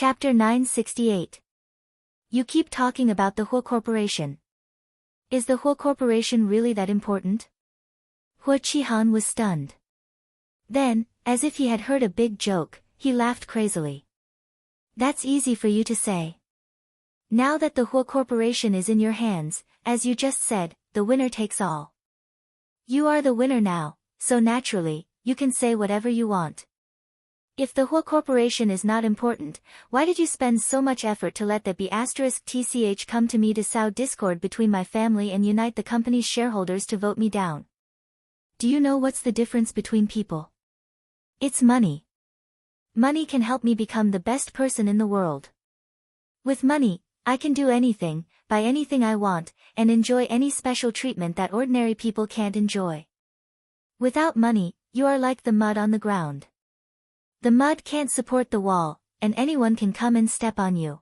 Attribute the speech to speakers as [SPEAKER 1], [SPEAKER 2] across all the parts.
[SPEAKER 1] Chapter 968. You keep talking about the Hua Corporation. Is the Hua Corporation really that important? Hua Qihan was stunned. Then, as if he had heard a big joke, he laughed crazily. That's easy for you to say. Now that the Hua Corporation is in your hands, as you just said, the winner takes all. You are the winner now, so naturally, you can say whatever you want. If the Hua Corporation is not important, why did you spend so much effort to let that be *tch come to me to sow discord between my family and unite the company's shareholders to vote me down? Do you know what's the difference between people? It's money. Money can help me become the best person in the world. With money, I can do anything, buy anything I want, and enjoy any special treatment that ordinary people can't enjoy. Without money, you are like the mud on the ground. The mud can't support the wall, and anyone can come and step on you.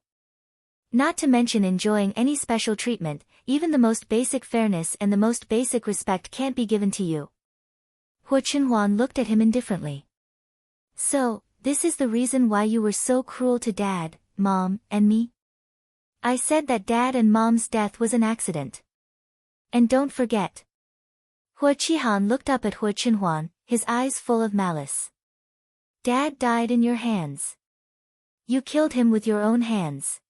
[SPEAKER 1] Not to mention enjoying any special treatment, even the most basic fairness and the most basic respect can't be given to you. Hua Chenhuan looked at him indifferently. So, this is the reason why you were so cruel to Dad, Mom, and me? I said that Dad and Mom's death was an accident. And don't forget. Hua Qihan looked up at Hua Chenhuan, his eyes full of malice. Dad died in your hands. You killed him with your own hands.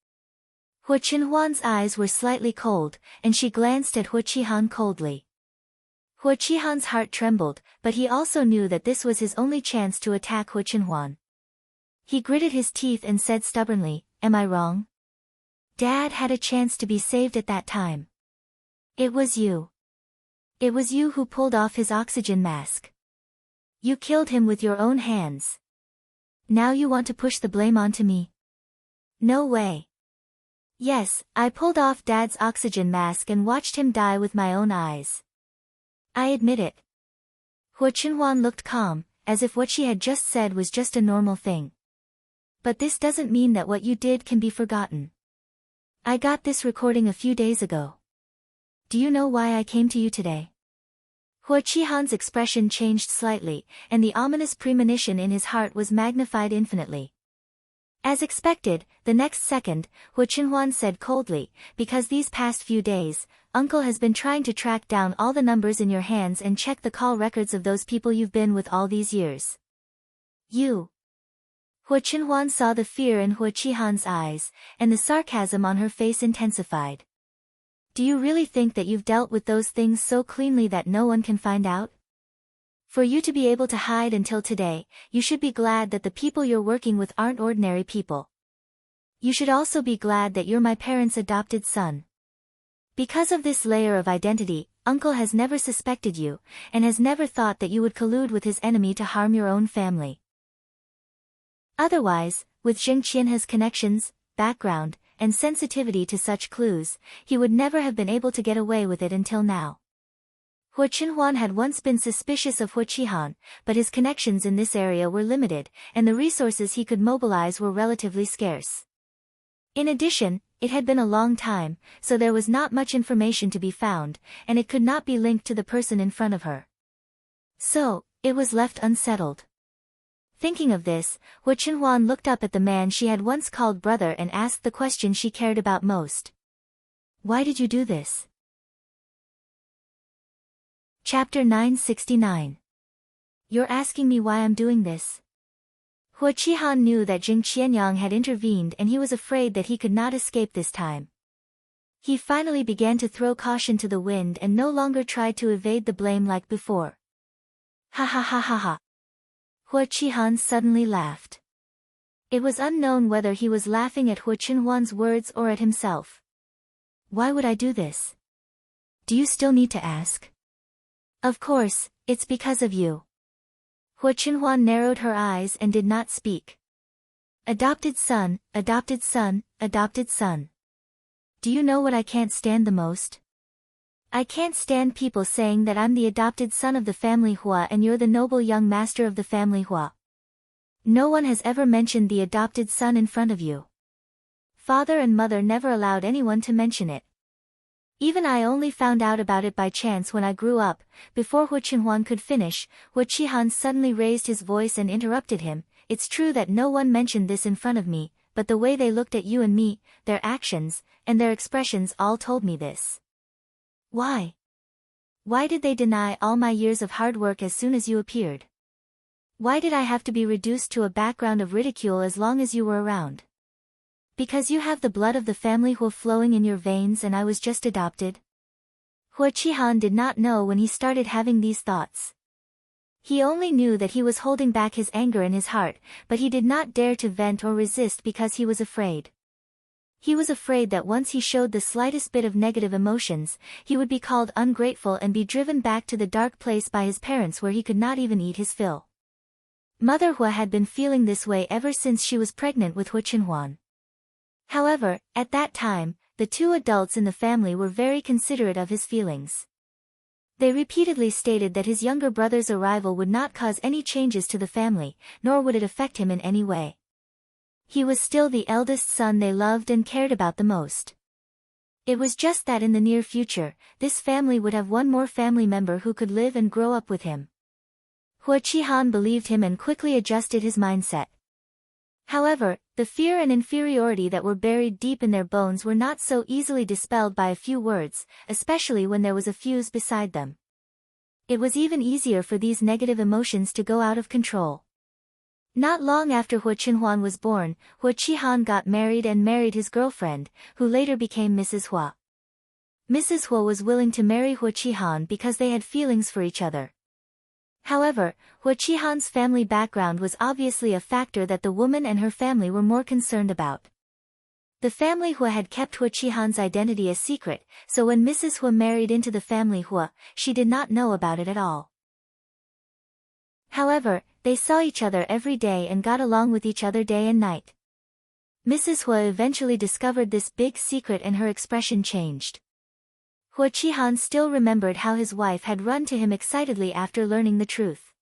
[SPEAKER 1] Hua Chenhuan's eyes were slightly cold, and she glanced at Hua Qihan coldly. Hua Qihan's heart trembled, but he also knew that this was his only chance to attack Hua Chenhuan. He gritted his teeth and said stubbornly, "Am I wrong? Dad had a chance to be saved at that time. It was you. It was you who pulled off his oxygen mask. You killed him with your own hands. Now you want to push the blame onto me? No way. Yes, I pulled off Dad's oxygen mask and watched him die with my own eyes. I admit it." Hua Chenhuan looked calm, as if what she had just said was just a normal thing. "But this doesn't mean that what you did can be forgotten. I got this recording a few days ago. Do you know why I came to you today?" Hua Qihan's expression changed slightly, and the ominous premonition in his heart was magnified infinitely. As expected, the next second, Hua Chenhuan said coldly, "Because these past few days, Uncle has been trying to track down all the numbers in your hands and check the call records of those people you've been with all these years." You. Hua Chenhuan saw the fear in Hua Qihan's eyes, and the sarcasm on her face intensified. "Do you really think that you've dealt with those things so cleanly that no one can find out? For you to be able to hide until today, you should be glad that the people you're working with aren't ordinary people. You should also be glad that you're my parents' adopted son. Because of this layer of identity, Uncle has never suspected you, and has never thought that you would collude with his enemy to harm your own family. Otherwise, with Zheng Qianhe's connections, background, and sensitivity to such clues, he would never have been able to get away with it until now." Hua Chenhuan had once been suspicious of Hua Qihan, but his connections in this area were limited, and the resources he could mobilize were relatively scarce. In addition, it had been a long time, so there was not much information to be found, and it could not be linked to the person in front of her. So, it was left unsettled. Thinking of this, Hua Chenhuan looked up at the man she had once called brother and asked the question she cared about most. "Why did you do this?" Chapter 969. You're asking me why I'm doing this? Hua Qihan knew that Zheng Qianyang had intervened and he was afraid that he could not escape this time. He finally began to throw caution to the wind and no longer tried to evade the blame like before. "Ha ha ha ha ha." Hua Qihan suddenly laughed. It was unknown whether he was laughing at Hua Chenhuan's words or at himself. "Why would I do this? Do you still need to ask?" "Of course, it's because of you." Hua Chenhuan narrowed her eyes and did not speak. Adopted son, adopted son, adopted son. Do you know what I can't stand the most? I can't stand people saying that I'm the adopted son of the family Hua and you're the noble young master of the family Hua. No one has ever mentioned the adopted son in front of you. Father and mother never allowed anyone to mention it. Even I only found out about it by chance when I grew up." Before Hua Chenhuan could finish, Hua Qihan suddenly raised his voice and interrupted him. "It's true that no one mentioned this in front of me, but the way they looked at you and me, their actions, and their expressions all told me this. Why? Why did they deny all my years of hard work as soon as you appeared? Why did I have to be reduced to a background of ridicule as long as you were around? Because you have the blood of the family Hua flowing in your veins and I was just adopted? Hua Qihan did not know when he started having these thoughts. He only knew that he was holding back his anger in his heart, but he did not dare to vent or resist because he was afraid. He was afraid that once he showed the slightest bit of negative emotions, he would be called ungrateful and be driven back to the dark place by his parents where he could not even eat his fill. Mother Hua had been feeling this way ever since she was pregnant with Hua Qinhuan. However, at that time, the two adults in the family were very considerate of his feelings. They repeatedly stated that his younger brother's arrival would not cause any changes to the family, nor would it affect him in any way. He was still the eldest son they loved and cared about the most. It was just that in the near future, this family would have one more family member who could live and grow up with him. Hua Qihan believed him and quickly adjusted his mindset. However, the fear and inferiority that were buried deep in their bones were not so easily dispelled by a few words, especially when there was a fuse beside them. It was even easier for these negative emotions to go out of control. Not long after Hua Qinhuan was born, Hua Qihan got married and married his girlfriend, who later became Mrs. Hua. Mrs. Hua was willing to marry Hua Qihan because they had feelings for each other. However, Hua Qihan's family background was obviously a factor that the woman and her family were more concerned about. The family Hua had kept Hua Qihan's identity a secret, so when Mrs. Hua married into the family Hua, she did not know about it at all. However, they saw each other every day and got along with each other day and night. Mrs. Hua eventually discovered this big secret and her expression changed. Hua Qihan still remembered how his wife had run to him excitedly after learning the truth.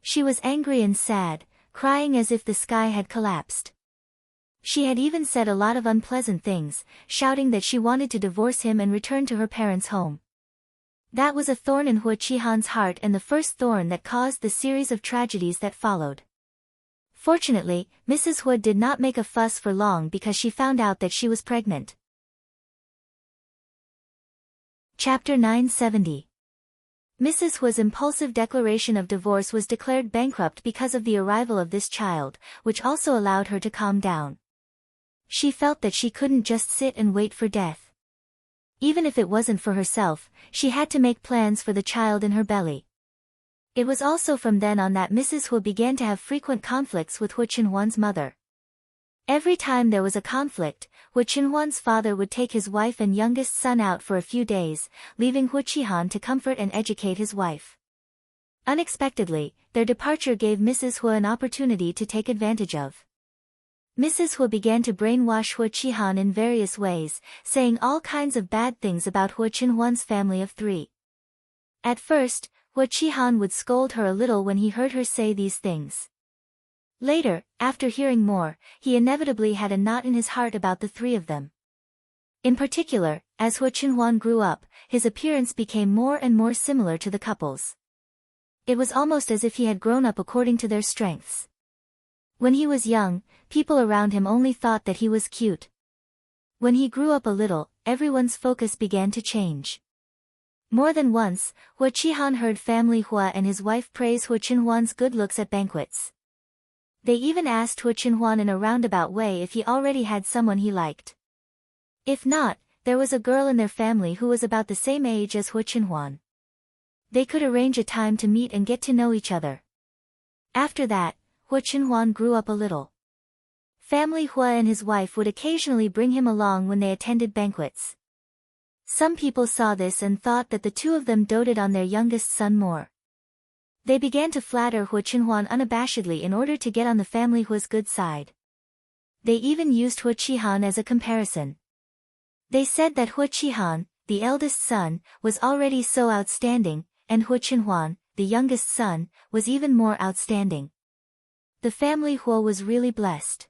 [SPEAKER 1] She was angry and sad, crying as if the sky had collapsed. She had even said a lot of unpleasant things, shouting that she wanted to divorce him and return to her parents' home. That was a thorn in Hua Qihan's heart and the first thorn that caused the series of tragedies that followed. Fortunately, Mrs. Hua did not make a fuss for long because she found out that she was pregnant. Chapter 970. Mrs. Hua's impulsive declaration of divorce was declared bankrupt because of the arrival of this child, which also allowed her to calm down. She felt that she couldn't just sit and wait for death. Even if it wasn't for herself, she had to make plans for the child in her belly. It was also from then on that Mrs. Hua began to have frequent conflicts with Hua Qinhuan's mother. Every time there was a conflict, Hua Qinhuan's father would take his wife and youngest son out for a few days, leaving Hua Qihan to comfort and educate his wife. Unexpectedly, their departure gave Mrs. Hua an opportunity to take advantage of. Mrs. Hua began to brainwash Hua Qihan in various ways, saying all kinds of bad things about Hua Qinhuan's family of 3. At first, Hua Qihan would scold her a little when he heard her say these things. Later, after hearing more, he inevitably had a knot in his heart about the 3 of them. In particular, as Hua Qinhuan grew up, his appearance became more and more similar to the couple's. It was almost as if he had grown up according to their strengths. When he was young, people around him only thought that he was cute. When he grew up a little, everyone's focus began to change. More than once, Hua Qihan heard family Hua and his wife praise Hua Qinhuan's good looks at banquets. They even asked Hua Qinhuan in a roundabout way if he already had someone he liked. If not, there was a girl in their family who was about the same age as Hua Qinhuan. They could arrange a time to meet and get to know each other. After that, Hua Qinhuan grew up a little. Family Hua and his wife would occasionally bring him along when they attended banquets. Some people saw this and thought that the 2 of them doted on their youngest son more. They began to flatter Hua Qinhuan unabashedly in order to get on the family Hua's good side. They even used Hua Qihan as a comparison. They said that Hua Qihan, the eldest son, was already so outstanding, and Hua Qinhuan, the youngest son, was even more outstanding. The family Hua was really blessed.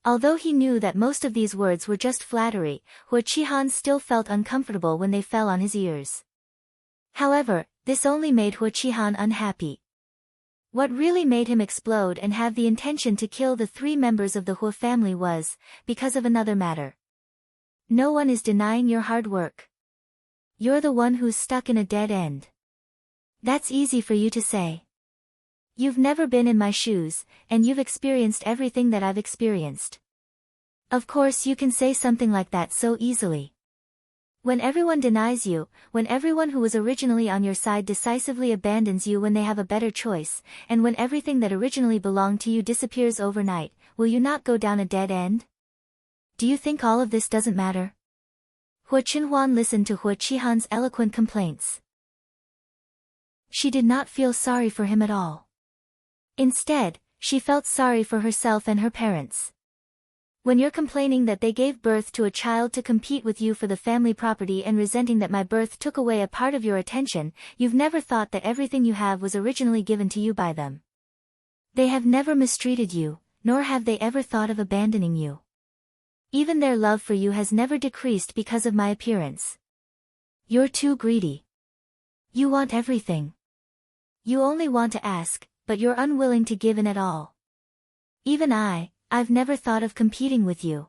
[SPEAKER 1] Although he knew that most of these words were just flattery, Hua Qihan still felt uncomfortable when they fell on his ears. However, this only made Hua Qihan unhappy. What really made him explode and have the intention to kill the 3 members of the Hu family was, because of another matter. No one is denying your hard work. You're the one who's stuck in a dead end. That's easy for you to say. You've never been in my shoes, and you've experienced everything that I've experienced. Of course you can say something like that so easily. When everyone denies you, when everyone who was originally on your side decisively abandons you when they have a better choice, and when everything that originally belonged to you disappears overnight, will you not go down a dead end? Do you think all of this doesn't matter? Hu Qinhuan listened to Hu Qihan's eloquent complaints. She did not feel sorry for him at all. Instead, she felt sorry for herself and her parents. When you're complaining that they gave birth to a child to compete with you for the family property and resenting that my birth took away a part of your attention, you've never thought that everything you have was originally given to you by them. They have never mistreated you, nor have they ever thought of abandoning you. Even their love for you has never decreased because of my appearance. You're too greedy. You want everything. You only want to ask, but you're unwilling to give in at all. Even I've never thought of competing with you.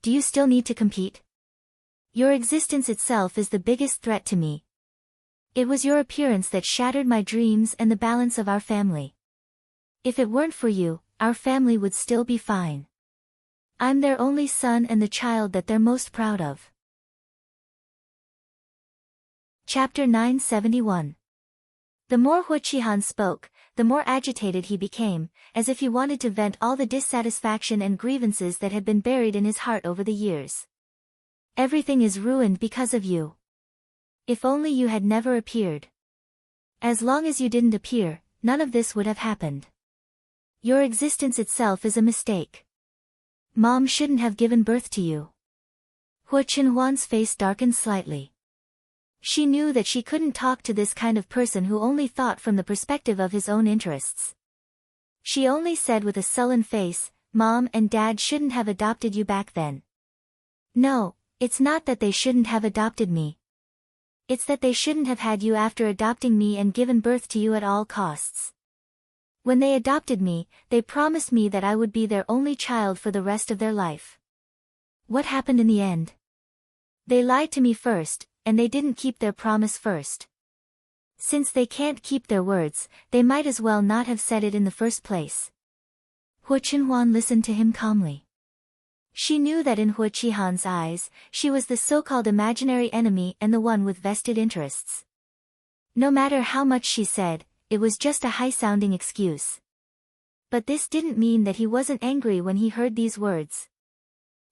[SPEAKER 1] Do you still need to compete? Your existence itself is the biggest threat to me. It was your appearance that shattered my dreams and the balance of our family. If it weren't for you, our family would still be fine. I'm their only son and the child that they're most proud of. Chapter 971. The more Hu Qihan spoke, the more agitated he became, as if he wanted to vent all the dissatisfaction and grievances that had been buried in his heart over the years. Everything is ruined because of you. If only you had never appeared. As long as you didn't appear, none of this would have happened. Your existence itself is a mistake. Mom shouldn't have given birth to you. Hu Qinhuan's face darkened slightly. She knew that she couldn't talk to this kind of person who only thought from the perspective of his own interests. She only said with a sullen face, Mom and Dad shouldn't have adopted you back then. No, it's not that they shouldn't have adopted me. It's that they shouldn't have had you after adopting me and given birth to you at all costs. When they adopted me, they promised me that I would be their only child for the rest of their life. What happened in the end? They lied to me first, and they didn't keep their promise first. Since they can't keep their words, they might as well not have said it in the first place. Hu Qinhuan listened to him calmly. She knew that in Hu Qihan's eyes, she was the so-called imaginary enemy and the one with vested interests. No matter how much she said, it was just a high-sounding excuse. But this didn't mean that he wasn't angry when he heard these words.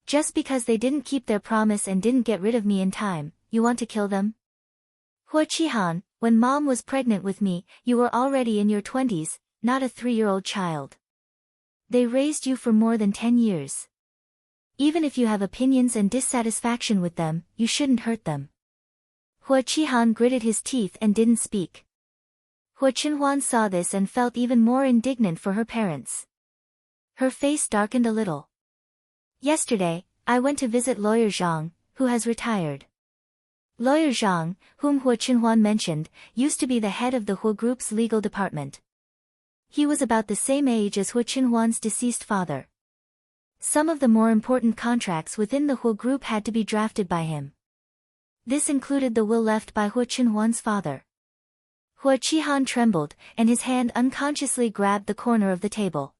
[SPEAKER 1] Just because they didn't keep their promise and didn't get rid of me in time, you want to kill them? Hu Qihan, when Mom was pregnant with me, you were already in your 20s, not a 3-year-old child. They raised you for more than 10 years. Even if you have opinions and dissatisfaction with them, you shouldn't hurt them. Hu Qihan gritted his teeth and didn't speak. Hu Qinhuan saw this and felt even more indignant for her parents. Her face darkened a little. Yesterday, I went to visit Lawyer Zhang, who has retired. Lawyer Zhang, whom Hu Qinhuan mentioned, used to be the head of the Hu Group's legal department. He was about the same age as Hu Qinhuan's deceased father. Some of the more important contracts within the Hu Group had to be drafted by him. This included the will left by Hu Qinhuan's father. Hu Qihan trembled, and his hand unconsciously grabbed the corner of the table.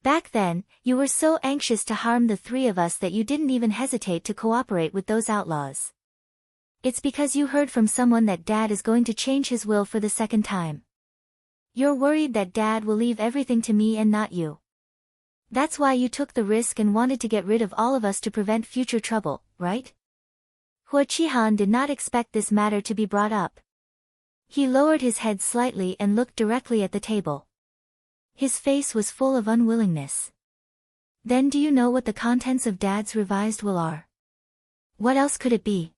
[SPEAKER 1] Back then, you were so anxious to harm the 3 of us that you didn't even hesitate to cooperate with those outlaws. It's because you heard from someone that Dad is going to change his will for the second time. You're worried that Dad will leave everything to me and not you. That's why you took the risk and wanted to get rid of all of us to prevent future trouble, right? Hu Qihan did not expect this matter to be brought up. He lowered his head slightly and looked directly at the table. His face was full of unwillingness. Then do you know what the contents of Dad's revised will are? What else could it be?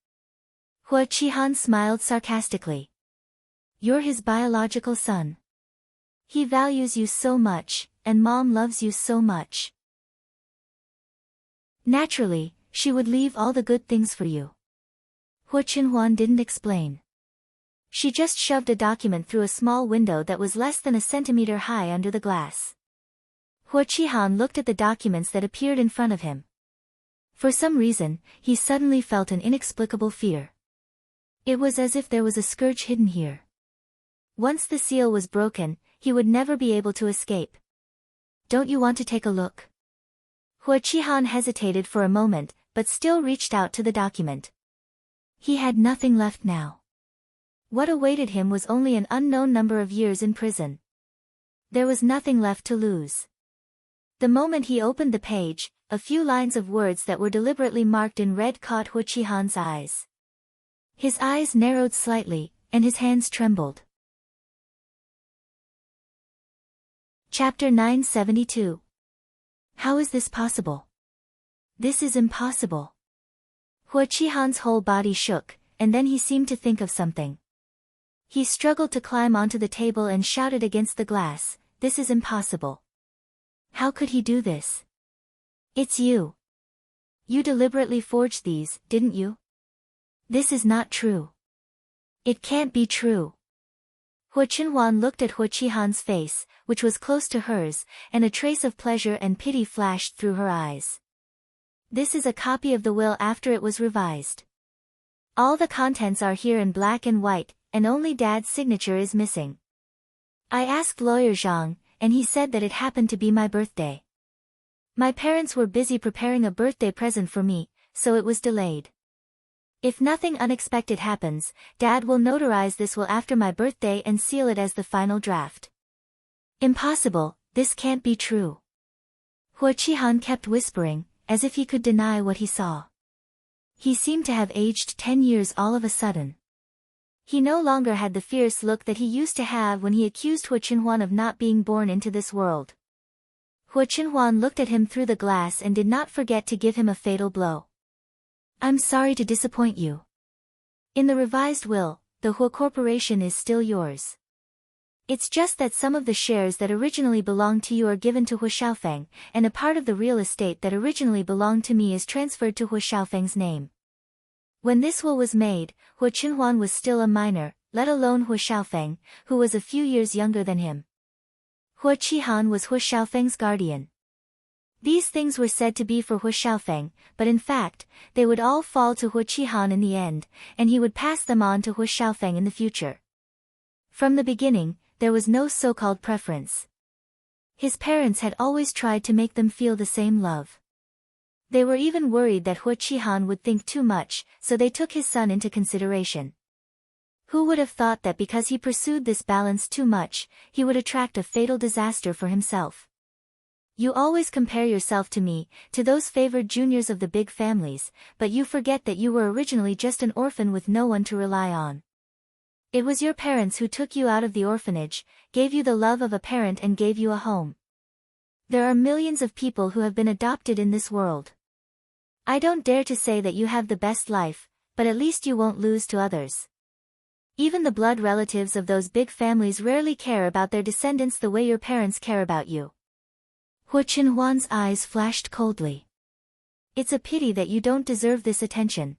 [SPEAKER 1] Hu Qihan smiled sarcastically. You're his biological son. He values you so much, and Mom loves you so much. Naturally, she would leave all the good things for you. Hu Qinhuan didn't explain. She just shoved a document through a small window that was less than a centimeter high under the glass. Huo Qihan looked at the documents that appeared in front of him. For some reason, he suddenly felt an inexplicable fear. It was as if there was a scourge hidden here. Once the seal was broken, he would never be able to escape. Don't you want to take a look? Huo Qihan hesitated for a moment, but still reached out to the document. He had nothing left now. What awaited him was only an unknown number of years in prison. There was nothing left to lose. The moment he opened the page, a few lines of words that were deliberately marked in red caught Huo Qihan's eyes. His eyes narrowed slightly, and his hands trembled. Chapter 972. How is this possible? This is impossible. Huo Qihan's whole body shook, and then he seemed to think of something. He struggled to climb onto the table and shouted against the glass, "This is impossible. How could he do this? It's you. You deliberately forged these, didn't you? This is not true. It can't be true." Huo Qinhuan looked at Huo Qihan's face, which was close to hers, and a trace of pleasure and pity flashed through her eyes. This is a copy of the will after it was revised. All the contents are here in black and white, and only Dad's signature is missing. I asked Lawyer Zhang, and he said that it happened to be my birthday. My parents were busy preparing a birthday present for me, so it was delayed. If nothing unexpected happens, Dad will notarize this will after my birthday and seal it as the final draft. Impossible, this can't be true. Huo Qihan kept whispering, as if he could deny what he saw. He seemed to have aged 10 years all of a sudden. He no longer had the fierce look that he used to have when he accused Huo Qinhuan of not being born into this world. Huo Qinhuan looked at him through the glass and did not forget to give him a fatal blow. I'm sorry to disappoint you. In the revised will, the Huo Corporation is still yours. It's just that some of the shares that originally belonged to you are given to Huo Xiaofeng, and a part of the real estate that originally belonged to me is transferred to Huo Xiaofeng's name. When this will was made, Huo Qinhuan was still a minor, let alone Huo Xiaofeng, who was a few years younger than him. Huo Qihan was Huo Xiaofeng's guardian. These things were said to be for Huo Xiaofeng, but in fact, they would all fall to Huo Qihan in the end, and he would pass them on to Huo Xiaofeng in the future. From the beginning, there was no so-called preference. His parents had always tried to make them feel the same love. They were even worried that Huo Qihan would think too much, so they took his son into consideration. Who would have thought that because he pursued this balance too much, he would attract a fatal disaster for himself? You always compare yourself to me, to those favored juniors of the big families, but you forget that you were originally just an orphan with no one to rely on. It was your parents who took you out of the orphanage, gave you the love of a parent and gave you a home. There are millions of people who have been adopted in this world. I don't dare to say that you have the best life, but at least you won't lose to others. Even the blood relatives of those big families rarely care about their descendants the way your parents care about you. Huo Qinhuan's eyes flashed coldly. It's a pity that you don't deserve this attention.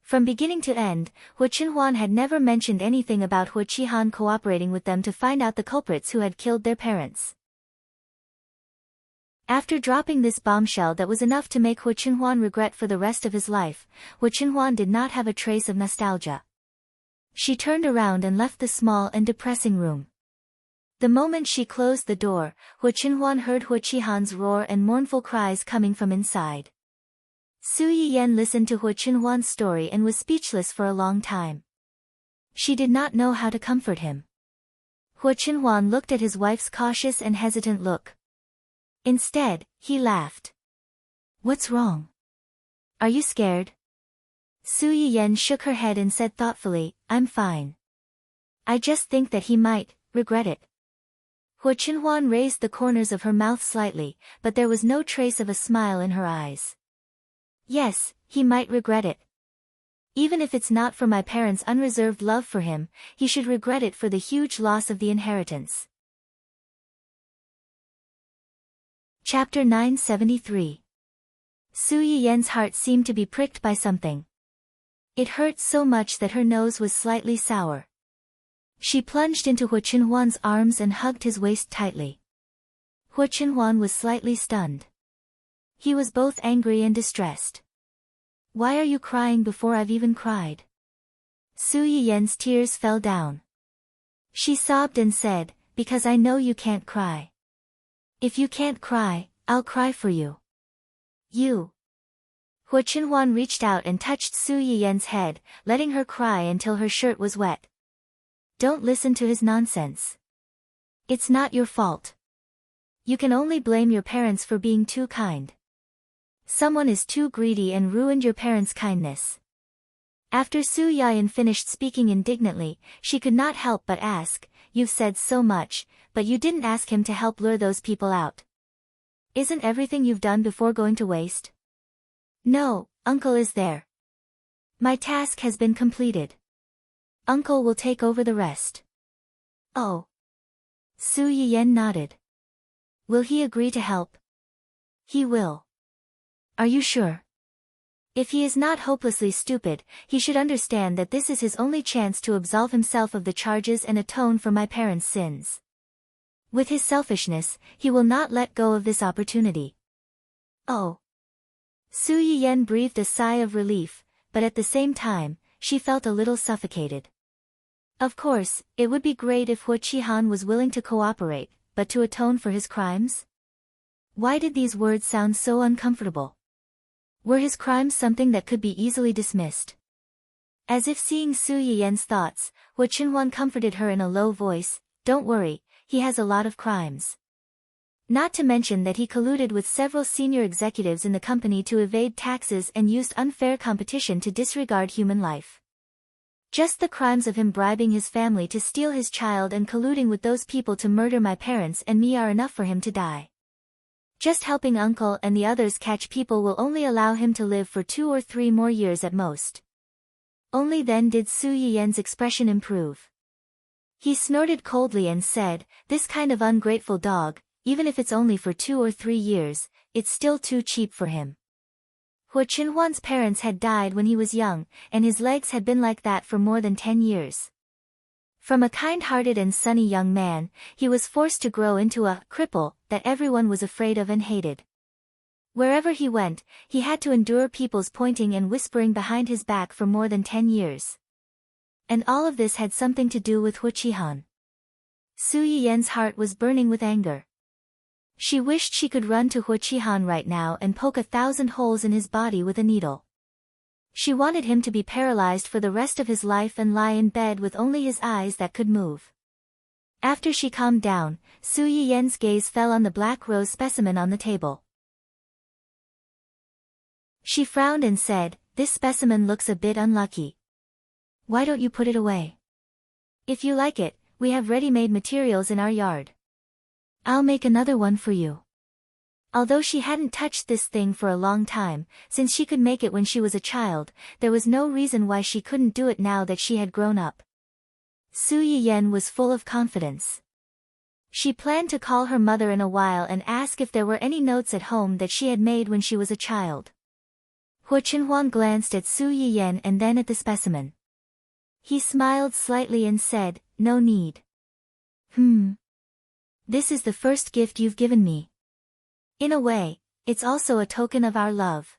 [SPEAKER 1] From beginning to end, Huo Qinhuan had never mentioned anything about Huo Qihan cooperating with them to find out the culprits who had killed their parents. After dropping this bombshell that was enough to make Huo Qinhuan regret for the rest of his life, Huo Qinhuan did not have a trace of nostalgia. She turned around and left the small and depressing room. The moment she closed the door, Huo Qinhuan heard Huo Qihan's roar and mournful cries coming from inside. Su Yiyan listened to Huo Qinhuan's story and was speechless for a long time. She did not know how to comfort him. Huo Qinhuan looked at his wife's cautious and hesitant look. Instead, he laughed. What's wrong? Are you scared? Su Yiyan shook her head and said thoughtfully, I'm fine. I just think that he might regret it. Huo Qinhuan raised the corners of her mouth slightly, but there was no trace of a smile in her eyes. Yes, he might regret it. Even if it's not for my parents' unreserved love for him, he should regret it for the huge loss of the inheritance. Chapter 973. Su Yiyan's heart seemed to be pricked by something. It hurt so much that her nose was slightly sour. She plunged into Hu Chenhuan's arms and hugged his waist tightly. Hu Chenhuan was slightly stunned. He was both angry and distressed. Why are you crying before I've even cried? Su Yiyen's tears fell down. She sobbed and said, because I know you can't cry. If you can't cry, I'll cry for you. You. Hu Chenhuan reached out and touched Su Yiyen's head, letting her cry until her shirt was wet. Don't listen to his nonsense. It's not your fault. You can only blame your parents for being too kind. Someone is too greedy and ruined your parents' kindness. After Su Yiyen finished speaking indignantly, she could not help but ask, you've said so much, but you didn't ask him to help lure those people out. Isn't everything you've done before going to waste? No, Uncle is there. My task has been completed. Uncle will take over the rest. Oh. Su Yiyen nodded. Will he agree to help? He will. Are you sure? If he is not hopelessly stupid, he should understand that this is his only chance to absolve himself of the charges and atone for my parents' sins. With his selfishness, he will not let go of this opportunity. Oh. Su Yiyen breathed a sigh of relief, but at the same time, she felt a little suffocated. Of course, it would be great if Hu Qihan was willing to cooperate, but to atone for his crimes? Why did these words sound so uncomfortable? Were his crimes something that could be easily dismissed? As if seeing Su Yiyen's thoughts, Hu Chenhuan comforted her in a low voice, don't worry, he has a lot of crimes. Not to mention that he colluded with several senior executives in the company to evade taxes and used unfair competition to disregard human life. Just the crimes of him bribing his family to steal his child and colluding with those people to murder my parents and me are enough for him to die. Just helping Uncle and the others catch people will only allow him to live for 2 or 3 more years at most. Only then did Su Yiyen's expression improve. He snorted coldly and said, this kind of ungrateful dog, even if it's only for 2 or 3 years, it's still too cheap for him. Hu Chenhuan's parents had died when he was young, and his legs had been like that for more than 10 years. From a kind-hearted and sunny young man, he was forced to grow into a cripple that everyone was afraid of and hated. Wherever he went, he had to endure people's pointing and whispering behind his back for more than 10 years. And all of this had something to do with Hu Qihan. Su Yiyen's heart was burning with anger. She wished she could run to Hu Qihan right now and poke 1,000 holes in his body with a needle. She wanted him to be paralyzed for the rest of his life and lie in bed with only his eyes that could move. After she calmed down, Su Yiyen's gaze fell on the black rose specimen on the table. She frowned and said, this specimen looks a bit unlucky. Why don't you put it away? If you like it, we have ready-made materials in our yard. I'll make another one for you. Although she hadn't touched this thing for a long time, since she could make it when she was a child, there was no reason why she couldn't do it now that she had grown up. Su Yiyen was full of confidence. She planned to call her mother in a while and ask if there were any notes at home that she had made when she was a child. Hu Chenhuan glanced at Su Yiyen and then at the specimen. He smiled slightly and said, no need. This is the first gift you've given me. In a way, it's also a token of our love.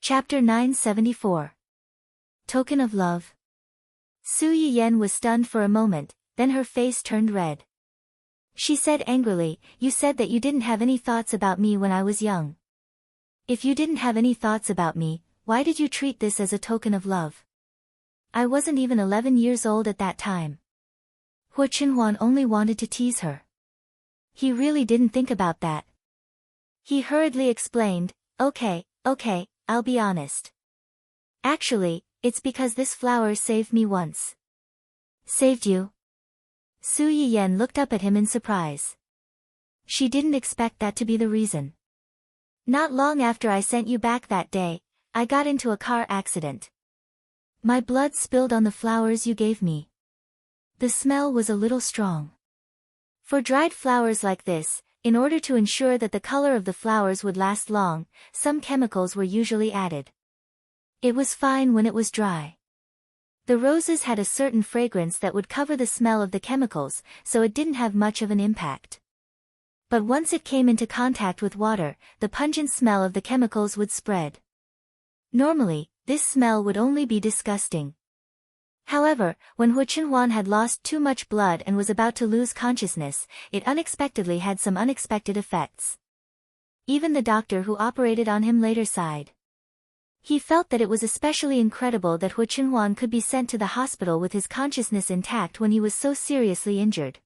[SPEAKER 1] Chapter 974. Token of Love. Su Yiyen was stunned for a moment, then her face turned red. She said angrily, you said that you didn't have any thoughts about me when I was young. If you didn't have any thoughts about me, why did you treat this as a token of love? I wasn't even 11 years old at that time. Hu Chenhuan only wanted to tease her. He really didn't think about that. He hurriedly explained, okay, I'll be honest. Actually, it's because this flower saved me once. Saved you? Su Yiyen looked up at him in surprise. She didn't expect that to be the reason. Not long after I sent you back that day, I got into a car accident. My blood spilled on the flowers you gave me. The smell was a little strong. For dried flowers like this, in order to ensure that the color of the flowers would last long, some chemicals were usually added. It was fine when it was dry. The roses had a certain fragrance that would cover the smell of the chemicals, so it didn't have much of an impact. But once it came into contact with water, the pungent smell of the chemicals would spread. Normally, this smell would only be disgusting. However, when Hu Chenhuan had lost too much blood and was about to lose consciousness, it unexpectedly had some unexpected effects. Even the doctor who operated on him later sighed. He felt that it was especially incredible that Hu Chenhuan could be sent to the hospital with his consciousness intact when he was so seriously injured.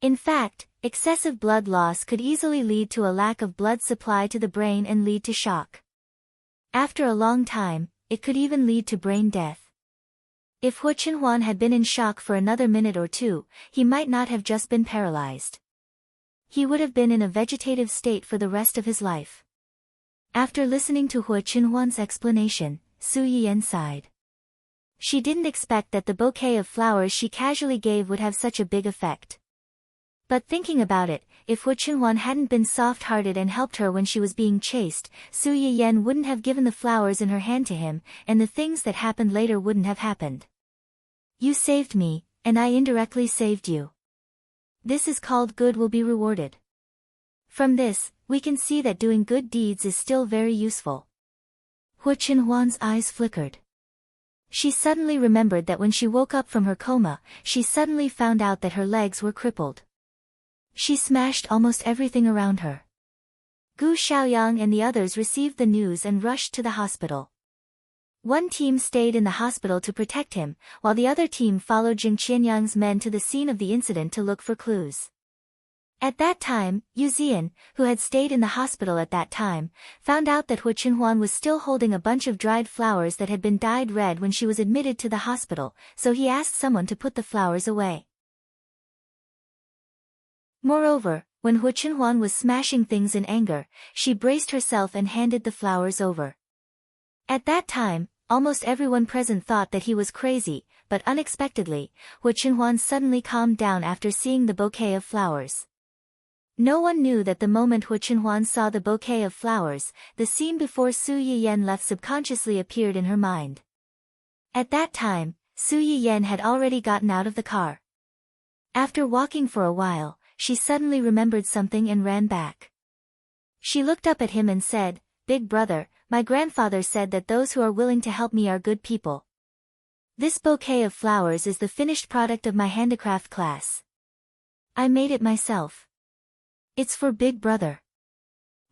[SPEAKER 1] In fact, excessive blood loss could easily lead to a lack of blood supply to the brain and lead to shock. After a long time, it could even lead to brain death. If Hu Chenhuan had been in shock for another minute or two, he might not have just been paralyzed. He would have been in a vegetative state for the rest of his life. After listening to Hu Chenhuan's explanation, Su Yiyan sighed. She didn't expect that the bouquet of flowers she casually gave would have such a big effect. But thinking about it, if Hu Chenhuan hadn't been soft-hearted and helped her when she was being chased, Su Yiyan wouldn't have given the flowers in her hand to him, and the things that happened later wouldn't have happened. You saved me, and I indirectly saved you. This is called good will be rewarded. From this, we can see that doing good deeds is still very useful. Hu Chenhuan's eyes flickered. She suddenly remembered that when she woke up from her coma, she suddenly found out that her legs were crippled. She smashed almost everything around her. Gu Xiaoyang and the others received the news and rushed to the hospital. One team stayed in the hospital to protect him, while the other team followed Jing Qianyang's men to the scene of the incident to look for clues. At that time, Yu Zian, who had stayed in the hospital at that time, found out that Hu Chenhuan was still holding a bunch of dried flowers that had been dyed red when she was admitted to the hospital, so he asked someone to put the flowers away. Moreover, when Hu Chenhuan was smashing things in anger, she braced herself and handed the flowers over. At that time, almost everyone present thought that he was crazy, but unexpectedly, Hu Chenhuan suddenly calmed down after seeing the bouquet of flowers. No one knew that the moment Hu Chenhuan saw the bouquet of flowers, the scene before Su Yiyan left subconsciously appeared in her mind. At that time, Su Yiyan had already gotten out of the car. After walking for a while, she suddenly remembered something and ran back. She looked up at him and said, "Big brother, my grandfather said that those who are willing to help me are good people. This bouquet of flowers is the finished product of my handicraft class. I made it myself. It's for Big Brother.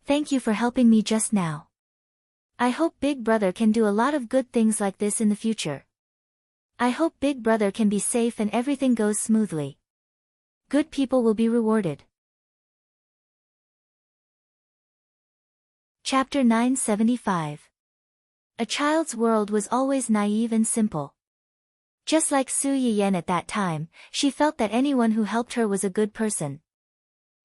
[SPEAKER 1] Thank you for helping me just now. I hope Big Brother can do a lot of good things like this in the future. I hope Big Brother can be safe and everything goes smoothly. Good people will be rewarded." Chapter 975. A child's world was always naive and simple. Just like Su Yiyan at that time, she felt that anyone who helped her was a good person.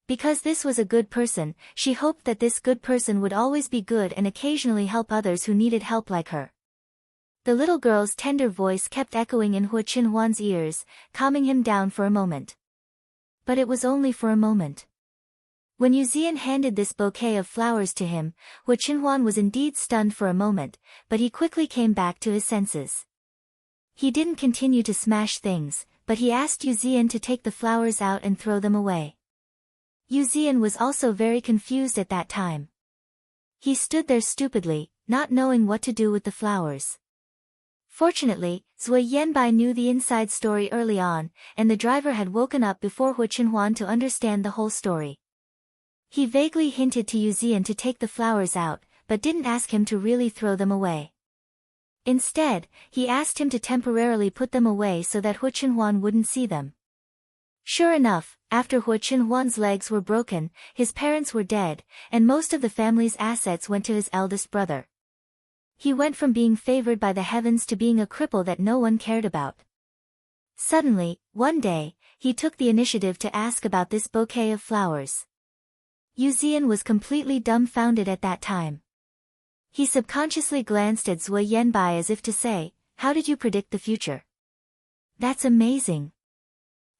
[SPEAKER 1] Because this was a good person, she hoped that this good person would always be good and occasionally help others who needed help like her. The little girl's tender voice kept echoing in Hu Chenhuan's ears, calming him down for a moment. But it was only for a moment. When Yu Zian handed this bouquet of flowers to him, Hu Chenhuan was indeed stunned for a moment, but he quickly came back to his senses. He didn't continue to smash things, but he asked Yu Zian to take the flowers out and throw them away. Yu Zian was also very confused at that time. He stood there stupidly, not knowing what to do with the flowers. Fortunately, Zui Yanbai knew the inside story early on, and the driver had woken up before Hu Chenhuan to understand the whole story. He vaguely hinted to Yu Zian to take the flowers out, but didn't ask him to really throw them away. Instead, he asked him to temporarily put them away so that Hu Chenhuan wouldn't see them. Sure enough, after Hu Chenhuan's legs were broken, his parents were dead, and most of the family's assets went to his eldest brother. He went from being favored by the heavens to being a cripple that no one cared about. Suddenly, one day, he took the initiative to ask about this bouquet of flowers. Yu Zian was completely dumbfounded at that time. He subconsciously glanced at Zui Yanbai as if to say, "How did you predict the future? That's amazing."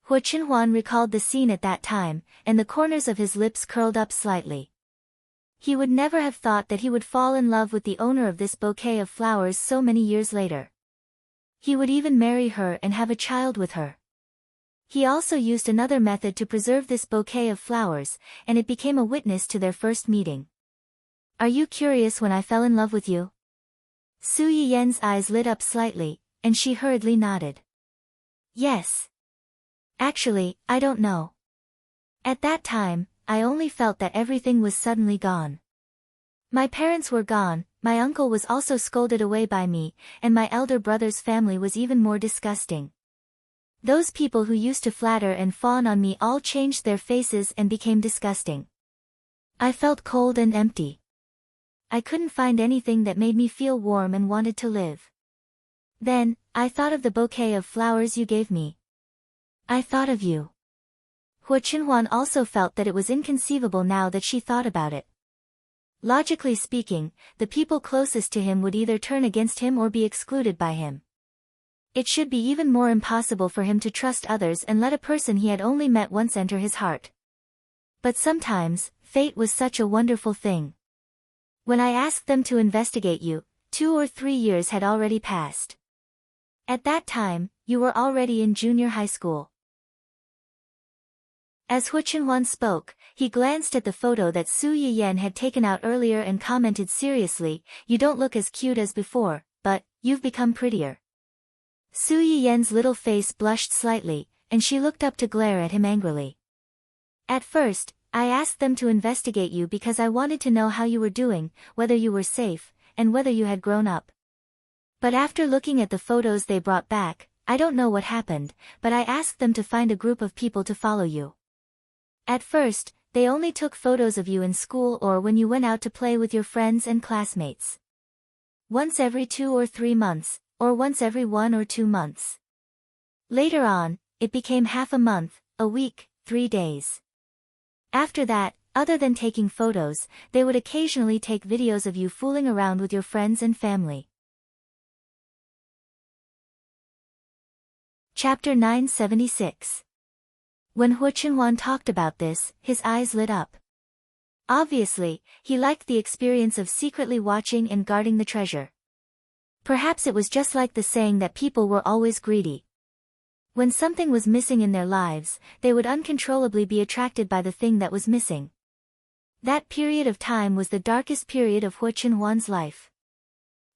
[SPEAKER 1] Hu Chenhuan recalled the scene at that time, and the corners of his lips curled up slightly. He would never have thought that he would fall in love with the owner of this bouquet of flowers so many years later. He would even marry her and have a child with her. He also used another method to preserve this bouquet of flowers, and it became a witness to their first meeting. Are you curious when I fell in love with you? Su Yiyen's eyes lit up slightly, and she hurriedly nodded. Yes. Actually, I don't know. At that time, I only felt that everything was suddenly gone. My parents were gone, my uncle was also scolded away by me, and my elder brother's family was even more disgusting. Those people who used to flatter and fawn on me all changed their faces and became disgusting. I felt cold and empty. I couldn't find anything that made me feel warm and wanted to live. Then, I thought of the bouquet of flowers you gave me. I thought of you. Hua Qinhuan also felt that it was inconceivable now that she thought about it. Logically speaking, the people closest to him would either turn against him or be excluded by him. It should be even more impossible for him to trust others and let a person he had only met once enter his heart. But sometimes, fate was such a wonderful thing. When I asked them to investigate you, 2 or 3 years had already passed. At that time, you were already in junior high school. As Hua Qinhuan spoke, he glanced at the photo that Su Yiyen had taken out earlier and commented seriously, "You don't look as cute as before, but you've become prettier." Su Yiyen's little face blushed slightly, and she looked up to glare at him angrily. At first, I asked them to investigate you because I wanted to know how you were doing, whether you were safe, and whether you had grown up. But after looking at the photos they brought back, I don't know what happened, but I asked them to find a group of people to follow you. At first, they only took photos of you in school or when you went out to play with your friends and classmates. Once every 2 or 3 months, or once every 1 or 2 months. Later on, it became half a month, a week, 3 days. After that, other than taking photos, they would occasionally take videos of you fooling around with your friends and family. Chapter 976. When Hua Qinhuan talked about this, his eyes lit up. Obviously, he liked the experience of secretly watching and guarding the treasure. Perhaps it was just like the saying that people were always greedy. When something was missing in their lives, they would uncontrollably be attracted by the thing that was missing. That period of time was the darkest period of Hua Qinhuan's life.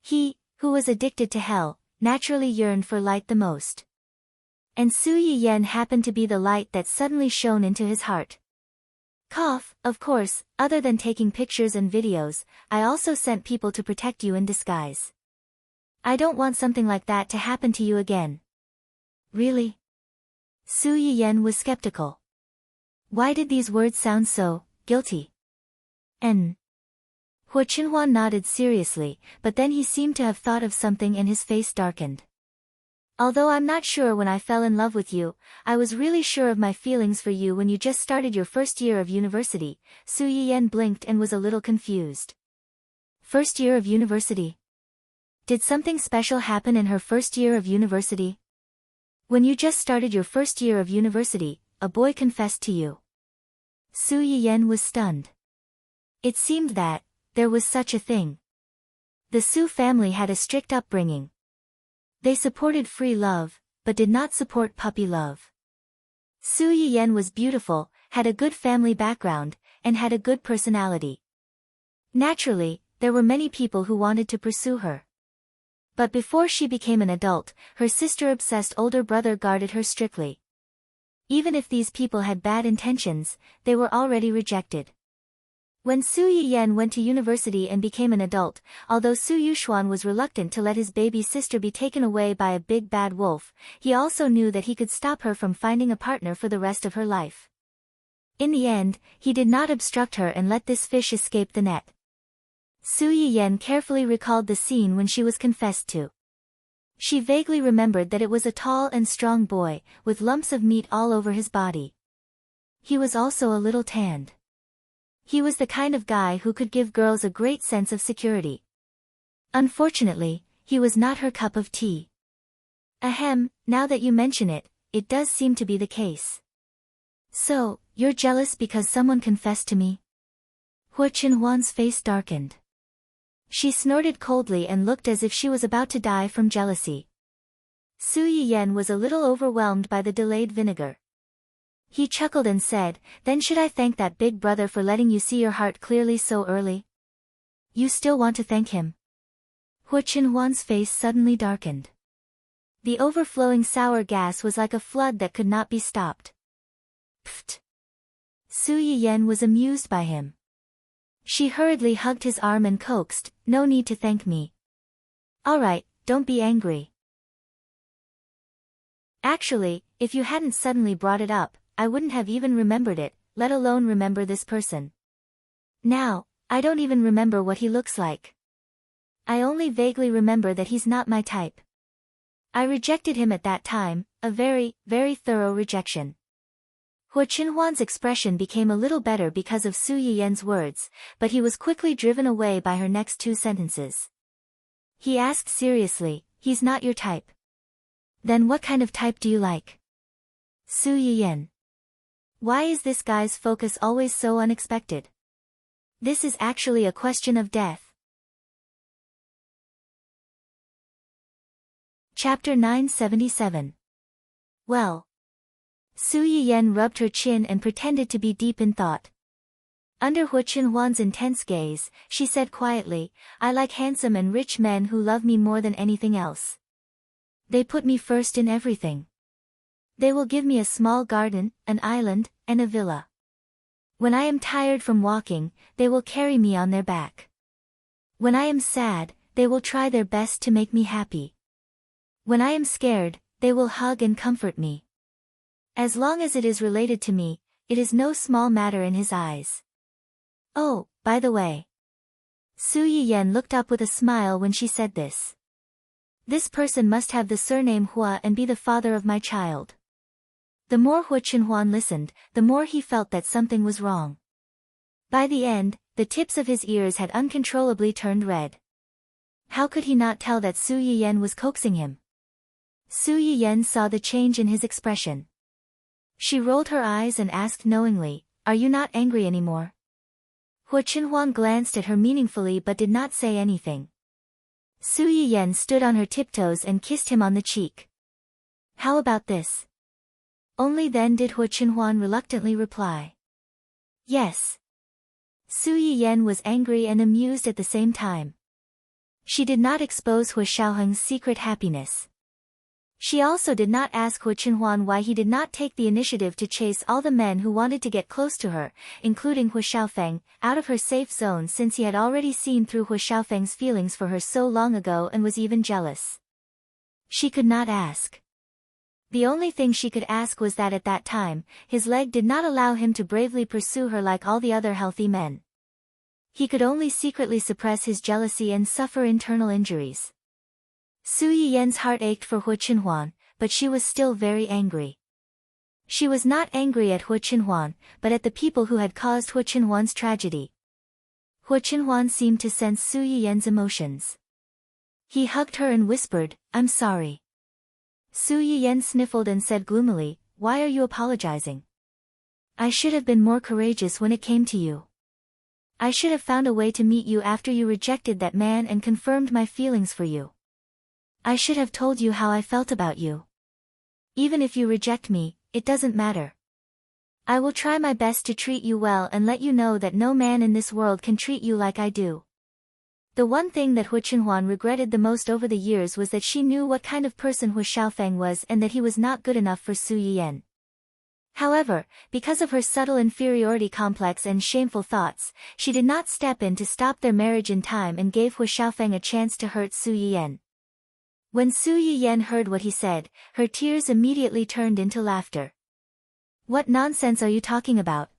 [SPEAKER 1] He, who was addicted to hell, naturally yearned for light the most. And Su Yiyen happened to be the light that suddenly shone into his heart. Of course, other than taking pictures and videos, I also sent people to protect you in disguise. I don't want something like that to happen to you again. Really? Su Yiyen was skeptical. Why did these words sound so guilty? Hua Qinhuan nodded seriously, but then he seemed to have thought of something and his face darkened. Although I'm not sure when I fell in love with you, I was really sure of my feelings for you when you just started your first year of university. Su Yiyen blinked and was a little confused. First year of university? Did something special happen in her first year of university? When you just started your first year of university, a boy confessed to you. Su Yiyen was stunned. It seemed that there was such a thing. The Su family had a strict upbringing. They supported free love, but did not support puppy love. Su Yiyen was beautiful, had a good family background, and had a good personality. Naturally, there were many people who wanted to pursue her. But before she became an adult, her sister-obsessed older brother guarded her strictly. Even if these people had bad intentions, they were already rejected. When Su Yiyen went to university and became an adult, although Su Yuxuan was reluctant to let his baby sister be taken away by a big bad wolf, he also knew that he could stop her from finding a partner for the rest of her life. In the end, he did not obstruct her and let this fish escape the net. Su Yiyen carefully recalled the scene when she was confessed to. She vaguely remembered that it was a tall and strong boy, with lumps of meat all over his body. He was also a little tanned. He was the kind of guy who could give girls a great sense of security. Unfortunately, he was not her cup of tea. Ahem, now that you mention it, it does seem to be the case. So, you're jealous because someone confessed to me? Hua Qinhuan's face darkened. She snorted coldly and looked as if she was about to die from jealousy. Su Yiyen was a little overwhelmed by the delayed vinegar. He chuckled and said, "Then should I thank that big brother for letting you see your heart clearly so early? You still want to thank him?" Hu Qinhuan's face suddenly darkened. The overflowing sour gas was like a flood that could not be stopped. Pfft! Su Yiyen was amused by him. She hurriedly hugged his arm and coaxed, "No need to thank me. All right, don't be angry. Actually, if you hadn't suddenly brought it up, I wouldn't have even remembered it, let alone remember this person. Now, I don't even remember what he looks like. I only vaguely remember that he's not my type. I rejected him at that time, a very, very thorough rejection." Hu Qinhuan's expression became a little better because of Su Yiyen's words, but he was quickly driven away by her next two sentences. He asked seriously, "He's not your type? Then what kind of type do you like?" Su Yiyen. Why is this guy's focus always so unexpected? This is actually a question of death. Chapter 977. Well. Su Yiyen rubbed her chin and pretended to be deep in thought. Under Hu Qinhuan's intense gaze, she said quietly, "I like handsome and rich men who love me more than anything else. They put me first in everything. They will give me a small garden, an island, and a villa. When I am tired from walking, they will carry me on their back. When I am sad, they will try their best to make me happy. When I am scared, they will hug and comfort me. As long as it is related to me, it is no small matter in his eyes. Oh, by the way." Su Yiyen looked up with a smile when she said this. "This person must have the surname Hua and be the father of my child." The more Hu Qinhuan listened, the more he felt that something was wrong. By the end, the tips of his ears had uncontrollably turned red. How could he not tell that Su Yiyen was coaxing him? Su Yiyen saw the change in his expression. She rolled her eyes and asked knowingly, "Are you not angry anymore?" Hu Qinhuan glanced at her meaningfully but did not say anything. Su Yiyen stood on her tiptoes and kissed him on the cheek. "How about this?" Only then did Hu Qinhuan reluctantly reply. "Yes." Su Yiyen was angry and amused at the same time. She did not expose Hu Xiaoheng's secret happiness. She also did not ask Hu Qinhuan why he did not take the initiative to chase all the men who wanted to get close to her, including Hu Xiaofeng, out of her safe zone since he had already seen through Hu Xiaofeng's feelings for her so long ago and was even jealous. She could not ask. The only thing she could ask was that at that time, his leg did not allow him to bravely pursue her like all the other healthy men. He could only secretly suppress his jealousy and suffer internal injuries. Su Yiyen's heart ached for Hu Qinhuan, but she was still very angry. She was not angry at Hu Qinhuan, but at the people who had caused Hu Qinhuan's tragedy. Hu Qinhuan seemed to sense Su Yiyen's emotions. He hugged her and whispered, "I'm sorry." Su Yiyen sniffled and said gloomily, "Why are you apologizing? I should have been more courageous when it came to you. I should have found a way to meet you after you rejected that man and confirmed my feelings for you. I should have told you how I felt about you. Even if you reject me, it doesn't matter. I will try my best to treat you well and let you know that no man in this world can treat you like I do." The one thing that Hu Qinhuan regretted the most over the years was that she knew what kind of person Hu Xiaofeng was and that he was not good enough for Su Yiyen. However, because of her subtle inferiority complex and shameful thoughts, she did not step in to stop their marriage in time and gave Hu Xiaofeng a chance to hurt Su Yiyen. When Su Yiyen heard what he said, her tears immediately turned into laughter. "What nonsense are you talking about?"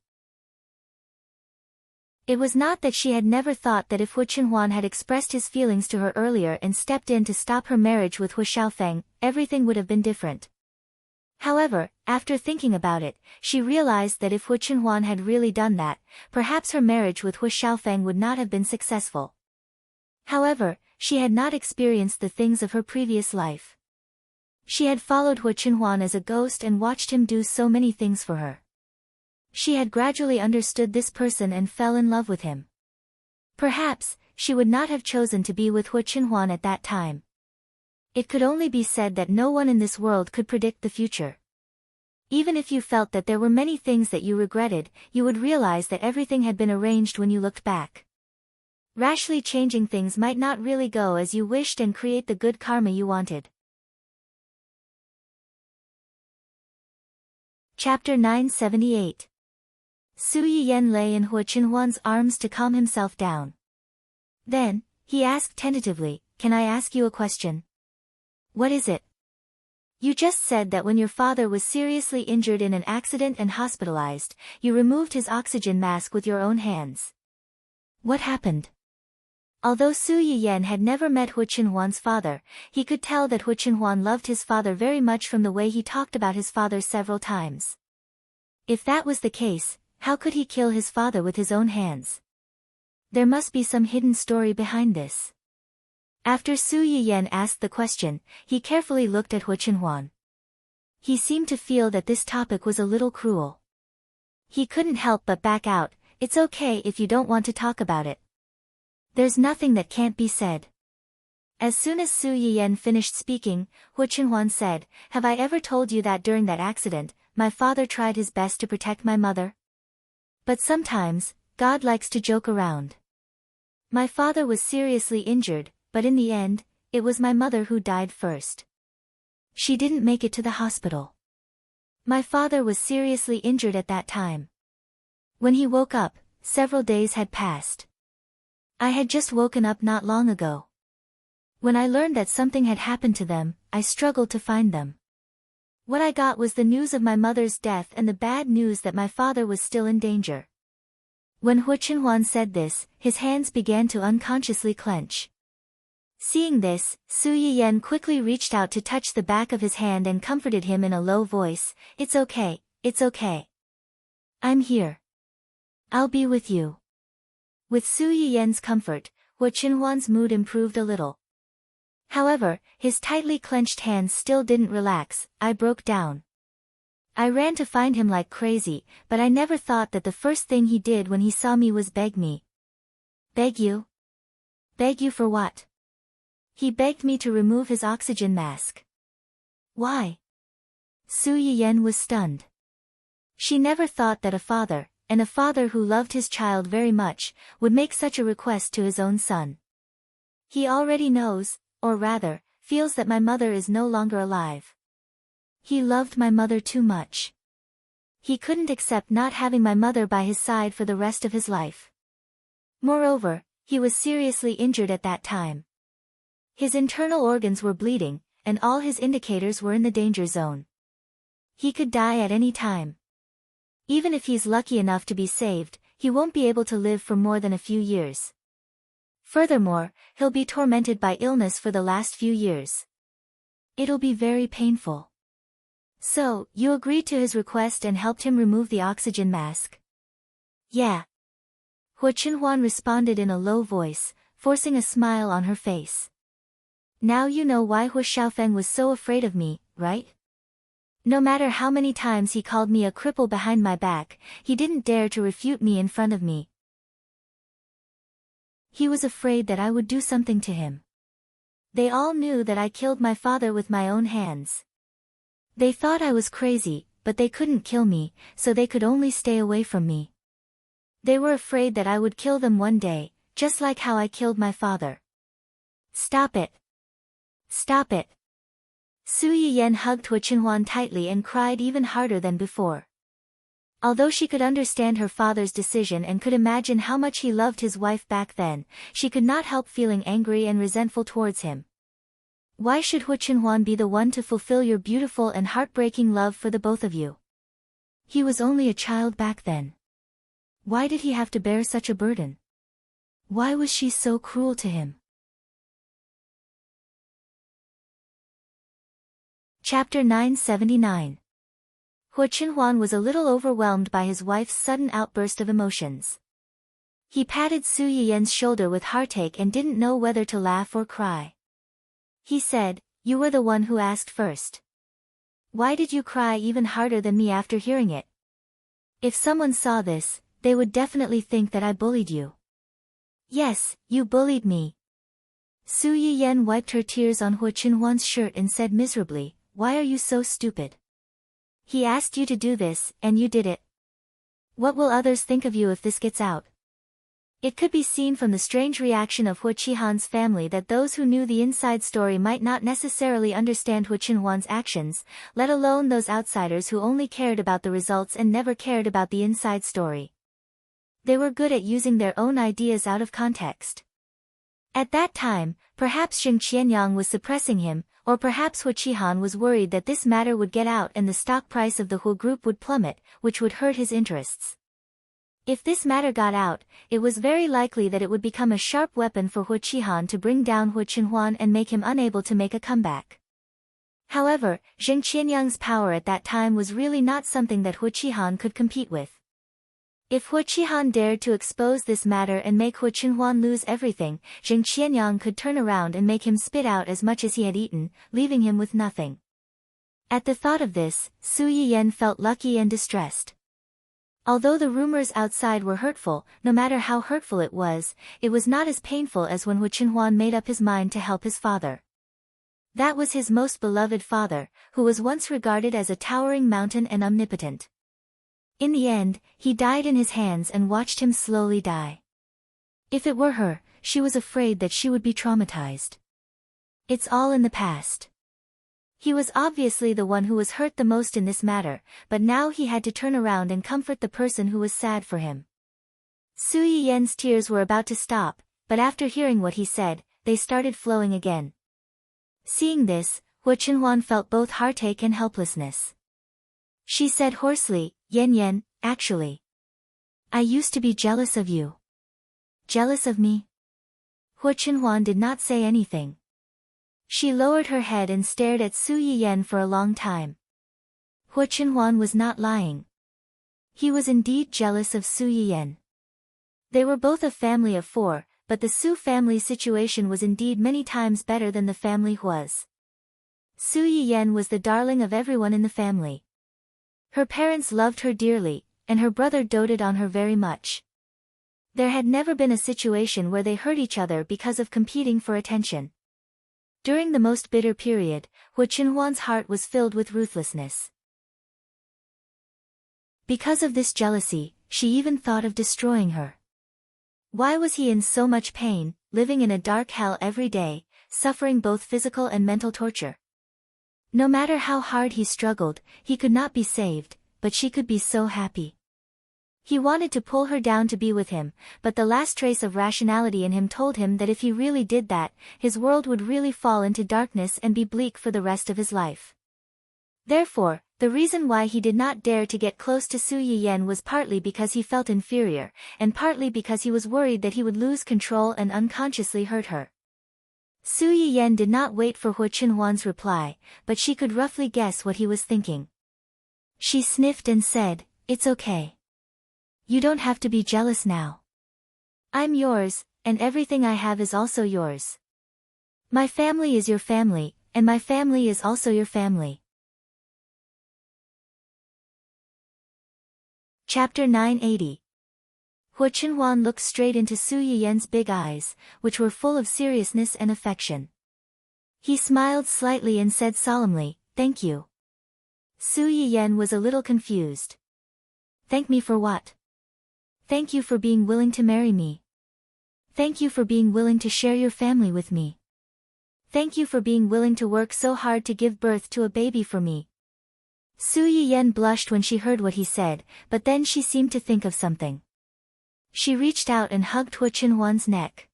[SPEAKER 1] It was not that she had never thought that if Hu Qinhuan had expressed his feelings to her earlier and stepped in to stop her marriage with Hu Xiaofeng, everything would have been different. However, after thinking about it, she realized that if Hu Qinhuan had really done that, perhaps her marriage with Hu Xiaofeng would not have been successful. However, she had not experienced the things of her previous life. She had followed Hu Qinhuan as a ghost and watched him do so many things for her. She had gradually understood this person and fell in love with him. Perhaps, she would not have chosen to be with Hu Qinhuan at that time. It could only be said that no one in this world could predict the future. Even if you felt that there were many things that you regretted, you would realize that everything had been arranged when you looked back. Rashly changing things might not really go as you wished and create the good karma you wanted. Chapter 978. Su Yiyen lay in Hua Qinhuan's arms to calm himself down. Then, he asked tentatively, "Can I ask you a question?" "What is it?" "You just said that when your father was seriously injured in an accident and hospitalized, you removed his oxygen mask with your own hands. What happened?" Although Su Yiyen had never met Hua Qinhuan's father, he could tell that Hua Qinhuan loved his father very much from the way he talked about his father several times. If that was the case, how could he kill his father with his own hands? There must be some hidden story behind this. After Su Yiyen asked the question, he carefully looked at Hua Qinhuan. He seemed to feel that this topic was a little cruel. He couldn't help but back out. "It's okay if you don't want to talk about it. There's nothing that can't be said." As soon as Su Yiyen finished speaking, Hua Qinhuan said, "Have I ever told you that during that accident, my father tried his best to protect my mother? But sometimes, God likes to joke around. My father was seriously injured, but in the end, it was my mother who died first. She didn't make it to the hospital. My father was seriously injured at that time. When he woke up, several days had passed. I had just woken up not long ago. When I learned that something had happened to them, I struggled to find them. What I got was the news of my mother's death and the bad news that my father was still in danger." When Hua Qinhuan said this, his hands began to unconsciously clench. Seeing this, Su Yiyen quickly reached out to touch the back of his hand and comforted him in a low voice. It's okay. I'm here. I'll be with you." With Su Yiyen's comfort, Hua Qinhuan's mood improved a little. However, his tightly clenched hands still didn't relax. "I broke down. I ran to find him like crazy, but I never thought that the first thing he did when he saw me was beg me." "Beg you? Beg you for what?" "He begged me to remove his oxygen mask." "Why?" Su Yiyen was stunned. She never thought that a father, and a father who loved his child very much, would make such a request to his own son. "He already knows, or rather, feels that my mother is no longer alive. He loved my mother too much. He couldn't accept not having my mother by his side for the rest of his life. Moreover, he was seriously injured at that time. His internal organs were bleeding, and all his indicators were in the danger zone. He could die at any time. Even if he's lucky enough to be saved, he won't be able to live for more than a few years. Furthermore, he'll be tormented by illness for the last few years. It'll be very painful." "So, you agreed to his request and helped him remove the oxygen mask?" "Yeah." Hua Qinhuan responded in a low voice, forcing a smile on her face. "Now you know why Hua Xiaofeng was so afraid of me, right? No matter how many times he called me a cripple behind my back, he didn't dare to refute me in front of me. He was afraid that I would do something to him. They all knew that I killed my father with my own hands. They thought I was crazy, but they couldn't kill me, so they could only stay away from me. They were afraid that I would kill them one day, just like how I killed my father." "Stop it. Stop it." Su Yiyen hugged Hua Qinhuan tightly and cried even harder than before. Although she could understand her father's decision and could imagine how much he loved his wife back then, she could not help feeling angry and resentful towards him. Why should Hua Qinhuan be the one to fulfill your beautiful and heartbreaking love for the both of you? He was only a child back then. Why did he have to bear such a burden? Why was she so cruel to him? Chapter 979. Hua Qinhuan was a little overwhelmed by his wife's sudden outburst of emotions. He patted Su Yiyen's shoulder with heartache and didn't know whether to laugh or cry. He said, "You were the one who asked first. Why did you cry even harder than me after hearing it? If someone saw this, they would definitely think that I bullied you." "Yes, you bullied me. Su Yiyen wiped her tears on Hu Qinhuan's shirt and said miserably, "Why are you so stupid? He asked you to do this, and you did it. What will others think of you if this gets out?" It could be seen from the strange reaction of Hu Qihan's family that those who knew the inside story might not necessarily understand Hu Qinhuan's actions, let alone those outsiders who only cared about the results and never cared about the inside story. They were good at using their own ideas out of context. At that time, perhaps Zheng Qianyang was suppressing him, or perhaps Hu Qihan was worried that this matter would get out and the stock price of the Hu group would plummet, which would hurt his interests. If this matter got out, it was very likely that it would become a sharp weapon for Hu Qihan to bring down Hu Qinhuan and make him unable to make a comeback. However, Zheng Qianyang's power at that time was really not something that Hu Qihan could compete with. If Hu Qihan dared to expose this matter and make Hu Qinhuan lose everything, Zheng Qianyang could turn around and make him spit out as much as he had eaten, leaving him with nothing. At the thought of this, Su Yiyen felt lucky and distressed. Although the rumors outside were hurtful, no matter how hurtful it was not as painful as when Hu Qinhuan made up his mind to help his father. That was his most beloved father, who was once regarded as a towering mountain and omnipotent. In the end, he died in his hands and watched him slowly die. If it were her, she was afraid that she would be traumatized. It's all in the past. He was obviously the one who was hurt the most in this matter, but now he had to turn around and comfort the person who was sad for him. Su Yiyen's tears were about to stop, but after hearing what he said, they started flowing again. Seeing this, Hu Qinhuan felt both heartache and helplessness. She said hoarsely, "Yan, actually. I used to be jealous of you." "Jealous of me?" Hu Qinhuan did not say anything. She lowered her head and stared at Su Yiyen for a long time. Hu Qinhuan was not lying. He was indeed jealous of Su Yiyen. They were both a family of 4, but the Su family's situation was indeed many times better than the family Hua's. Su Yiyen was the darling of everyone in the family. Her parents loved her dearly, and her brother doted on her very much. There had never been a situation where they hurt each other because of competing for attention. During the most bitter period, Hu Qinhuan's heart was filled with ruthlessness. Because of this jealousy, she even thought of destroying her. Why was he in so much pain, living in a dark hell every day, suffering both physical and mental torture? No matter how hard he struggled, he could not be saved, but she could be so happy. He wanted to pull her down to be with him, but the last trace of rationality in him told him that if he really did that, his world would really fall into darkness and be bleak for the rest of his life. Therefore, the reason why he did not dare to get close to Su Yiyen was partly because he felt inferior, and partly because he was worried that he would lose control and unconsciously hurt her. Su Yiyen did not wait for Hu Qinhuan's reply, but she could roughly guess what he was thinking. She sniffed and said, "It's okay. You don't have to be jealous now. I'm yours, and everything I have is also yours. My family is your family, and my family is also your family." Chapter 980. Hu Qinhuan looked straight into Su Yiyen's big eyes, which were full of seriousness and affection. He smiled slightly and said solemnly, "Thank you." Su Yiyen was a little confused. "Thank me for what?" "Thank you for being willing to marry me. Thank you for being willing to share your family with me. Thank you for being willing to work so hard to give birth to a baby for me." Su Yiyen blushed when she heard what he said, but then she seemed to think of something. She reached out and hugged Hu Qinhuan's neck.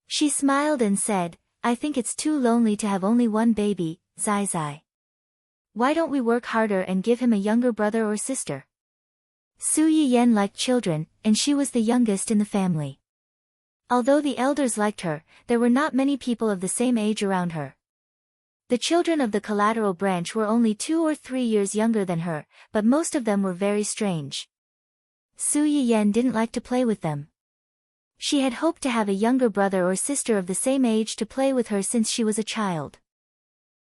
[SPEAKER 1] She smiled and said, "I think it's too lonely to have only one baby, Zai Zai. Why don't we work harder and give him a younger brother or sister?" Su Yiyen liked children, and she was the youngest in the family. Although the elders liked her, there were not many people of the same age around her. The children of the collateral branch were only 2 or 3 years younger than her, but most of them were very strange. Su Yiyen didn't like to play with them. She had hoped to have a younger brother or sister of the same age to play with her since she was a child.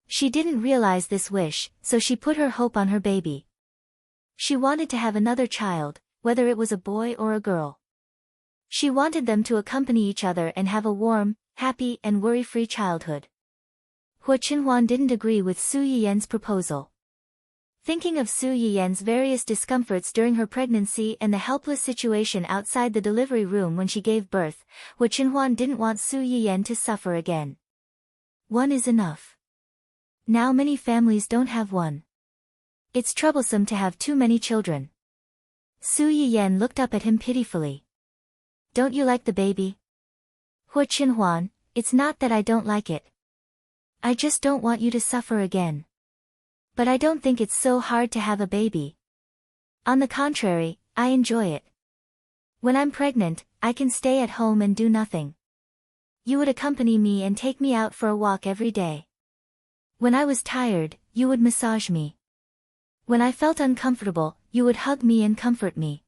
[SPEAKER 1] She didn't realize this wish, so she put her hope on her baby. She wanted to have another child, whether it was a boy or a girl. She wanted them to accompany each other and have a warm, happy and worry-free childhood. Hua Qinhuan didn't agree with Su Yiyan's proposal. Thinking of Su Yiyan's various discomforts during her pregnancy and the helpless situation outside the delivery room when she gave birth, Hua Qinhuan didn't want Su Yiyan to suffer again. One is enough. Now many families don't have one. It's troublesome to have too many children. Su Yiyan looked up at him pitifully. Don't you like the baby? Hua Qinhuan, it's not that I don't like it. I just don't want you to suffer again. But I don't think it's so hard to have a baby. On the contrary, I enjoy it. When I'm pregnant, I can stay at home and do nothing. You would accompany me and take me out for a walk every day. When I was tired, you would massage me. When I felt uncomfortable, you would hug me and comfort me.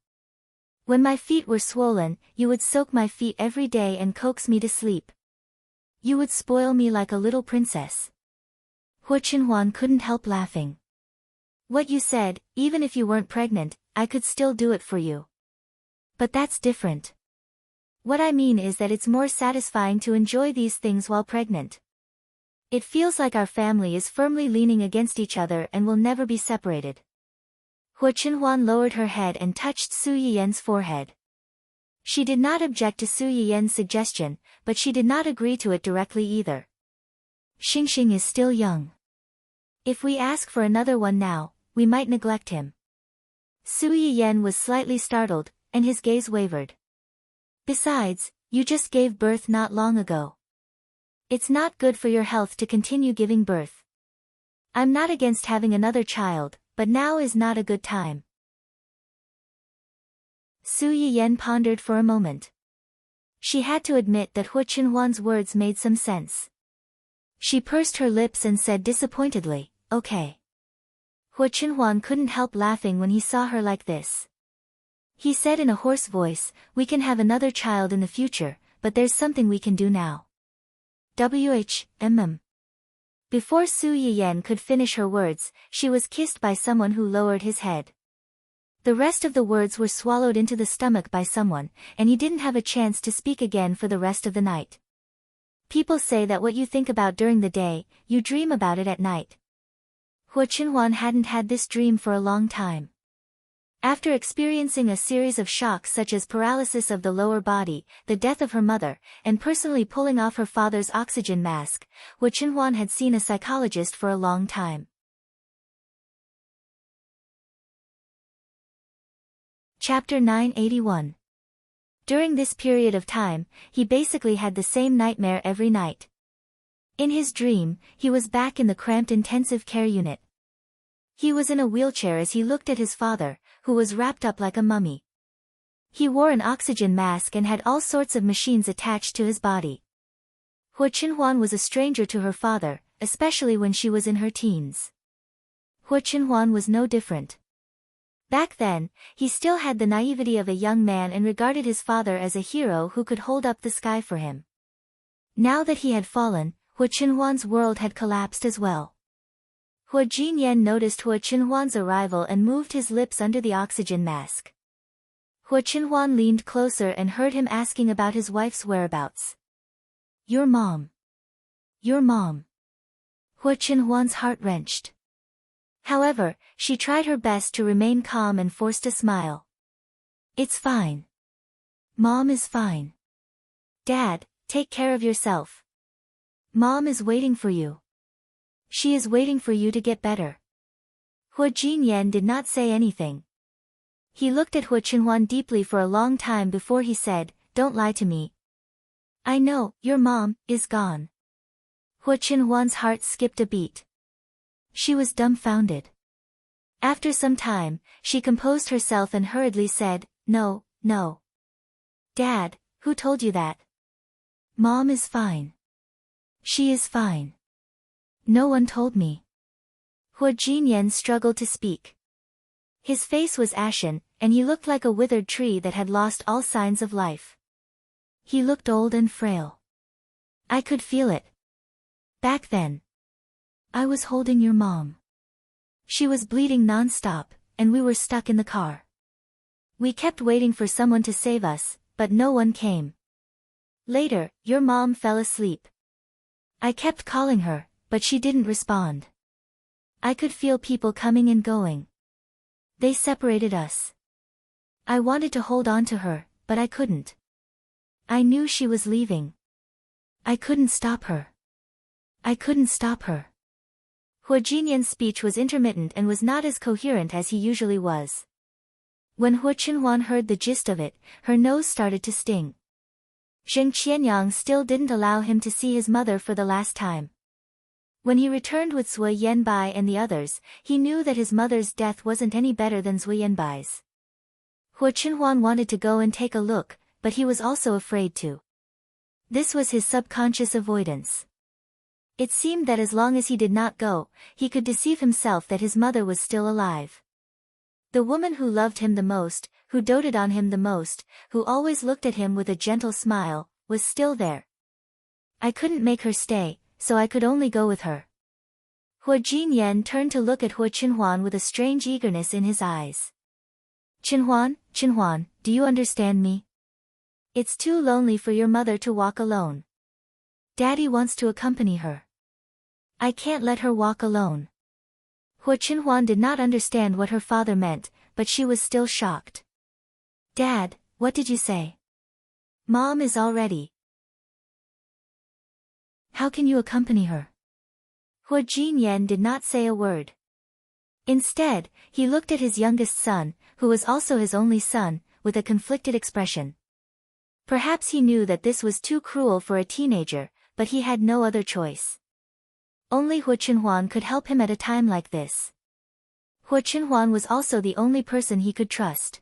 [SPEAKER 1] When my feet were swollen, you would soak my feet every day and coax me to sleep. You would spoil me like a little princess. Hua Qinhuan couldn't help laughing. What you said, even if you weren't pregnant, I could still do it for you. But that's different. What I mean is that it's more satisfying to enjoy these things while pregnant. It feels like our family is firmly leaning against each other and will never be separated. Hua Qinhuan lowered her head and touched Su Yiyan's forehead. She did not object to Su Yiyan's suggestion, but she did not agree to it directly either. Xingxing is still young. If we ask for another one now, we might neglect him. Su Yiyan was slightly startled, and his gaze wavered. Besides, you just gave birth not long ago. It's not good for your health to continue giving birth. I'm not against having another child, but now is not a good time. Su Yiyan pondered for a moment. She had to admit that Hua Qinhuan's words made some sense. She pursed her lips and said disappointedly, okay. Hua Qinhuan couldn't help laughing when he saw her like this. He said in a hoarse voice, we can have another child in the future, but there's something we can do now. Before Su Yiyan could finish her words, she was kissed by someone who lowered his head. The rest of the words were swallowed into the stomach by someone, and he didn't have a chance to speak again for the rest of the night. People say that what you think about during the day, you dream about it at night. Hua Qinhuan hadn't had this dream for a long time. After experiencing a series of shocks such as paralysis of the lower body, the death of her mother, and personally pulling off her father's oxygen mask, Hua Qinhuan had seen a psychologist for a long time. Chapter 981. During this period of time, he basically had the same nightmare every night. In his dream, he was back in the cramped intensive care unit. He was in a wheelchair as he looked at his father, who was wrapped up like a mummy. He wore an oxygen mask and had all sorts of machines attached to his body. Hua Qinhuan was a stranger to her father, especially when she was in her teens. Hua Qinhuan was no different. Back then, he still had the naivety of a young man and regarded his father as a hero who could hold up the sky for him. Now that he had fallen, Hua Qinhuan's world had collapsed as well. Hua Jinyan noticed Hua Qinhuan's arrival and moved his lips under the oxygen mask. Hua Qinhuan leaned closer and heard him asking about his wife's whereabouts. Your mom. Your mom. Hua Qinhuan's heart wrenched. However, she tried her best to remain calm and forced a smile. It's fine. Mom is fine. Dad, take care of yourself. Mom is waiting for you. She is waiting for you to get better. Hua Jinyan did not say anything. He looked at Hua Qinhuan deeply for a long time before he said, don't lie to me. I know, your mom is gone. Hua Qinhuan's heart skipped a beat. She was dumbfounded. After some time, she composed herself and hurriedly said, no. Dad, who told you that? Mom is fine. She is fine. No one told me. Hua Jinyan struggled to speak. His face was ashen, and he looked like a withered tree that had lost all signs of life. He looked old and frail. I could feel it. Back then. I was holding your mom. She was bleeding non-stop, and we were stuck in the car. We kept waiting for someone to save us, but no one came. Later, your mom fell asleep. I kept calling her, but she didn't respond. I could feel people coming and going. They separated us. I wanted to hold on to her, but I couldn't. I knew she was leaving. I couldn't stop her. I couldn't stop her. Hua Jinyan's speech was intermittent and was not as coherent as he usually was. When Hua Qinhuan heard the gist of it, her nose started to sting. Zheng Qianyang still didn't allow him to see his mother for the last time. When he returned with Zui Yanbai and the others, he knew that his mother's death wasn't any better than Zui Yanbai's. Hua Qinhuan wanted to go and take a look, but he was also afraid to. This was his subconscious avoidance. It seemed that as long as he did not go, he could deceive himself that his mother was still alive. The woman who loved him the most, who doted on him the most, who always looked at him with a gentle smile, was still there. I couldn't make her stay, so I could only go with her. Hua Jinyan turned to look at Hua Qinhuan with a strange eagerness in his eyes. Qinhuan, do you understand me? It's too lonely for your mother to walk alone. Daddy wants to accompany her. I can't let her walk alone. Hua Qinhuan did not understand what her father meant, but she was still shocked. Dad, what did you say? Mom is all ready. How can you accompany her? Hua Jinyan did not say a word. Instead, he looked at his youngest son, who was also his only son, with a conflicted expression. Perhaps he knew that this was too cruel for a teenager, but he had no other choice. Only Hua Qinhuan could help him at a time like this. Hua Qinhuan was also the only person he could trust.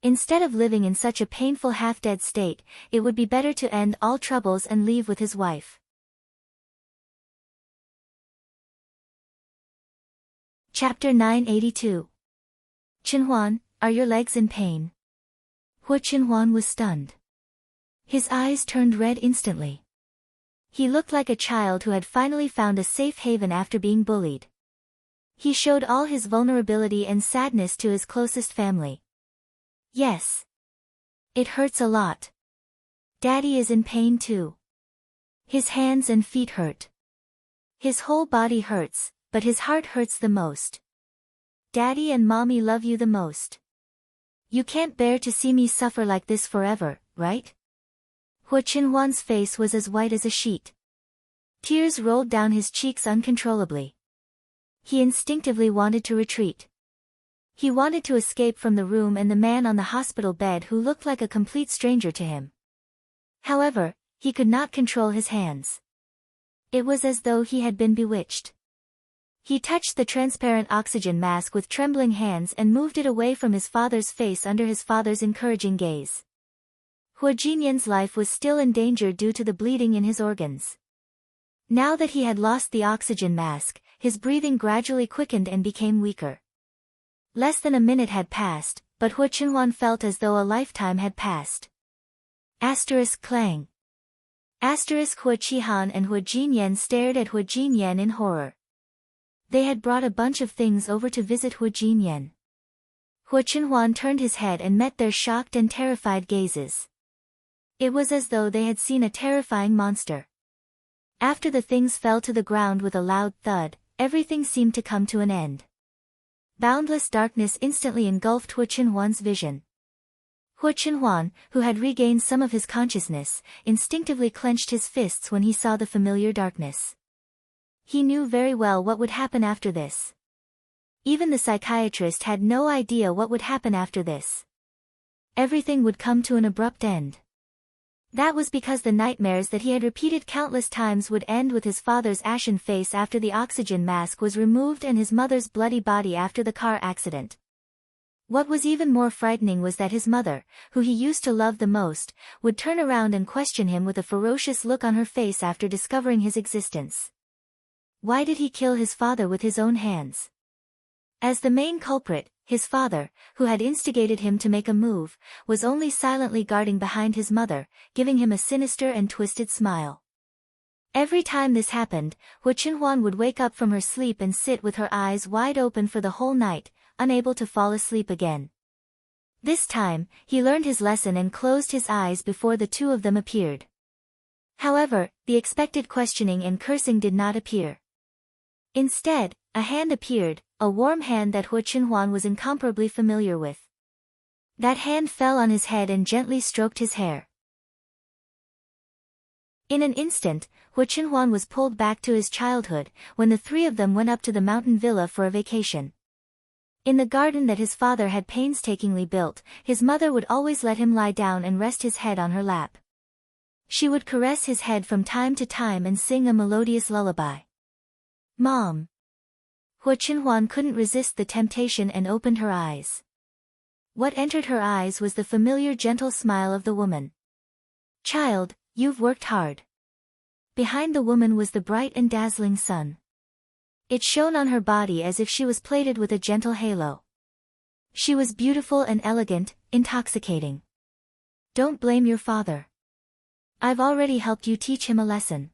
[SPEAKER 1] Instead of living in such a painful half-dead state, it would be better to end all troubles and leave with his wife. Chapter 982. Qinhuan, are your legs in pain? Hua Qinhuan was stunned. His eyes turned red instantly. He looked like a child who had finally found a safe haven after being bullied. He showed all his vulnerability and sadness to his closest family. Yes. It hurts a lot. Daddy is in pain too. His hands and feet hurt. His whole body hurts, but his heart hurts the most. Daddy and Mommy love you the most. You can't bear to see me suffer like this forever, right? Hua Qinhuan's face was as white as a sheet. Tears rolled down his cheeks uncontrollably. He instinctively wanted to retreat. He wanted to escape from the room and the man on the hospital bed who looked like a complete stranger to him. However, he could not control his hands. It was as though he had been bewitched. He touched the transparent oxygen mask with trembling hands and moved it away from his father's face under his father's encouraging gaze. Hua Jinyan's life was still in danger due to the bleeding in his organs. Now that he had lost the oxygen mask, his breathing gradually quickened and became weaker. Less than a minute had passed, but Hua Qinhuan felt as though a lifetime had passed. Clang. Hua Qihan and Hua Jinyan stared at Hua Jinyan in horror. They had brought a bunch of things over to visit Hua Jinyan. Hua Qinhuan turned his head and met their shocked and terrified gazes. It was as though they had seen a terrifying monster. After the things fell to the ground with a loud thud, everything seemed to come to an end. Boundless darkness instantly engulfed Hua Qinhuan's vision. Hua Qinhuan, who had regained some of his consciousness, instinctively clenched his fists when he saw the familiar darkness. He knew very well what would happen after this. Even the psychiatrist had no idea what would happen after this. Everything would come to an abrupt end. That was because the nightmares that he had repeated countless times would end with his father's ashen face after the oxygen mask was removed and his mother's bloody body after the car accident. What was even more frightening was that his mother, who he used to love the most, would turn around and question him with a ferocious look on her face after discovering his existence. Why did he kill his father with his own hands? As the main culprit, his father, who had instigated him to make a move, was only silently guarding behind his mother, giving him a sinister and twisted smile. Every time this happened, Hua Qinhuan would wake up from her sleep and sit with her eyes wide open for the whole night, unable to fall asleep again. This time, he learned his lesson and closed his eyes before the two of them appeared. However, the expected questioning and cursing did not appear. Instead, a hand appeared, a warm hand that Hu Qinhuan was incomparably familiar with. That hand fell on his head and gently stroked his hair. In an instant, Hu Qinhuan was pulled back to his childhood, when the three of them went up to the mountain villa for a vacation. In the garden that his father had painstakingly built, his mother would always let him lie down and rest his head on her lap. She would caress his head from time to time and sing a melodious lullaby. "Mom." Hu Qinhuan couldn't resist the temptation and opened her eyes. What entered her eyes was the familiar gentle smile of the woman. "Child, you've worked hard." Behind the woman was the bright and dazzling sun. It shone on her body as if she was plated with a gentle halo. She was beautiful and elegant, intoxicating. "Don't blame your father. I've already helped you teach him a lesson."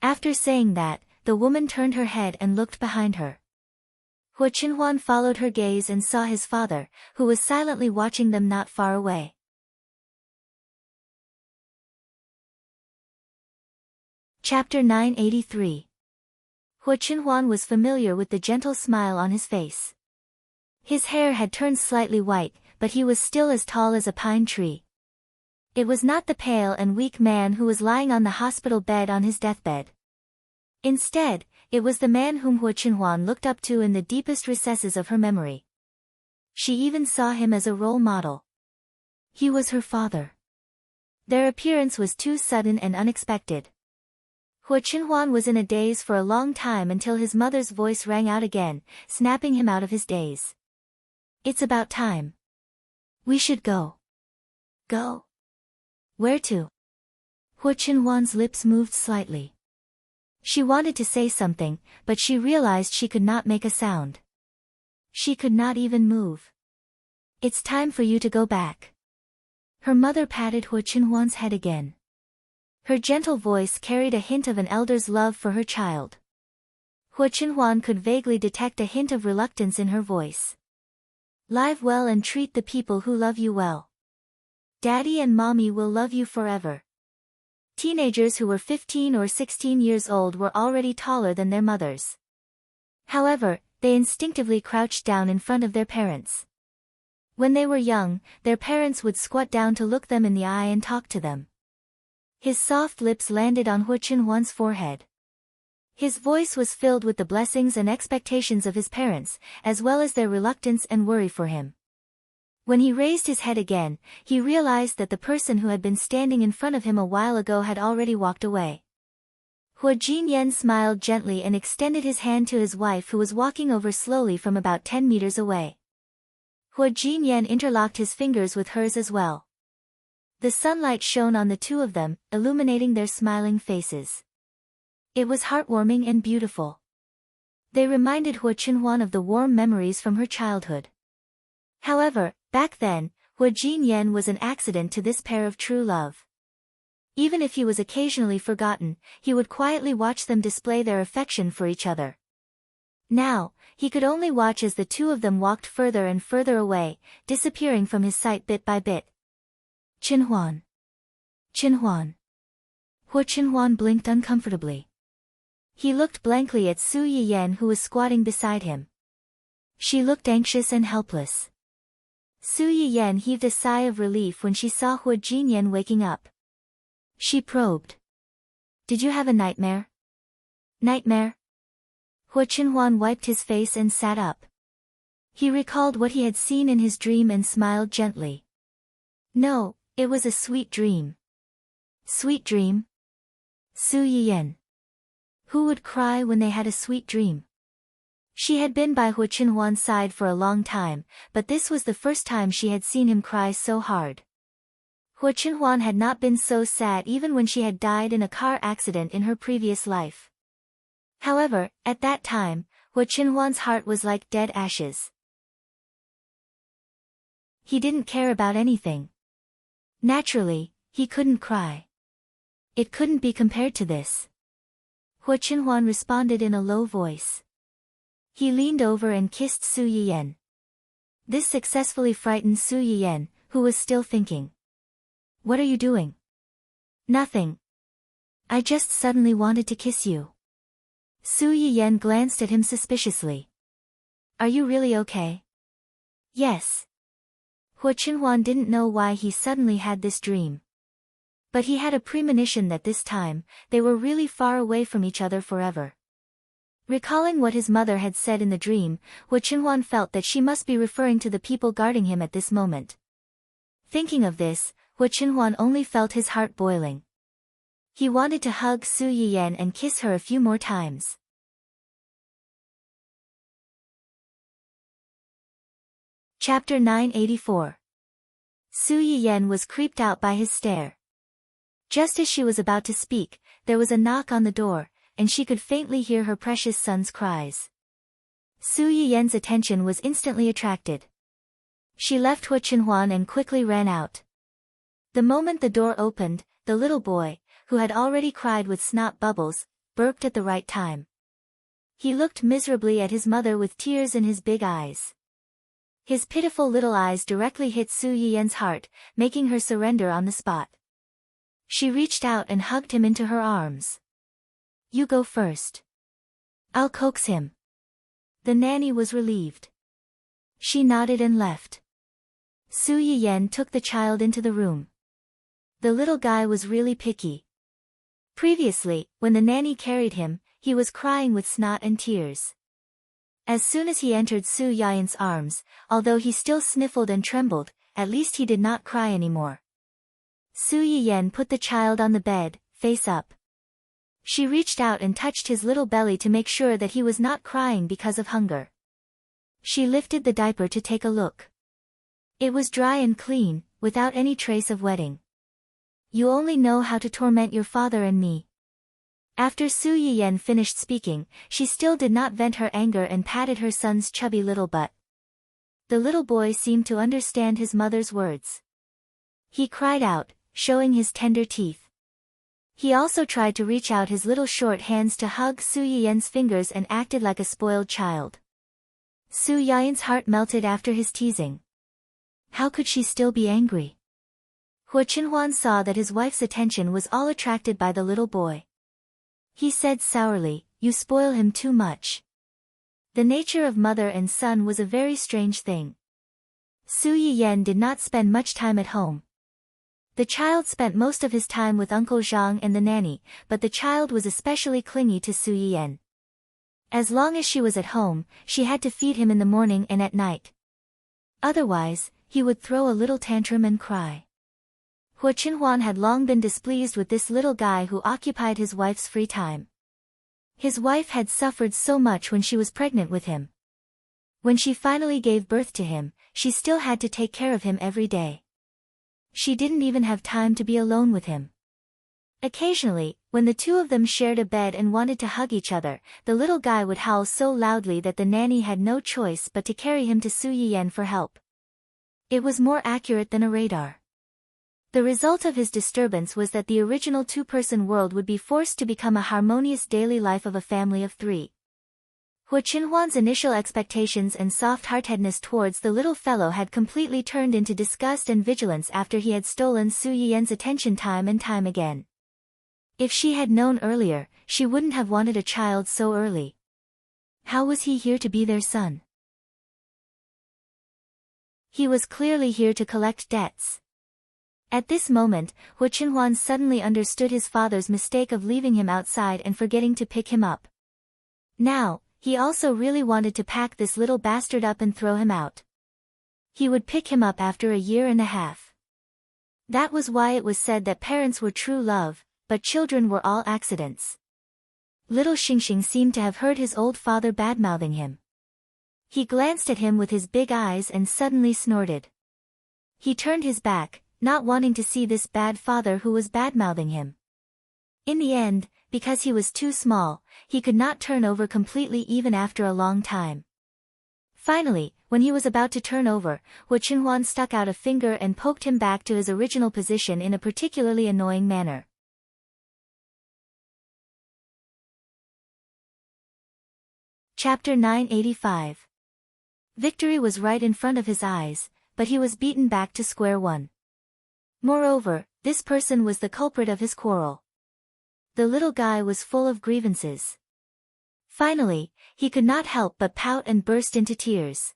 [SPEAKER 1] After saying that, the woman turned her head and looked behind her. Hu Qinhuan followed her gaze and saw his father, who was silently watching them not far away. Chapter 983. Hu Qinhuan was familiar with the gentle smile on his face. His hair had turned slightly white, but he was still as tall as a pine tree. It was not the pale and weak man who was lying on the hospital bed on his deathbed. Instead, it was the man whom Hu Qinhuan looked up to in the deepest recesses of her memory. She even saw him as a role model. He was her father. Their appearance was too sudden and unexpected. Hu Qinhuan was in a daze for a long time until his mother's voice rang out again, snapping him out of his daze. "It's about time. We should go." "Go? Where to?" Hu Qinhuan's lips moved slightly. She wanted to say something, but she realized she could not make a sound. She could not even move. "It's time for you to go back." Her mother patted Hu Qinhuan's head again. Her gentle voice carried a hint of an elder's love for her child. Hu Qinhuan could vaguely detect a hint of reluctance in her voice. "Live well and treat the people who love you well. Daddy and Mommy will love you forever." Teenagers who were 15 or 16 years old were already taller than their mothers. However, they instinctively crouched down in front of their parents. When they were young, their parents would squat down to look them in the eye and talk to them. His soft lips landed on Hu Qinhuan's forehead. His voice was filled with the blessings and expectations of his parents, as well as their reluctance and worry for him. When he raised his head again, he realized that the person who had been standing in front of him a while ago had already walked away. Hu Jinyan smiled gently and extended his hand to his wife who was walking over slowly from about 10 meters away. Hu Jinyan interlocked his fingers with hers as well. The sunlight shone on the two of them, illuminating their smiling faces. It was heartwarming and beautiful. They reminded Hu Qinhuan of the warm memories from her childhood. However, back then, Hu Jinyan was an accident to this pair of true love. Even if he was occasionally forgotten, he would quietly watch them display their affection for each other. Now, he could only watch as the two of them walked further and further away, disappearing from his sight bit by bit. "Qinhuan. Qinhuan." Hu Qinhuan blinked uncomfortably. He looked blankly at Su Yiyan who was squatting beside him. She looked anxious and helpless. Su Yiyan heaved a sigh of relief when she saw Hu Jinyan waking up. She probed. "Did you have a nightmare?" "Nightmare?" Hu Qinhuan wiped his face and sat up. He recalled what he had seen in his dream and smiled gently. "No, it was a sweet dream." "Sweet dream?" Su Yiyan. Who would cry when they had a sweet dream? She had been by Hu Qinhuan's side for a long time, but this was the first time she had seen him cry so hard. Hu Qinhuan had not been so sad even when she had died in a car accident in her previous life. However, at that time, Hu Qinhuan's heart was like dead ashes. He didn't care about anything. Naturally, he couldn't cry. It couldn't be compared to this. Hu Qinhuan responded in a low voice. He leaned over and kissed Su Yiyan. This successfully frightened Su Yiyan, who was still thinking. What are you doing? Nothing. I just suddenly wanted to kiss you. Su Yiyan glanced at him suspiciously. Are you really okay? Yes. Hua Qinhuan didn't know why he suddenly had this dream. But he had a premonition that this time, they were really far away from each other forever. Recalling what his mother had said in the dream, Hua Qinhuan felt that she must be referring to the people guarding him at this moment. Thinking of this, Hua Qinhuan only felt his heart boiling. He wanted to hug Su Yiyan and kiss her a few more times. Chapter 984. Su Yiyan was creeped out by his stare. Just as she was about to speak, there was a knock on the door, and she could faintly hear her precious son's cries. Su Yiyan's attention was instantly attracted. She left Hua Qinhuan and quickly ran out. The moment the door opened, the little boy, who had already cried with snot bubbles, burped at the right time. He looked miserably at his mother with tears in his big eyes. His pitiful little eyes directly hit Su Yiyan's heart, making her surrender on the spot. She reached out and hugged him into her arms. You go first. I'll coax him. The nanny was relieved. She nodded and left. Su Yiyan took the child into the room. The little guy was really picky. Previously, when the nanny carried him, he was crying with snot and tears. As soon as he entered Su Yiyan's arms, although he still sniffled and trembled, at least he did not cry anymore. Su Yiyan put the child on the bed, face up. She reached out and touched his little belly to make sure that he was not crying because of hunger. She lifted the diaper to take a look. It was dry and clean, without any trace of wetting. You only know how to torment your father and me. After Su Yiyan finished speaking, she still did not vent her anger and patted her son's chubby little butt. The little boy seemed to understand his mother's words. He cried out, showing his tender teeth. He also tried to reach out his little short hands to hug Su Yiyan's fingers and acted like a spoiled child. Su Yiyan's heart melted after his teasing. How could she still be angry? Hua Qinhuan saw that his wife's attention was all attracted by the little boy. He said sourly, You spoil him too much. The nature of mother and son was a very strange thing. Su Yiyan did not spend much time at home. The child spent most of his time with Uncle Zhang and the nanny, but the child was especially clingy to Su Yiyan. As long as she was at home, she had to feed him in the morning and at night. Otherwise, he would throw a little tantrum and cry. Hua Qinhuan had long been displeased with this little guy who occupied his wife's free time. His wife had suffered so much when she was pregnant with him. When she finally gave birth to him, she still had to take care of him every day. She didn't even have time to be alone with him. Occasionally, when the two of them shared a bed and wanted to hug each other, the little guy would howl so loudly that the nanny had no choice but to carry him to Su Yiyan for help. It was more accurate than a radar. The result of his disturbance was that the original two-person world would be forced to become a harmonious daily life of a family of three. Hua Qinhuan's initial expectations and soft-heartedness towards the little fellow had completely turned into disgust and vigilance after he had stolen Su Yiyan's attention time and time again. If she had known earlier, she wouldn't have wanted a child so early. How was he here to be their son? He was clearly here to collect debts. At this moment, Hua Qinhuan suddenly understood his father's mistake of leaving him outside and forgetting to pick him up. Now, he also really wanted to pack this little bastard up and throw him out. He would pick him up after a year and a half. That was why it was said that parents were true love, but children were all accidents. Little Xingxing seemed to have heard his old father badmouthing him. He glanced at him with his big eyes and suddenly snorted. He turned his back, not wanting to see this bad father who was badmouthing him. In the end, because he was too small, he could not turn over completely even after a long time. Finally, when he was about to turn over, Hua Qinhuan stuck out a finger and poked him back to his original position in a particularly annoying manner. Chapter 985. Victory was right in front of his eyes, but he was beaten back to square one. Moreover, this person was the culprit of his quarrel. The little guy was full of grievances. Finally, he could not help but pout and burst into tears.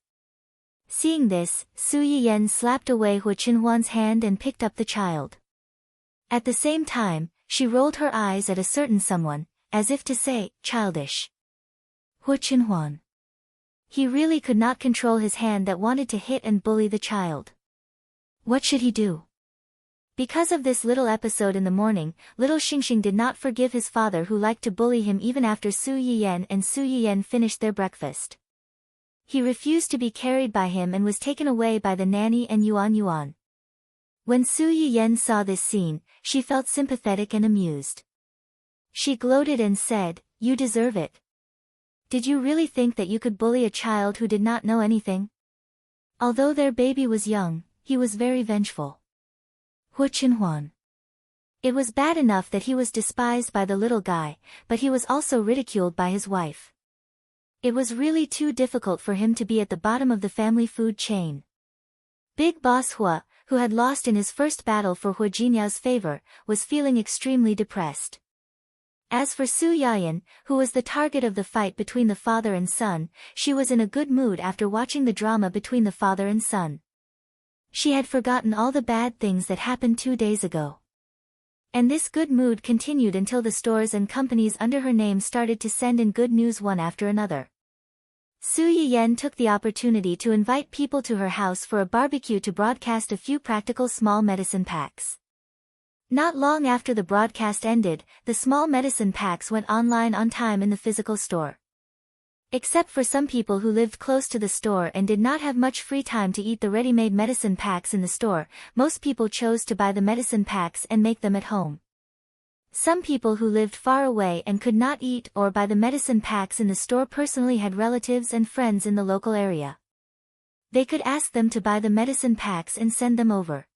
[SPEAKER 1] Seeing this, Su Yiyen slapped away Hu Qinhuan's hand and picked up the child. At the same time, she rolled her eyes at a certain someone, as if to say, childish. Hu Qinhuan. He really could not control his hand that wanted to hit and bully the child. What should he do? Because of this little episode in the morning, little Xingxing did not forgive his father who liked to bully him even after Su Yiyen and Su Yiyen finished their breakfast. He refused to be carried by him and was taken away by the nanny and Yuan Yuan. When Su Yiyen saw this scene, she felt sympathetic and amused. She gloated and said, "You deserve it. Did you really think that you could bully a child who did not know anything?" Although their baby was young, he was very vengeful. Hu Qinhuan. It was bad enough that he was despised by the little guy, but he was also ridiculed by his wife. It was really too difficult for him to be at the bottom of the family food chain. Big Boss Hua, who had lost in his first battle for Hu Jinyao's favor, was feeling extremely depressed. As for Su Yayan, who was the target of the fight between the father and son, she was in a good mood after watching the drama between the father and son. She had forgotten all the bad things that happened 2 days ago. And this good mood continued until the stores and companies under her name started to send in good news one after another. Su Yiyen took the opportunity to invite people to her house for a barbecue to broadcast a few practical small medicine packs. Not long after the broadcast ended, the small medicine packs went online on time in the physical store. Except for some people who lived close to the store and did not have much free time to eat the ready-made medicine packs in the store, most people chose to buy the medicine packs and make them at home. Some people who lived far away and could not eat or buy the medicine packs in the store personally had relatives and friends in the local area. They could ask them to buy the medicine packs and send them over.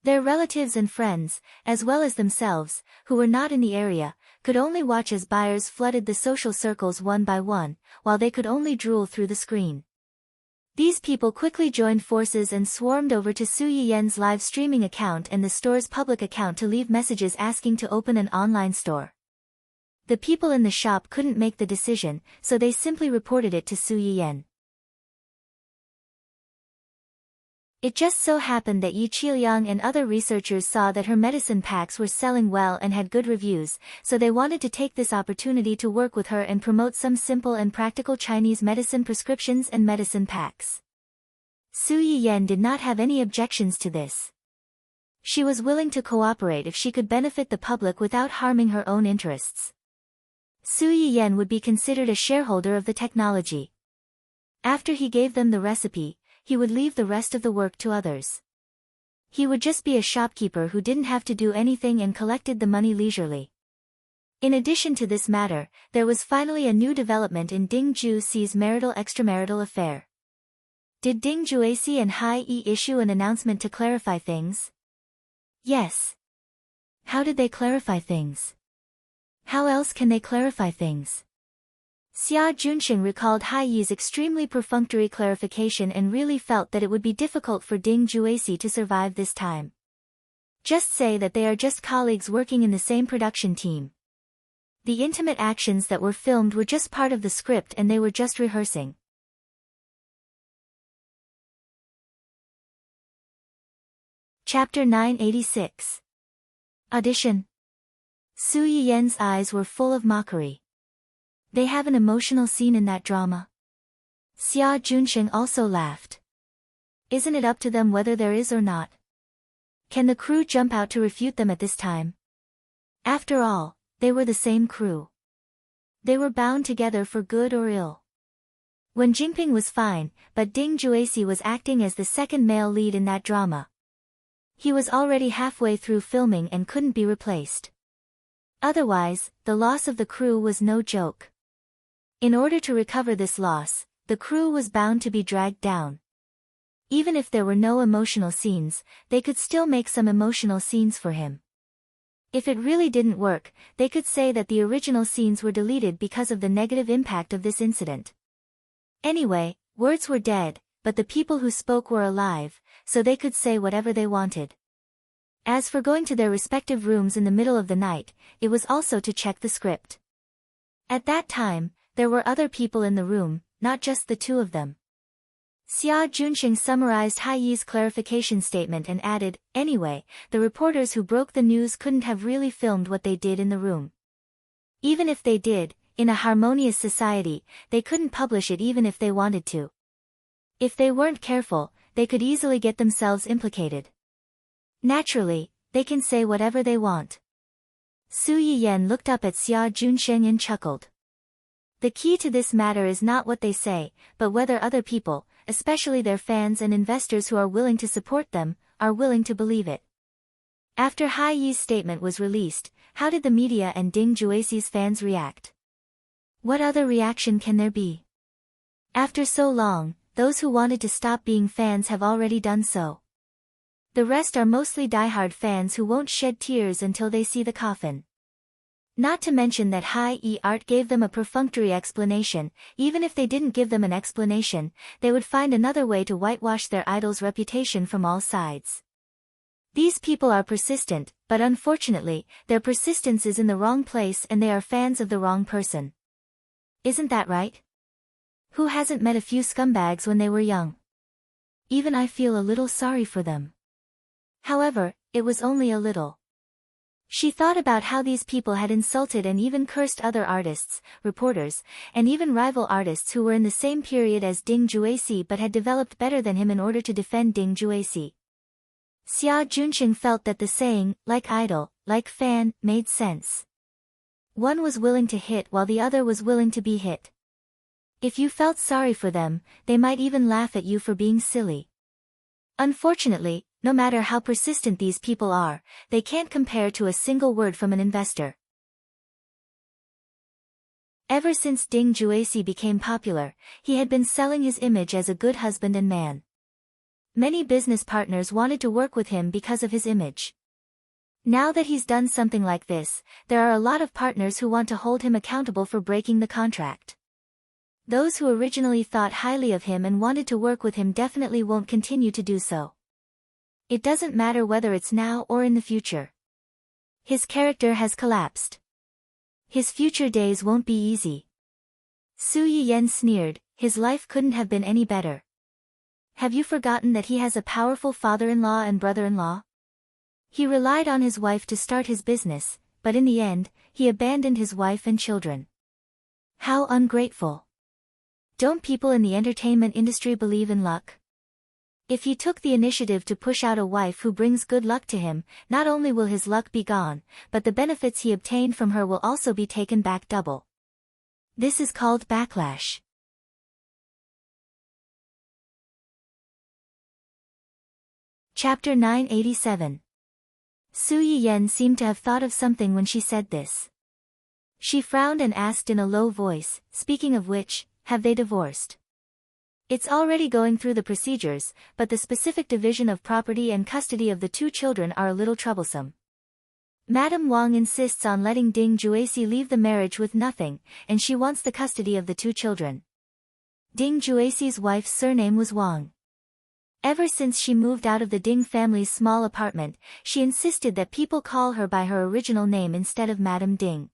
[SPEAKER 1] Their relatives and friends, as well as themselves, who were not in the area, could only watch as buyers flooded the social circles one by one, while they could only drool through the screen. These people quickly joined forces and swarmed over to Su Yiyen's live streaming account and the store's public account to leave messages asking to open an online store. The people in the shop couldn't make the decision, so they simply reported it to Su Yiyen. It just so happened that Yi Qiliang and other researchers saw that her medicine packs were selling well and had good reviews, so they wanted to take this opportunity to work with her and promote some simple and practical Chinese medicine prescriptions and medicine packs. Su Yiyen did not have any objections to this. She was willing to cooperate if she could benefit the public without harming her own interests. Su Yiyen would be considered a shareholder of the technology. After he gave them the recipe, he would leave the rest of the work to others. He would just be a shopkeeper who didn't have to do anything and collected the money leisurely. In addition to this matter, there was finally a new development in Ding Juexi's extramarital affair. Did Ding Juexi and Hai Yi issue an announcement to clarify things? Yes. How did they clarify things? How else can they clarify things? Xia Junxing recalled Hai Yi's extremely perfunctory clarification and really felt that it would be difficult for Ding Juexi to survive this time. Just say that they are just colleagues working in the same production team. The intimate actions that were filmed were just part of the script and they were just rehearsing. Chapter 986. Audition. Su Yiyen's eyes were full of mockery. They have an emotional scene in that drama. Xia Junxing also laughed. Isn't it up to them whether there is or not? Can the crew jump out to refute them at this time? After all, they were the same crew. They were bound together for good or ill. Wen Jingping was fine, but Ding Juexi was acting as the second male lead in that drama. He was already halfway through filming and couldn't be replaced. Otherwise, the loss of the crew was no joke. In order to recover this loss, the crew was bound to be dragged down. Even if there were no emotional scenes, they could still make some emotional scenes for him. If it really didn't work, they could say that the original scenes were deleted because of the negative impact of this incident. Anyway, Words were dead, but the people who spoke were alive, so they could say whatever they wanted. As for going to their respective rooms in the middle of the night, it was also to check the script. At that time, there were other people in the room, not just the two of them. Xia Junxing summarized Hai Yi's clarification statement and added, "Anyway, the reporters who broke the news couldn't have really filmed what they did in the room. Even if they did, in a harmonious society, they couldn't publish it even if they wanted to. If they weren't careful, they could easily get themselves implicated. Naturally, they can say whatever they want." Su Yiyan looked up at Xia Junxing and chuckled. The key to this matter is not what they say, but whether other people, especially their fans and investors who are willing to support them, are willing to believe it. After Hai Yi's statement was released, how did the media and Ding Juexi's fans react? What other reaction can there be? After so long, those who wanted to stop being fans have already done so. The rest are mostly diehard fans who won't shed tears until they see the coffin. Not to mention that Hai Yi Art gave them a perfunctory explanation. Even if they didn't give them an explanation, they would find another way to whitewash their idol's reputation from all sides. These people are persistent, but unfortunately, their persistence is in the wrong place and they are fans of the wrong person. Isn't that right? Who hasn't met a few scumbags when they were young? Even I feel a little sorry for them. However, it was only a little. She thought about how these people had insulted and even cursed other artists, reporters, and even rival artists who were in the same period as Ding Juexi but had developed better than him in order to defend Ding Juexi. Xia Junxing felt that the saying, like idol, like fan, made sense. One was willing to hit while the other was willing to be hit. If you felt sorry for them, they might even laugh at you for being silly. Unfortunately, no matter how persistent these people are, they can't compare to a single word from an investor. Ever since Ding Juexi became popular, he had been selling his image as a good husband and man. Many business partners wanted to work with him because of his image. Now that he's done something like this, there are a lot of partners who want to hold him accountable for breaking the contract. Those who originally thought highly of him and wanted to work with him definitely won't continue to do so. It doesn't matter whether it's now or in the future. His character has collapsed. His future days won't be easy. Su Yiyan sneered, his life couldn't have been any better. Have you forgotten that he has a powerful father-in-law and brother-in-law? He relied on his wife to start his business, but in the end, he abandoned his wife and children. How ungrateful. Don't people in the entertainment industry believe in luck? If he took the initiative to push out a wife who brings good luck to him, not only will his luck be gone, but the benefits he obtained from her will also be taken back double. This is called backlash. Chapter 987. Su Yiyan seemed to have thought of something when she said this. She frowned and asked in a low voice, "Speaking of which, have they divorced?" "It's already going through the procedures, but the specific division of property and custody of the two children are a little troublesome. Madame Wang insists on letting Ding Juexi leave the marriage with nothing, and she wants the custody of the two children." Ding Juexi's wife's surname was Wang. Ever since she moved out of the Ding family's small apartment, she insisted that people call her by her original name instead of Madame Ding.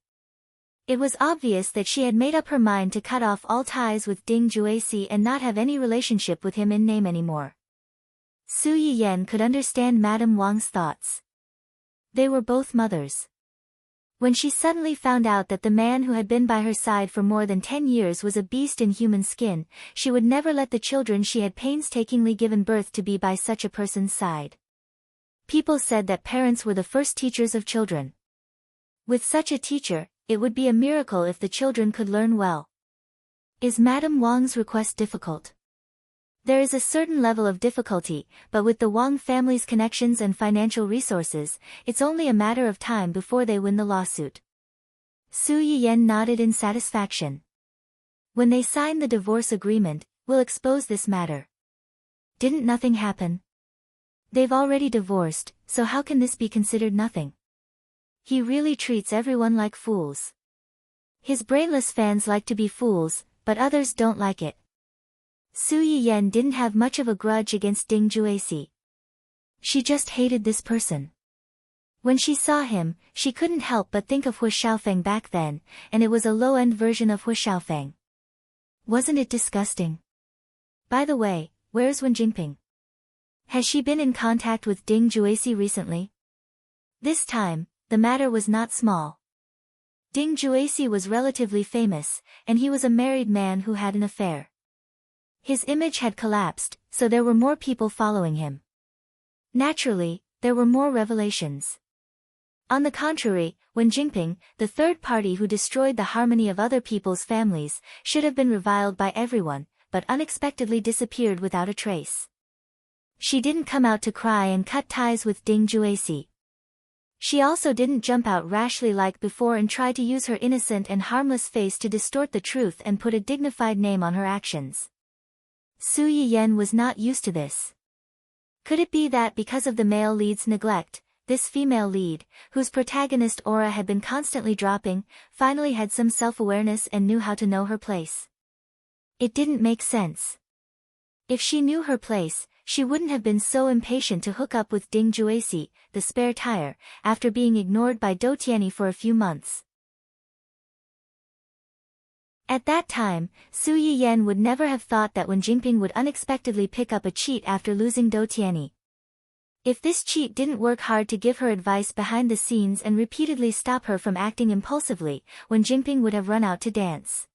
[SPEAKER 1] It was obvious that she had made up her mind to cut off all ties with Ding Juexi and not have any relationship with him in name anymore. Su Yiyan could understand Madame Wang's thoughts. They were both mothers. When she suddenly found out that the man who had been by her side for more than 10 years was a beast in human skin, she would never let the children she had painstakingly given birth to be by such a person's side. People said that parents were the first teachers of children. With such a teacher, it would be a miracle if the children could learn well. Is Madame Wang's request difficult? There is a certain level of difficulty, but with the Wang family's connections and financial resources, it's only a matter of time before they win the lawsuit. Su Yiyan nodded in satisfaction. When they sign the divorce agreement, we'll expose this matter. Didn't nothing happen? They've already divorced, so how can this be considered nothing? He really treats everyone like fools. His brainless fans like to be fools, but others don't like it. Su Yiyen didn't have much of a grudge against Ding Juesi. She just hated this person. When she saw him, she couldn't help but think of Hu Xiaofeng back then, and it was a low-end version of Hu Xiaofeng. Wasn't it disgusting? By the way, where's Wen Jingping? Has she been in contact with Ding Juesi recently? This time, the matter was not small. Ding Juesi was relatively famous, and he was a married man who had an affair. His image had collapsed, so there were more people following him. Naturally, there were more revelations. On the contrary, Wen Jingping, the third party who destroyed the harmony of other people's families, should have been reviled by everyone, but unexpectedly disappeared without a trace. She didn't come out to cry and cut ties with Ding Juesi. She also didn't jump out rashly like before and try to use her innocent and harmless face to distort the truth and put a dignified name on her actions. Su Yiyen was not used to this. Could it be that because of the male lead's neglect, this female lead, whose protagonist aura had been constantly dropping, finally had some self-awareness and knew how to know her place? It didn't make sense. If she knew her place, she wouldn't have been so impatient to hook up with Ding Juesi, the spare tire, after being ignored by Dou Tianyi for a few months. At that time, Su Yiyen would never have thought that Wen Jingping would unexpectedly pick up a cheat after losing Dou Tianyi. If this cheat didn't work hard to give her advice behind the scenes and repeatedly stop her from acting impulsively, Wen Jingping would have run out to dance.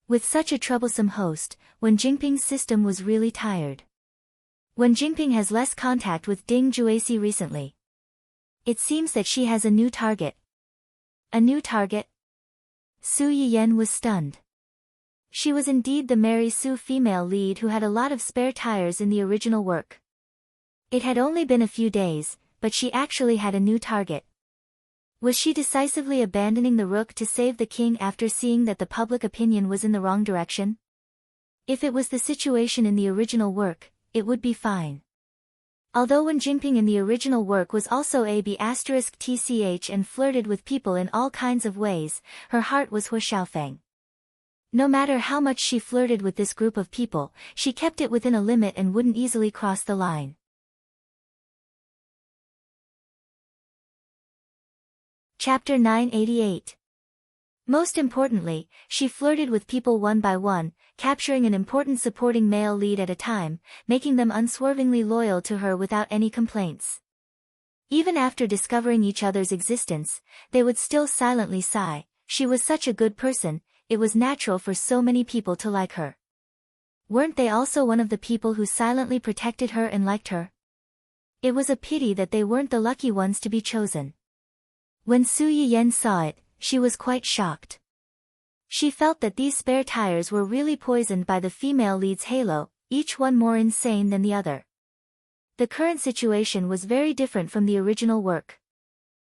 [SPEAKER 1] With such a troublesome host, Wen Jingping's system was really tired. Wen Jingping has less contact with Ding Juesi recently. It seems that she has a new target. A new target? Su Yiyen was stunned. She was indeed the Mary Sue female lead who had a lot of spare tires in the original work. It had only been a few days, but she actually had a new target. Was she decisively abandoning the rook to save the king after seeing that the public opinion was in the wrong direction? If it was the situation in the original work, it would be fine. Although Wen Jingping in the original work was also a B***TCH and flirted with people in all kinds of ways, her heart was Hu Xiaofeng. No matter how much she flirted with this group of people, she kept it within a limit and wouldn't easily cross the line. Chapter 988. Most importantly, she flirted with people one by one, capturing an important supporting male lead at a time, making them unswervingly loyal to her without any complaints. Even after discovering each other's existence, they would still silently sigh, she was such a good person, it was natural for so many people to like her. Weren't they also one of the people who silently protected her and liked her? It was a pity that they weren't the lucky ones to be chosen. When Su Yiyen saw it, she was quite shocked. She felt that these spare tires were really poisoned by the female lead's halo, each one more insane than the other. The current situation was very different from the original work.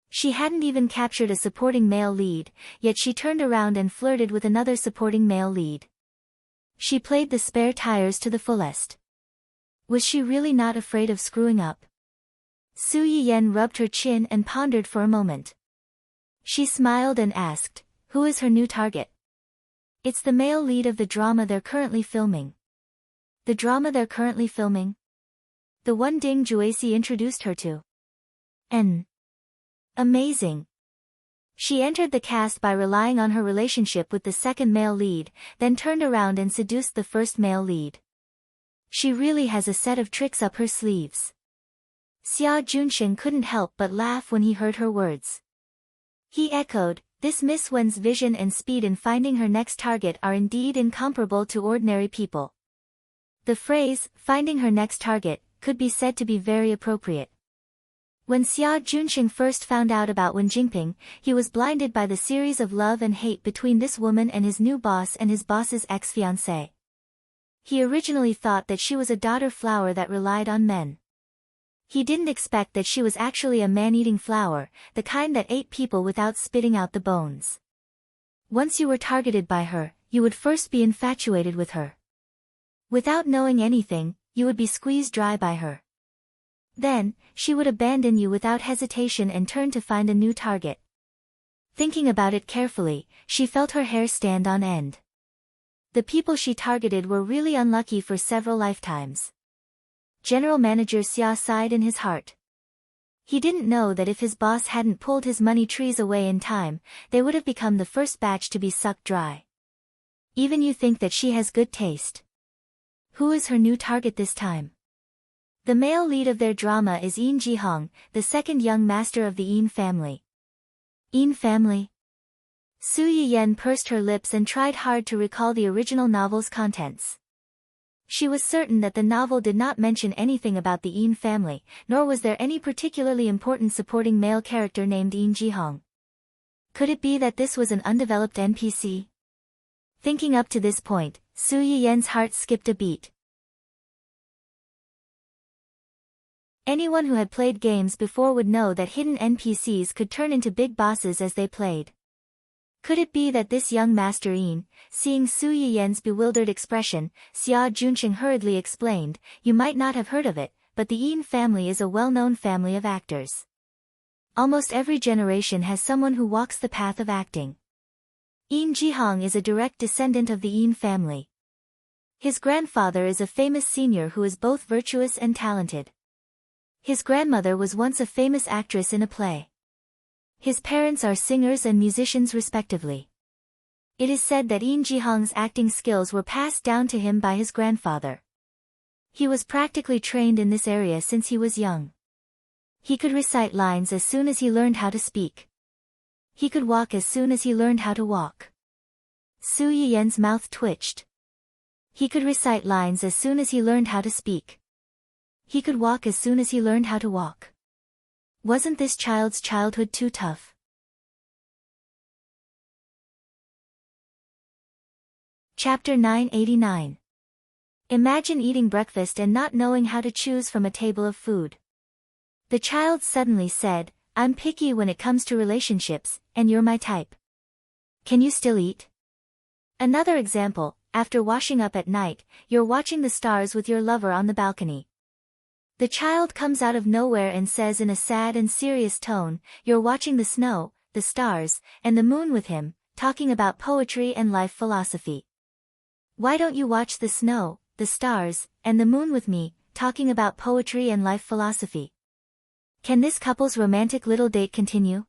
[SPEAKER 1] She hadn't even captured a supporting male lead, yet she turned around and flirted with another supporting male lead. She played the spare tires to the fullest. Was she really not afraid of screwing up? Su Yiyen rubbed her chin and pondered for a moment. She smiled and asked, "Who is her new target?" "It's the male lead of the drama they're currently filming." "The drama they're currently filming?" "The one Ding Juesi introduced her to." Amazing. She entered the cast by relying on her relationship with the second male lead, then turned around and seduced the first male lead. She really has a set of tricks up her sleeves. Xia Junshin couldn't help but laugh when he heard her words. He echoed, "This Miss Wen's vision and speed in finding her next target are indeed incomparable to ordinary people." The phrase, "finding her next target," could be said to be very appropriate. When Xia Junxing first found out about Wen Jingping, he was blinded by the series of love and hate between this woman and his new boss and his boss's ex-fiancée. He originally thought that she was a daughter flower that relied on men. He didn't expect that she was actually a man-eating flower, the kind that ate people without spitting out the bones. Once you were targeted by her, you would first be infatuated with her. Without knowing anything, you would be squeezed dry by her. Then, she would abandon you without hesitation and turn to find a new target. Thinking about it carefully, she felt her hair stand on end. The people she targeted were really unlucky for several lifetimes. General Manager Xia sighed in his heart. He didn't know that if his boss hadn't pulled his money trees away in time, they would have become the first batch to be sucked dry. Even you think that she has good taste. Who is her new target this time? The male lead of their drama is Yin Jihong, the second young master of the Yin family. Yin family? Su Yiyen pursed her lips and tried hard to recall the original novel's contents. She was certain that the novel did not mention anything about the Yin family, nor was there any particularly important supporting male character named Yin Jihong. Could it be that this was an undeveloped NPC? Thinking up to this point, Su Yiyen's heart skipped a beat. Anyone who had played games before would know that hidden NPCs could turn into big bosses as they played. Could it be that this young Master Yin, seeing Su Yiyen's bewildered expression, Xia Junqing hurriedly explained, "You might not have heard of it, but the Yin family is a well-known family of actors. Almost every generation has someone who walks the path of acting. Yin Jihong is a direct descendant of the Yin family. His grandfather is a famous senior who is both virtuous and talented. His grandmother was once a famous actress in a play. His parents are singers and musicians respectively. It is said that Yin Jihong's acting skills were passed down to him by his grandfather. He was practically trained in this area since he was young. He could recite lines as soon as he learned how to speak. He could walk as soon as he learned how to walk." Su Yiyen's mouth twitched. He could recite lines as soon as he learned how to speak. He could walk as soon as he learned how to walk. Wasn't this child's childhood too tough? Chapter 989. Imagine eating breakfast and not knowing how to choose from a table of food. The child suddenly said, "I'm picky when it comes to relationships, and you're my type. Can you still eat?" Another example, after washing up at night, you're watching the stars with your lover on the balcony. The child comes out of nowhere and says in a sad and serious tone, "You're watching the snow, the stars, and the moon with him, talking about poetry and life philosophy. Why don't you watch the snow, the stars, and the moon with me, talking about poetry and life philosophy?" Can this couple's romantic little date continue?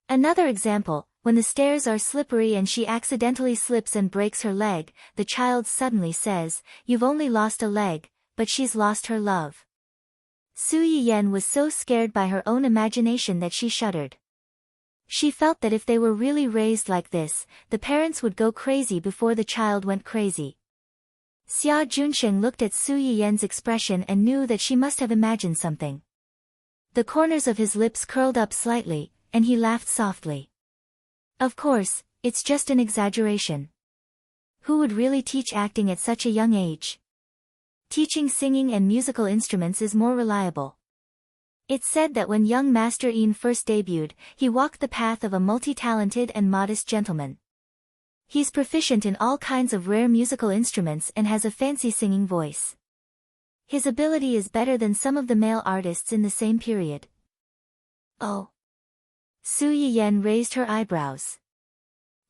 [SPEAKER 1] Another example, when the stairs are slippery and she accidentally slips and breaks her leg, the child suddenly says, "You've only lost a leg, but she's lost her love." Su Yiyen was so scared by her own imagination that she shuddered. She felt that if they were really raised like this, the parents would go crazy before the child went crazy. Xia Junqing looked at Su Yiyen's expression and knew that she must have imagined something. The corners of his lips curled up slightly, and he laughed softly. Of course, it's just an exaggeration. Who would really teach acting at such a young age? Teaching singing and musical instruments is more reliable. It's said that when young Master Yin first debuted, he walked the path of a multi-talented and modest gentleman. He's proficient in all kinds of rare musical instruments and has a fancy singing voice. His ability is better than some of the male artists in the same period. Oh. Su Yiyen raised her eyebrows.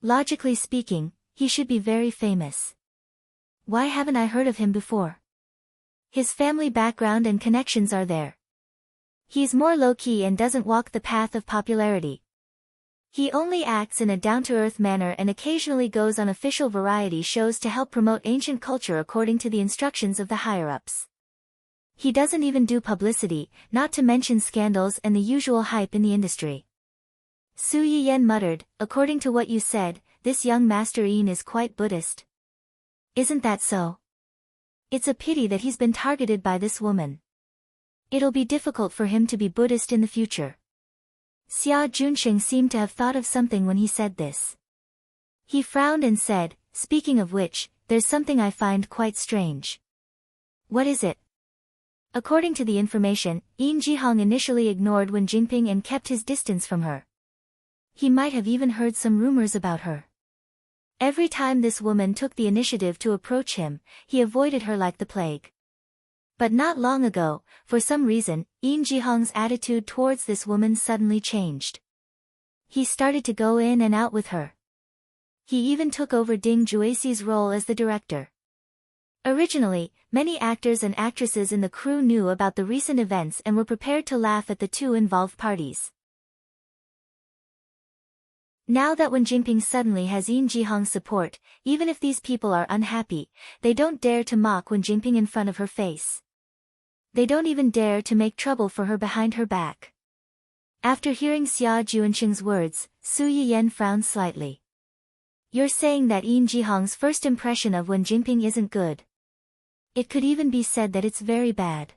[SPEAKER 1] Logically speaking, he should be very famous. Why haven't I heard of him before? His family background and connections are there. He's more low-key and doesn't walk the path of popularity. He only acts in a down-to-earth manner and occasionally goes on official variety shows to help promote ancient culture according to the instructions of the higher-ups. He doesn't even do publicity, not to mention scandals and the usual hype in the industry. Su Yiyen muttered, "According to what you said, this young Master Yin is quite Buddhist. Isn't that so? It's a pity that he's been targeted by this woman. It'll be difficult for him to be Buddhist in the future." Xia Junqing seemed to have thought of something when he said this. He frowned and said, "Speaking of which, there's something I find quite strange." "What is it?" According to the information, Yin Jihong initially ignored Wen Jingping and kept his distance from her. He might have even heard some rumors about her. Every time this woman took the initiative to approach him, he avoided her like the plague. But not long ago, for some reason, Yin Jihong's attitude towards this woman suddenly changed. He started to go in and out with her. he even took over Ding Juexi's role as the director. Originally, many actors and actresses in the crew knew about the recent events and were prepared to laugh at the two involved parties. Now that Wen Jingping suddenly has Yin Jihong's support, even if these people are unhappy, they don't dare to mock Wen Jingping in front of her face. They don't even dare to make trouble for her behind her back. After hearing Xia Juanqing's words, Su Yiyan frowned slightly. You're saying that Yin Jihong's first impression of Wen Jingping isn't good. It could even be said that it's very bad.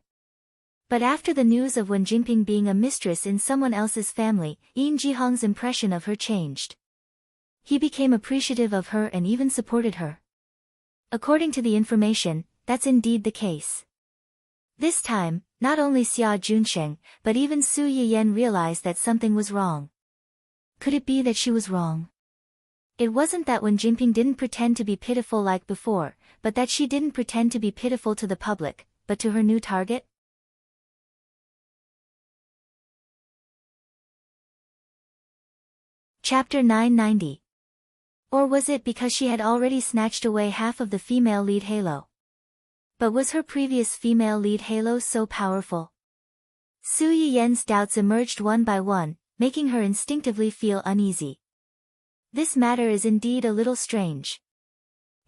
[SPEAKER 1] But after the news of Wen Jingping being a mistress in someone else's family, Yin Jihong's impression of her changed. He became appreciative of her and even supported her. According to the information, that's indeed the case. This time, not only Xia Junsheng, but even Su Yiyan realized that something was wrong. Could it be that she was wrong? It wasn't that Wen Jingping didn't pretend to be pitiful like before, but that she didn't pretend to be pitiful to the public, but to her new target? Chapter 990. Or was it because she had already snatched away half of the female lead halo? But was her previous female lead halo so powerful? Su Yiyan's doubts emerged one by one, making her instinctively feel uneasy. This matter is indeed a little strange.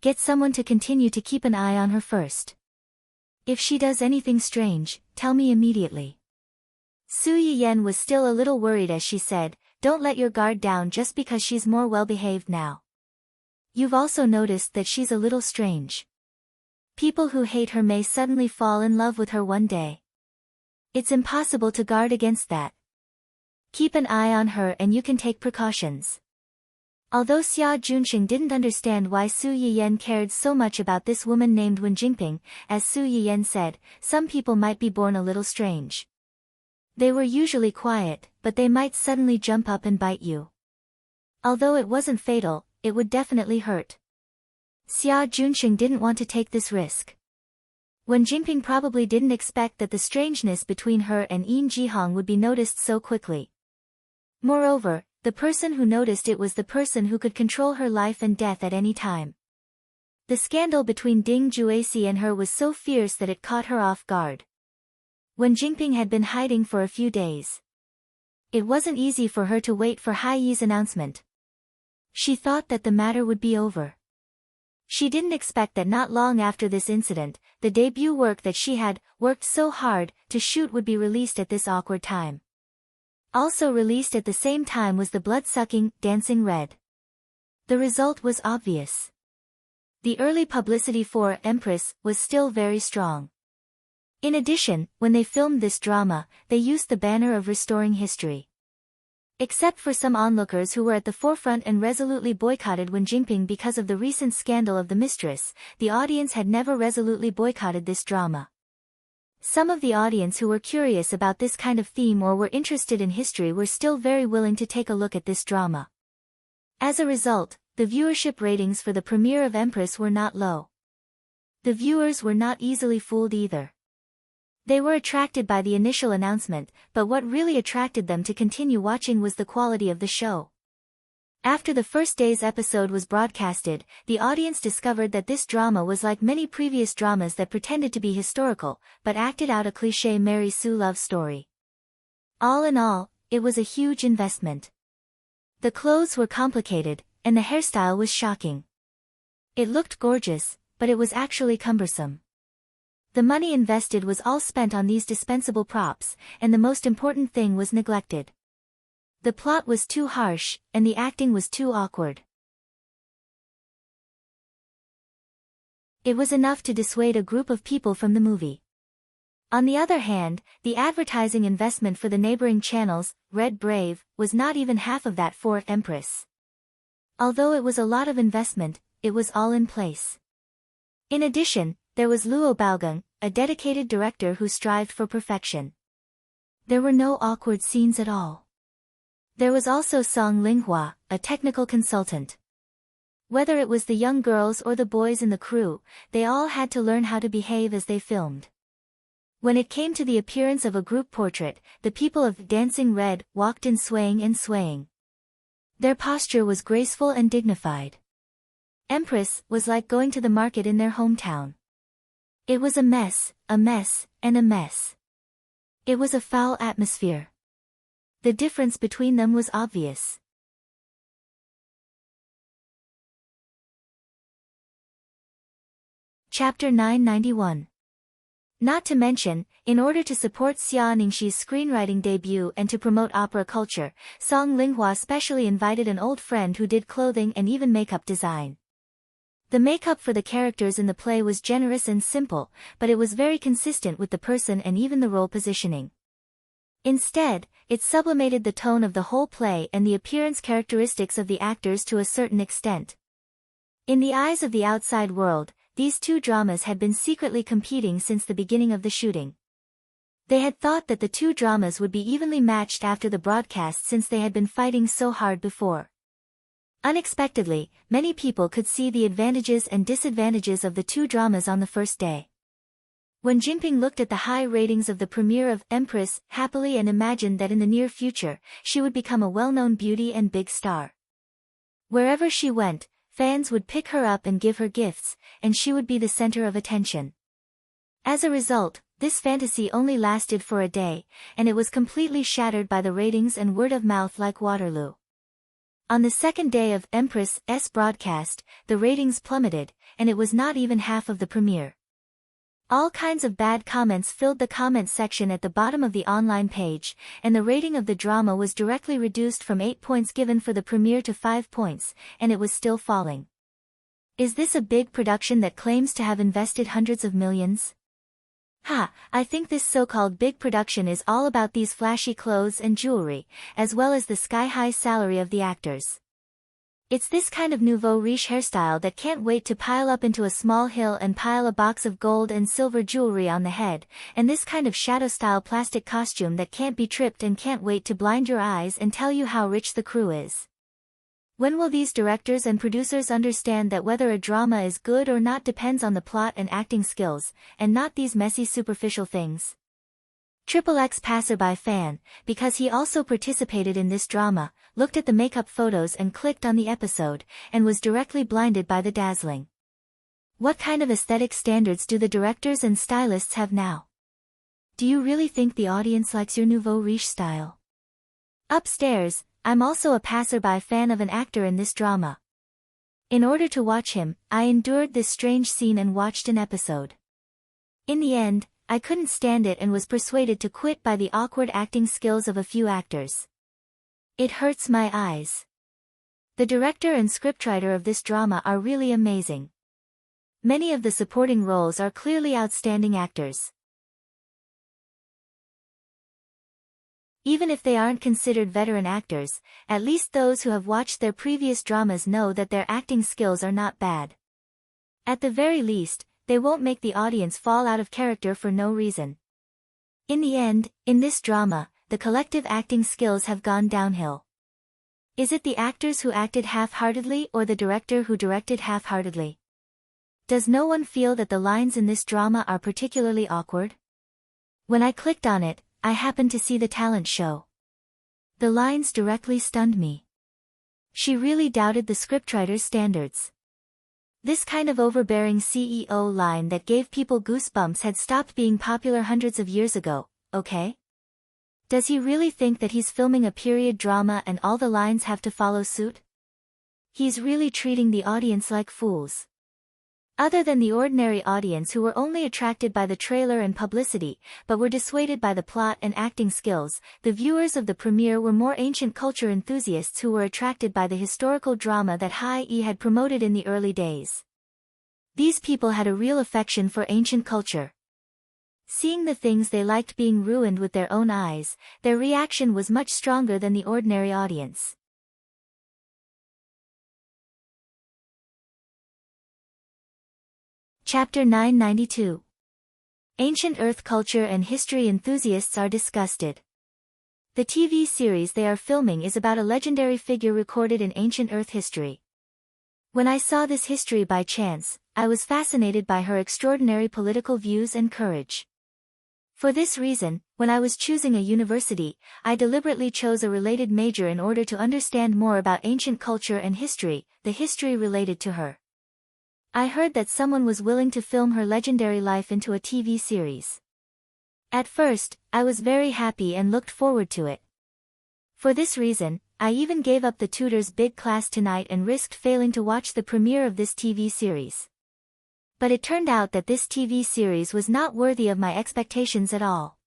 [SPEAKER 1] Get someone to continue to keep an eye on her first. If she does anything strange, tell me immediately. Su Yiyan was still a little worried as she said, don't let your guard down just because she's more well-behaved now. You've also noticed that she's a little strange. People who hate her may suddenly fall in love with her one day. It's impossible to guard against that. Keep an eye on her and you can take precautions. Although Xia Junsheng didn't understand why Su Yiyan cared so much about this woman named Wen Jingping, as Su Yiyan said, some people might be born a little strange. They were usually quiet, but they might suddenly jump up and bite you. Although it wasn't fatal, it would definitely hurt. Xia Junsheng didn't want to take this risk. Wen Jingping probably didn't expect that the strangeness between her and Yin Jihong would be noticed so quickly. Moreover, the person who noticed it was the person who could control her life and death at any time. The scandal between Ding Juexi and her was so fierce that it caught her off guard. Wen Jingping had been hiding for a few days. It wasn't easy for her to wait for Hai Yi's announcement. She thought that the matter would be over. She didn't expect that not long after this incident, the debut work that she had worked so hard to shoot would be released at this awkward time. Also released at the same time was the blood-sucking, Dancing Red. The result was obvious. The early publicity for Empress was still very strong. In addition, when they filmed this drama, they used the banner of restoring history. Except for some onlookers who were at the forefront and resolutely boycotted Wen Jingping because of the recent scandal of the mistress, the audience had never resolutely boycotted this drama. Some of the audience who were curious about this kind of theme or were interested in history were still very willing to take a look at this drama. As a result, the viewership ratings for the premiere of Empress were not low. The viewers were not easily fooled either. They were attracted by the initial announcement, but what really attracted them to continue watching was the quality of the show. After the first day's episode was broadcasted, the audience discovered that this drama was like many previous dramas that pretended to be historical, but acted out a cliché Mary Sue love story. All in all, it was a huge investment. The clothes were complicated, and the hairstyle was shocking. It looked gorgeous, but it was actually cumbersome. The money invested was all spent on these dispensable props, and the most important thing was neglected. The plot was too harsh, and the acting was too awkward. It was enough to dissuade a group of people from the movie. On the other hand, the advertising investment for the neighboring channels, Red Brave, was not even half of that for Empress. Although it was a lot of investment, it was all in place. In addition, there was Luo Baogang, a dedicated director who strived for perfection. There were no awkward scenes at all. There was also Song Linghua, a technical consultant. Whether it was the young girls or the boys in the crew, they all had to learn how to behave as they filmed. When it came to the appearance of a group portrait, the people of Dancing Red walked in swaying and swaying. Their posture was graceful and dignified. Empress was like going to the market in their hometown. It was a mess, and a mess. It was a foul atmosphere. The difference between them was obvious. Chapter 991. Not to mention, in order to support Xia Ningxi's screenwriting debut and to promote opera culture, Song Linghua specially invited an old friend who did clothing and even makeup design. The makeup for the characters in the play was generous and simple, but it was very consistent with the person and even the role positioning. Instead, it sublimated the tone of the whole play and the appearance characteristics of the actors to a certain extent. In the eyes of the outside world, these two dramas had been secretly competing since the beginning of the shooting. They had thought that the two dramas would be evenly matched after the broadcast since they had been fighting so hard before. Unexpectedly, many people could see the advantages and disadvantages of the two dramas on the first day. When Jinping looked at the high ratings of the premiere of Empress happily and imagined that in the near future, she would become a well-known beauty and big star. Wherever she went, fans would pick her up and give her gifts, and she would be the center of attention. As a result, this fantasy only lasted for a day, and it was completely shattered by the ratings and word of mouth like Waterloo. On the second day of Empress's broadcast, the ratings plummeted, and it was not even half of the premiere. All kinds of bad comments filled the comment section at the bottom of the online page, and the rating of the drama was directly reduced from 8 points given for the premiere to 5 points, and it was still falling. Is this a big production that claims to have invested hundreds of millions? I think this so-called big production is all about these flashy clothes and jewelry, as well as the sky-high salary of the actors. It's this kind of nouveau riche hairstyle that can't wait to pile up into a small hill and pile a box of gold and silver jewelry on the head, and this kind of shadow-style plastic costume that can't be tripped and can't wait to blind your eyes and tell you how rich the crew is. When will these directors and producers understand that whether a drama is good or not depends on the plot and acting skills, and not these messy superficial things? XXX passerby fan, because he also participated in this drama, looked at the makeup photos and clicked on the episode, and was directly blinded by the dazzling. What kind of aesthetic standards do the directors and stylists have now? Do you really think the audience likes your nouveau riche style? Upstairs, I'm also a passerby fan of an actor in this drama. In order to watch him, I endured this strange scene and watched an episode. In the end, I couldn't stand it and was persuaded to quit by the awkward acting skills of a few actors. It hurts my eyes. The director and scriptwriter of this drama are really amazing. Many of the supporting roles are clearly outstanding actors. Even if they aren't considered veteran actors, at least those who have watched their previous dramas know that their acting skills are not bad. At the very least, they won't make the audience fall out of character for no reason. In the end, in this drama, the collective acting skills have gone downhill. Is it the actors who acted half-heartedly or the director who directed half-heartedly? Does no one feel that the lines in this drama are particularly awkward? When I clicked on it, I happened to see the talent show. The lines directly stunned me. She really doubted the scriptwriter's standards. This kind of overbearing CEO line that gave people goosebumps had stopped being popular hundreds of years ago, okay? Does he really think that he's filming a period drama and all the lines have to follow suit? He's really treating the audience like fools. Other than the ordinary audience who were only attracted by the trailer and publicity, but were dissuaded by the plot and acting skills, the viewers of the premiere were more ancient culture enthusiasts who were attracted by the historical drama that Hai-E had promoted in the early days. These people had a real affection for ancient culture. Seeing the things they liked being ruined with their own eyes, their reaction was much stronger than the ordinary audience. Chapter 992. Ancient Earth culture and history enthusiasts are disgusted. The TV series they are filming is about a legendary figure recorded in ancient Earth history. When I saw this history by chance, I was fascinated by her extraordinary political views and courage. For this reason, when I was choosing a university, I deliberately chose a related major in order to understand more about ancient culture and history, the history related to her. I heard that someone was willing to film her legendary life into a TV series. At first, I was very happy and looked forward to it. For this reason, I even gave up the tutor's big class tonight and risked failing to watch the premiere of this TV series. But it turned out that this TV series was not worthy of my expectations at all.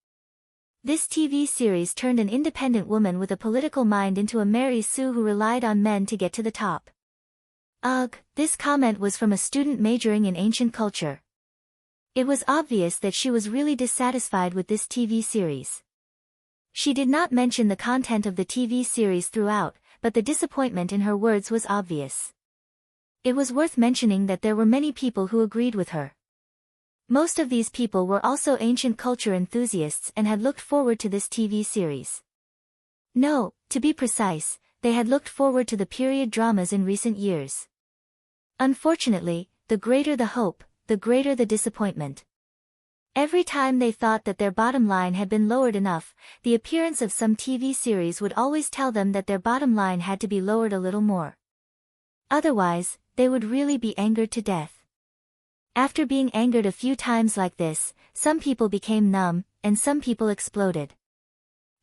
[SPEAKER 1] This TV series turned an independent woman with a political mind into a Mary Sue who relied on men to get to the top. Ugh, this comment was from a student majoring in ancient culture. It was obvious that she was really dissatisfied with this TV series. She did not mention the content of the TV series throughout, but the disappointment in her words was obvious. It was worth mentioning that there were many people who agreed with her. Most of these people were also ancient culture enthusiasts and had looked forward to this TV series. No, to be precise, they had looked forward to the period dramas in recent years. Unfortunately, the greater the hope, the greater the disappointment. Every time they thought that their bottom line had been lowered enough, the appearance of some TV series would always tell them that their bottom line had to be lowered a little more. Otherwise, they would really be angered to death. After being angered a few times like this, some people became numb, and some people exploded.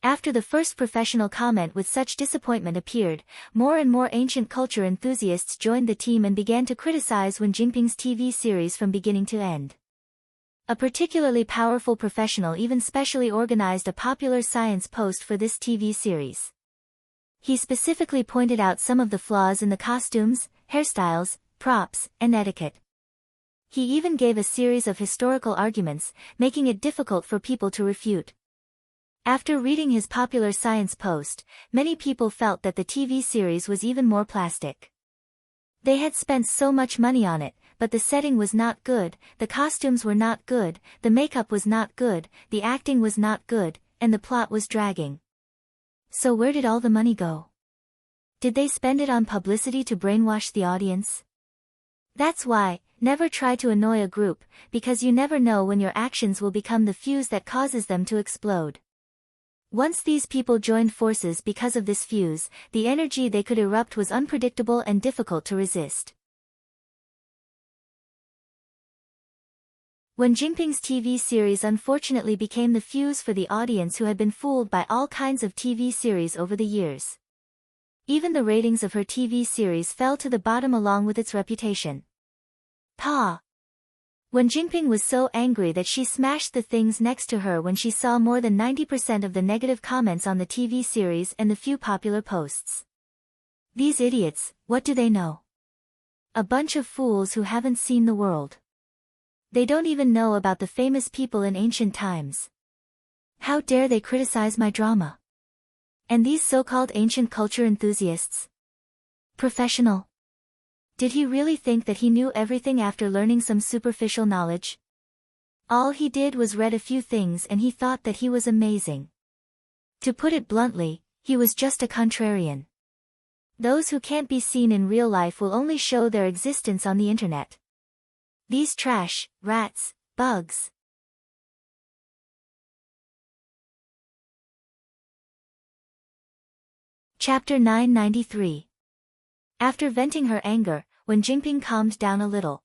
[SPEAKER 1] After the first professional comment with such disappointment appeared, more and more ancient culture enthusiasts joined the team and began to criticize Wen Jinping's TV series from beginning to end. A particularly powerful professional even specially organized a popular science post for this TV series. He specifically pointed out some of the flaws in the costumes, hairstyles, props, and etiquette. He even gave a series of historical arguments, making it difficult for people to refute. After reading his popular science post, many people felt that the TV series was even more plastic. They had spent so much money on it, but the setting was not good, the costumes were not good, the makeup was not good, the acting was not good, and the plot was dragging. So where did all the money go? Did they spend it on publicity to brainwash the audience? That's why, never try to annoy a group, because you never know when your actions will become the fuse that causes them to explode. Once these people joined forces because of this fuse, the energy they could erupt was unpredictable and difficult to resist. Wen Jinping's TV series unfortunately became the fuse for the audience who had been fooled by all kinds of TV series over the years. Even the ratings of her TV series fell to the bottom along with its reputation. Wen Jinping was so angry that she smashed the things next to her when she saw more than 90% of the negative comments on the TV series and the few popular posts. These idiots, what do they know? A bunch of fools who haven't seen the world. They don't even know about the famous people in ancient times. How dare they criticize my drama? And these so-called ancient culture enthusiasts? Professional. Did he really think that he knew everything after learning some superficial knowledge? All he did was read a few things and he thought that he was amazing. To put it bluntly, he was just a contrarian. Those who can't be seen in real life will only show their existence on the internet. These trash, rats, bugs. Chapter 993. After venting her anger, Wen Jinping calmed down a little.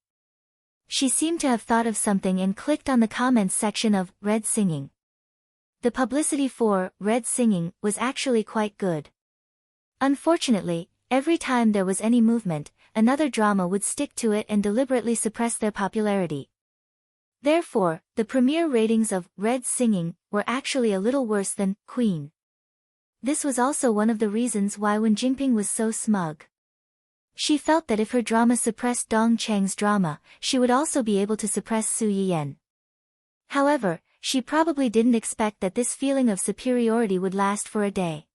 [SPEAKER 1] She seemed to have thought of something and clicked on the comments section of Red Singing. The publicity for Red Singing was actually quite good. Unfortunately, every time there was any movement, another drama would stick to it and deliberately suppress their popularity. Therefore, the premiere ratings of Red Singing were actually a little worse than Queen. This was also one of the reasons why Wen Jinping was so smug. She felt that if her drama suppressed Dong Cheng's drama, she would also be able to suppress Su Yiyan. However, she probably didn't expect that this feeling of superiority would last for a day.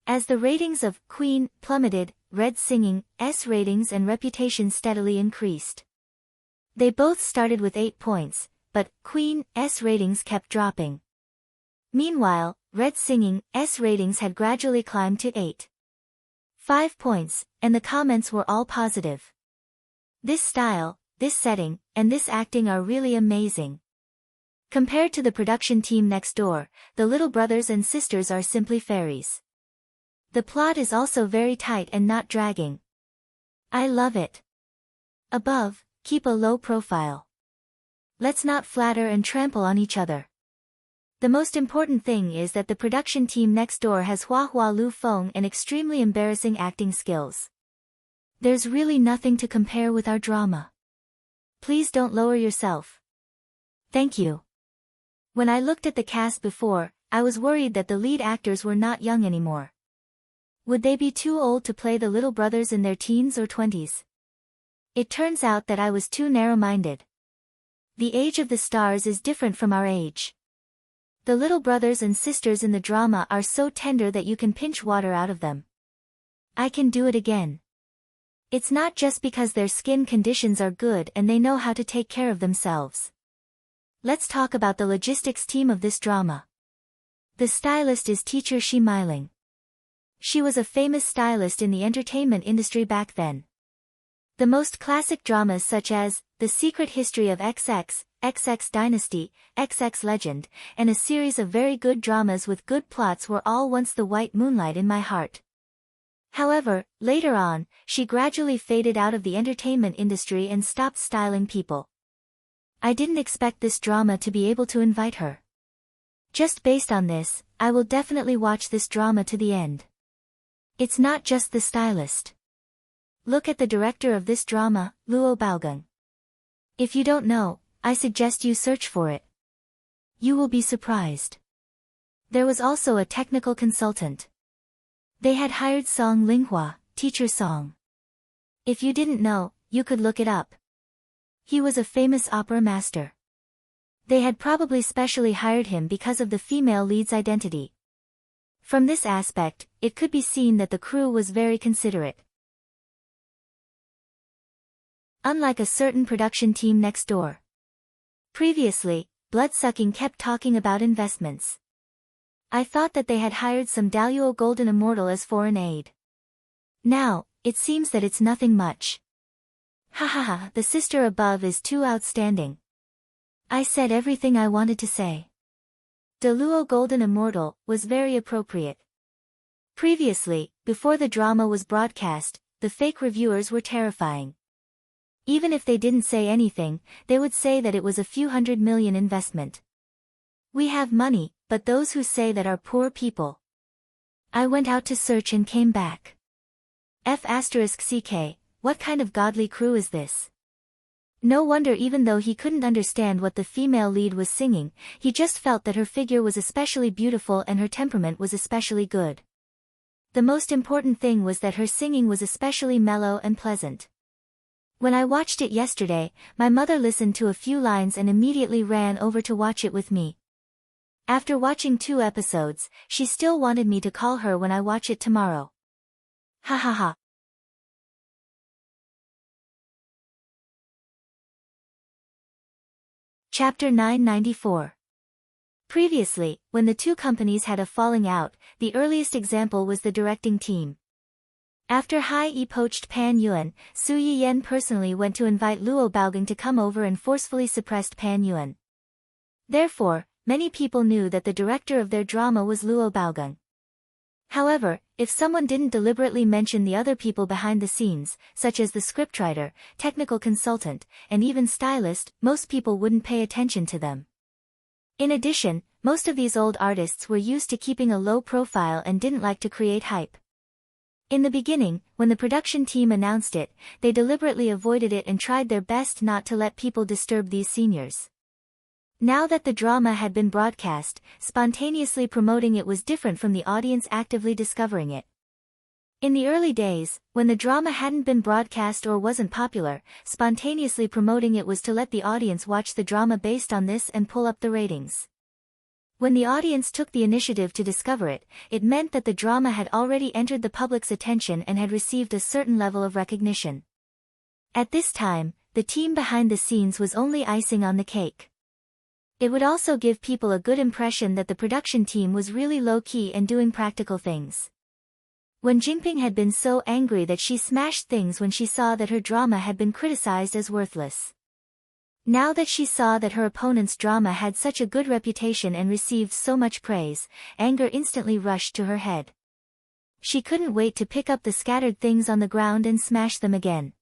[SPEAKER 1] As the ratings of Queen plummeted, Red Singing's ratings and reputation steadily increased. They both started with 8 points, but Queen's ratings kept dropping. Meanwhile, Red Singing's ratings had gradually climbed to 8.5 points, and the comments were all positive. This style, this setting, and this acting are really amazing. Compared to the production team next door, the little brothers and sisters are simply fairies. The plot is also very tight and not dragging. I love it. Above, keep a low profile. Let's not flatter and trample on each other. The most important thing is that the production team next door has Hua Hua Lu Feng and extremely embarrassing acting skills. There's really nothing to compare with our drama. Please don't lower yourself. Thank you. When I looked at the cast before, I was worried that the lead actors were not young anymore. Would they be too old to play the little brothers in their teens or 20s? It turns out that I was too narrow-minded. The age of the stars is different from our age. The little brothers and sisters in the drama are so tender that you can pinch water out of them. I can do it again. It's not just because their skin conditions are good and they know how to take care of themselves. Let's talk about the logistics team of this drama. The stylist is teacher Shi Meiling. She was a famous stylist in the entertainment industry back then. The most classic dramas such as The Secret History of XX, XX Dynasty, XX Legend, and a series of very good dramas with good plots were all once the white moonlight in my heart. However, later on, she gradually faded out of the entertainment industry and stopped styling people. I didn't expect this drama to be able to invite her. Just based on this, I will definitely watch this drama to the end. It's not just the stylist. Look at the director of this drama, Luo Baogang. If you don't know, I suggest you search for it. You will be surprised. There was also a technical consultant. They had hired Song Linghua, teacher Song. If you didn't know, you could look it up. He was a famous opera master. They had probably specially hired him because of the female lead's identity. From this aspect, it could be seen that the crew was very considerate. Unlike a certain production team next door. Previously, Bloodsucking kept talking about investments. I thought that they had hired some Daluo Golden Immortal as foreign aid. Now, it seems that it's nothing much. Hahaha, the sister above is too outstanding. I said everything I wanted to say. Daluo Golden Immortal was very appropriate. Previously, before the drama was broadcast, the fake reviewers were terrifying. Even if they didn't say anything, they would say that it was a few $100 million investment. We have money, but those who say that are poor people. I went out to search and came back. F*CK, what kind of godly crew is this? No wonder even though he couldn't understand what the female lead was singing, he just felt that her figure was especially beautiful and her temperament was especially good. The most important thing was that her singing was especially mellow and pleasant. When I watched it yesterday, my mother listened to a few lines and immediately ran over to watch it with me. After watching 2 episodes, she still wanted me to call her when I watch it tomorrow. Ha ha ha. Chapter 994. Previously, when the two companies had a falling out, the earliest example was the directing team. After Hai Yi poached Pan Yuan, Su Yiyen personally went to invite Luo Baogang to come over and forcefully suppressed Pan Yuan. Therefore, many people knew that the director of their drama was Luo Baogang. However, if someone didn't deliberately mention the other people behind the scenes, such as the scriptwriter, technical consultant, and even stylist, most people wouldn't pay attention to them. In addition, most of these old artists were used to keeping a low profile and didn't like to create hype. In the beginning, when the production team announced it, they deliberately avoided it and tried their best not to let people disturb these seniors. Now that the drama had been broadcast, spontaneously promoting it was different from the audience actively discovering it. In the early days, when the drama hadn't been broadcast or wasn't popular, spontaneously promoting it was to let the audience watch the drama based on this and pull up the ratings. When the audience took the initiative to discover it, it meant that the drama had already entered the public's attention and had received a certain level of recognition. At this time, the team behind the scenes was only icing on the cake. It would also give people a good impression that the production team was really low-key and doing practical things. When Jinping had been so angry that she smashed things when she saw that her drama had been criticized as worthless. Now that she saw that her opponent's drama had such a good reputation and received so much praise, anger instantly rushed to her head. She couldn't wait to pick up the scattered things on the ground and smash them again.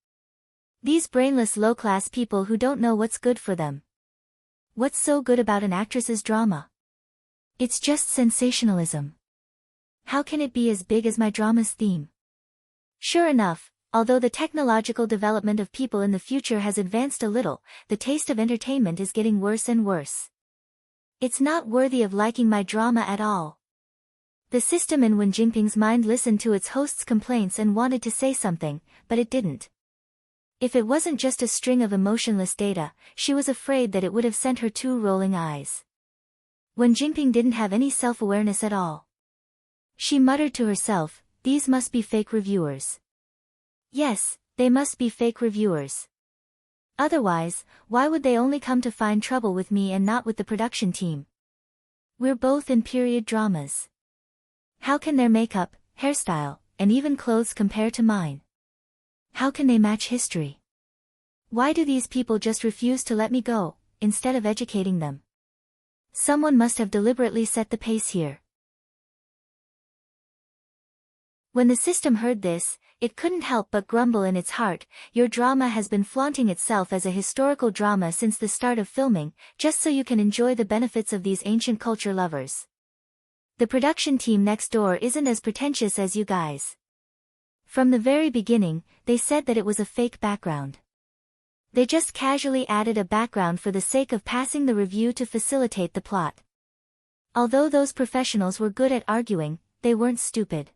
[SPEAKER 1] These brainless low-class people who don't know what's good for them. What's so good about an actress's drama? It's just sensationalism. How can it be as big as my drama's theme? Sure enough, although the technological development of people in the future has advanced a little, the taste of entertainment is getting worse and worse. It's not worthy of liking my drama at all. The system in Wen Jingping's mind listened to its host's complaints and wanted to say something, but it didn't. If it wasn't just a string of emotionless data, she was afraid that it would have sent her two rolling eyes. Wen Jingping didn't have any self-awareness at all. She muttered to herself, "These must be fake reviewers. Yes, they must be fake reviewers. Otherwise, why would they only come to find trouble with me and not with the production team? We're both in period dramas. How can their makeup, hairstyle, and even clothes compare to mine? How can they match history? Why do these people just refuse to let me go, instead of educating them? Someone must have deliberately set the pace here." When the system heard this, it couldn't help but grumble in its heart, "Your drama has been flaunting itself as a historical drama since the start of filming, just so you can enjoy the benefits of these ancient culture lovers. The production team next door isn't as pretentious as you guys. From the very beginning, they said that it was a fake background. They just casually added a background for the sake of passing the review to facilitate the plot. Although those professionals were good at arguing, they weren't stupid.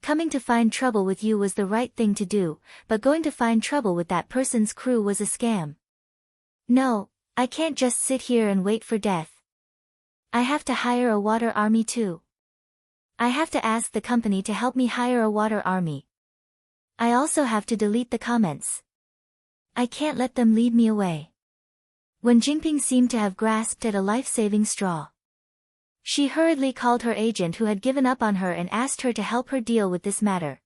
[SPEAKER 1] Coming to find trouble with you was the right thing to do, but going to find trouble with that person's crew was a scam. No, I can't just sit here and wait for death. I have to hire a water army too. I have to ask the company to help me hire a water army. I also have to delete the comments. I can't let them lead me away." Wen Jingping seemed to have grasped at a life-saving straw. She hurriedly called her agent who had given up on her and asked her to help her deal with this matter.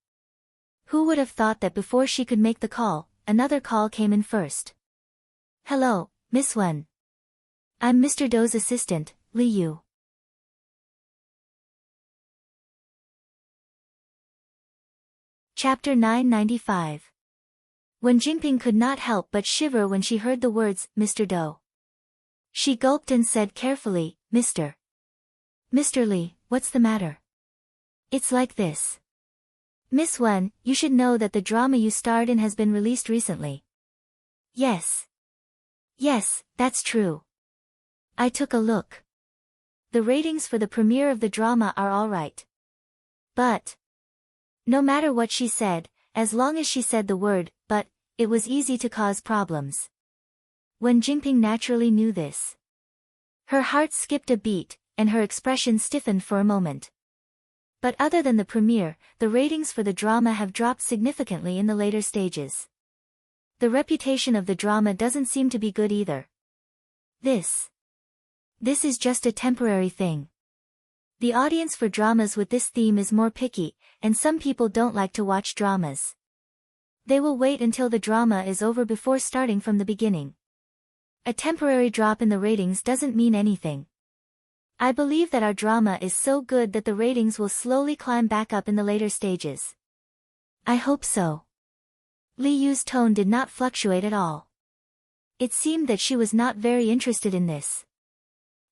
[SPEAKER 1] Who would have thought that before she could make the call, another call came in first. "Hello, Miss Wen. I'm Mr. Dou's assistant, Li Yu." Chapter 995. Wen Jingping could not help but shiver when she heard the words, "Mr. Dou." She gulped and said carefully, Mr. Li, what's the matter?" "It's like this. Miss Wen, you should know that the drama you starred in has been released recently." Yes, that's true. I took a look. The ratings for the premiere of the drama are alright. But no matter what she said, as long as she said the word, but, it was easy to cause problems. Wen Jingping naturally knew this. Her heart skipped a beat, and her expression stiffened for a moment. But other than the premiere, the ratings for the drama have dropped significantly in the later stages. The reputation of the drama doesn't seem to be good either. This is just a temporary thing. The audience for dramas with this theme is more picky, and some people don't like to watch dramas. They will wait until the drama is over before starting from the beginning. A temporary drop in the ratings doesn't mean anything. I believe that our drama is so good that the ratings will slowly climb back up in the later stages. I hope so. Li Yu's tone did not fluctuate at all. It seemed that she was not very interested in this.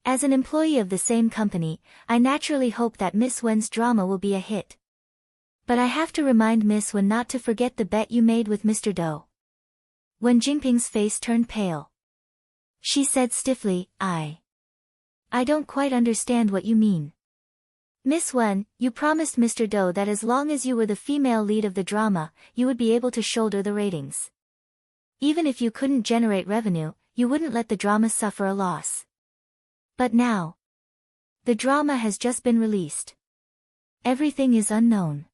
[SPEAKER 1] As an employee of the same company, I naturally hope that Miss Wen's drama will be a hit. But I have to remind Miss Wen not to forget the bet you made with Mr. Dou. Wen Jingping's face turned pale. She said stiffly, I don't quite understand what you mean. Miss Wen, you promised Mr. Dou that as long as you were the female lead of the drama, you would be able to shoulder the ratings. Even if you couldn't generate revenue, you wouldn't let the drama suffer a loss. But now, the drama has just been released. Everything is unknown.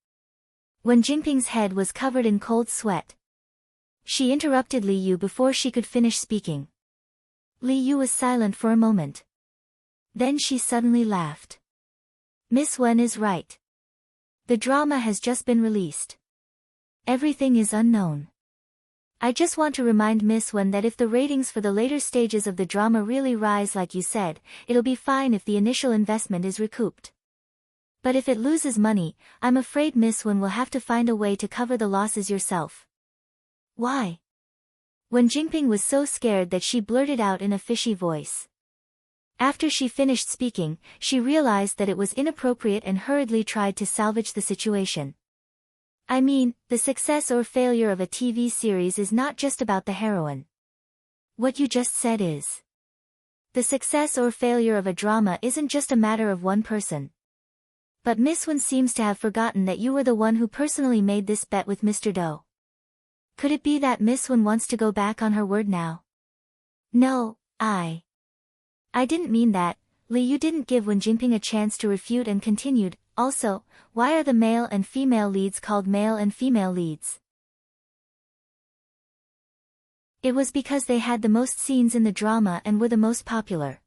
[SPEAKER 1] Wen Jingping's head was covered in cold sweat. She interrupted Li Yu before she could finish speaking. Li Yu was silent for a moment. Then she suddenly laughed. Miss Wen is right. The drama has just been released. Everything is unknown. I just want to remind Miss Wen that if the ratings for the later stages of the drama really rise like you said, it'll be fine if the initial investment is recouped. But if it loses money, I'm afraid Miss Wen will have to find a way to cover the losses yourself. Why? Wen Jingping was so scared that she blurted out in a fishy voice. After she finished speaking, she realized that it was inappropriate and hurriedly tried to salvage the situation. I mean, the success or failure of a TV series is not just about the heroine. What you just said is. The success or failure of a drama isn't just a matter of one person. But Miss Wen seems to have forgotten that you were the one who personally made this bet with Mr. Do. Could it be that Miss Wen wants to go back on her word now? No, I didn't mean that. Li Yu didn't give Wen Jingping a chance to refute and continued, also, why are the male and female leads called male and female leads? It was because they had the most scenes in the drama and were the most popular.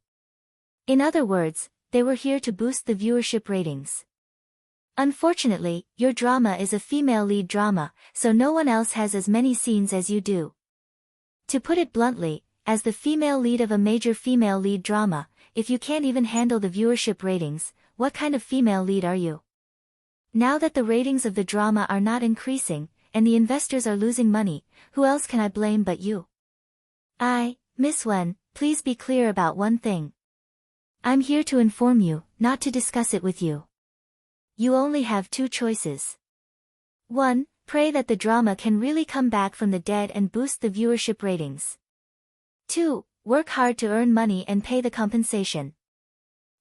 [SPEAKER 1] In other words, they were here to boost the viewership ratings. Unfortunately, your drama is a female lead drama, so no one else has as many scenes as you do. To put it bluntly, as the female lead of a major female lead drama, if you can't even handle the viewership ratings, what kind of female lead are you? Now that the ratings of the drama are not increasing, and the investors are losing money, who else can I blame but you? Miss Wen, please be clear about one thing. I'm here to inform you, not to discuss it with you. You only have two choices. 1. Pray that the drama can really come back from the dead and boost the viewership ratings. 2. Work hard to earn money and pay the compensation.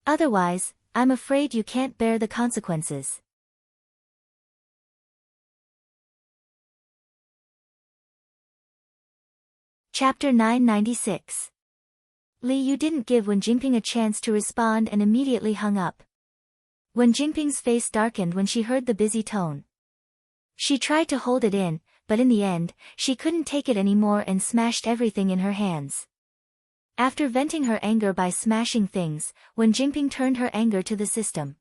[SPEAKER 1] Otherwise, I'm afraid you can't bear the consequences. Chapter 996. Li Yu didn't give Wen Jingping a chance to respond and immediately hung up. Wen Jingping's face darkened when she heard the busy tone. She tried to hold it in, but in the end, she couldn't take it anymore and smashed everything in her hands. After venting her anger by smashing things, Wen Jingping turned her anger to the system.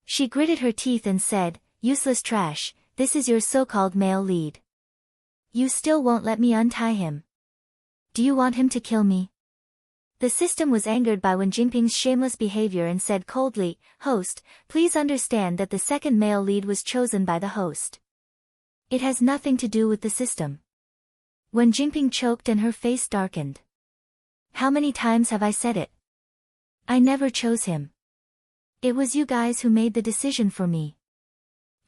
[SPEAKER 1] She gritted her teeth and said, "Useless trash, this is your so-called male lead. You still won't let me untie him. Do you want him to kill me?" The system was angered by Wen Jingping's shameless behavior and said coldly, "Host, please understand that the second male lead was chosen by the host. It has nothing to do with the system." Wen Jingping choked and her face darkened. "How many times have I said it? I never chose him. It was you guys who made the decision for me.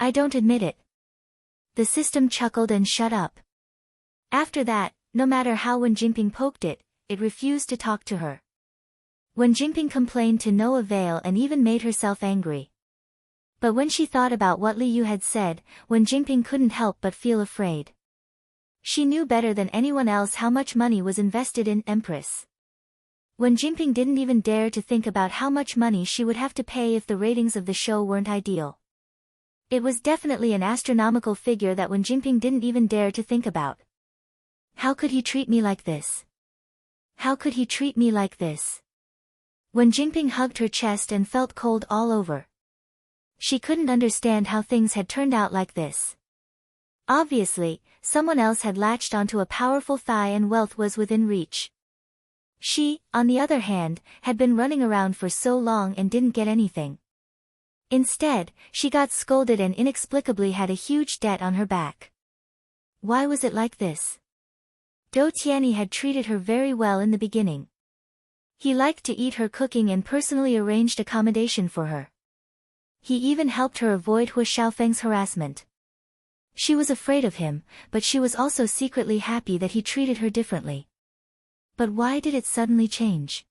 [SPEAKER 1] I don't admit it." The system chuckled and shut up. After that, no matter how Wen Jingping poked it, it refused to talk to her. Wen Jingping complained to no avail and even made herself angry. But when she thought about what Li Yu had said, Wen Jingping couldn't help but feel afraid. She knew better than anyone else how much money was invested in Empress. Wen Jingping didn't even dare to think about how much money she would have to pay if the ratings of the show weren't ideal. It was definitely an astronomical figure that Wen Jingping didn't even dare to think about. How could he treat me like this? How could he treat me like this? Wen Jingping hugged her chest and felt cold all over. She couldn't understand how things had turned out like this. Obviously, someone else had latched onto a powerful thigh and wealth was within reach. She, on the other hand, had been running around for so long and didn't get anything. Instead, she got scolded and inexplicably had a huge debt on her back. Why was it like this? Do Tianyi had treated her very well in the beginning. He liked to eat her cooking and personally arranged accommodation for her. He even helped her avoid Hu Xiaofeng's harassment. She was afraid of him, but she was also secretly happy that he treated her differently. But why did it suddenly change?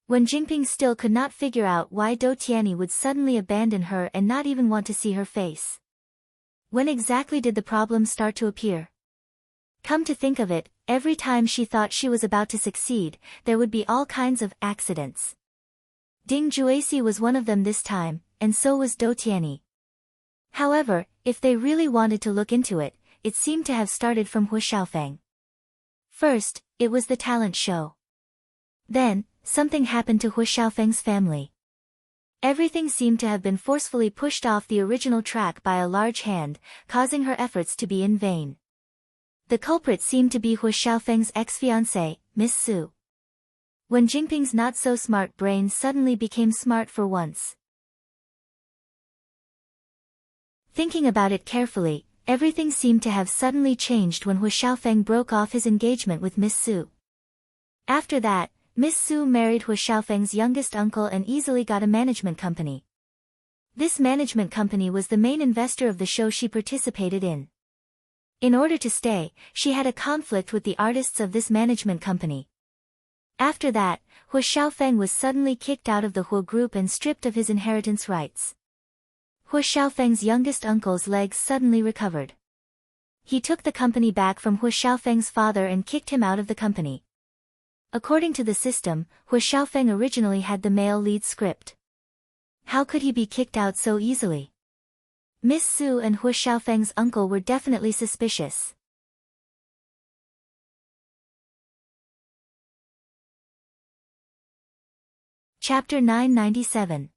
[SPEAKER 1] Wen Jingping still could not figure out why Do Tianyi would suddenly abandon her and not even want to see her face. When exactly did the problem start to appear? Come to think of it, every time she thought she was about to succeed, there would be all kinds of accidents. Ding Juesi was one of them this time, and so was Do Tianyi. However, if they really wanted to look into it, it seemed to have started from Hu Xiaofeng. First, it was the talent show. Then, something happened to Hu Xiaofeng's family. Everything seemed to have been forcefully pushed off the original track by a large hand, causing her efforts to be in vain. The culprit seemed to be Hu Xiaofeng's ex-fiancée, Miss Su. Wen Jingping's not-so-smart brain suddenly became smart for once. Thinking about it carefully, Everything seemed to have suddenly changed when Hu Xiaofeng broke off his engagement with Miss Su. After that, Miss Su married Hu Xiaofeng's youngest uncle and easily got a management company. This management company was the main investor of the show she participated in. In order to stay, she had a conflict with the artists of this management company. After that, Hu Xiaofeng was suddenly kicked out of the Hu group and stripped of his inheritance rights. Hu Xiaofeng's youngest uncle's legs suddenly recovered. He took the company back from Hu Xiaofeng's father and kicked him out of the company. According to the system, Hu Xiaofeng originally had the male lead script. How could he be kicked out so easily? Miss Su and Hu Xiaofeng's uncle were definitely suspicious. Chapter 997.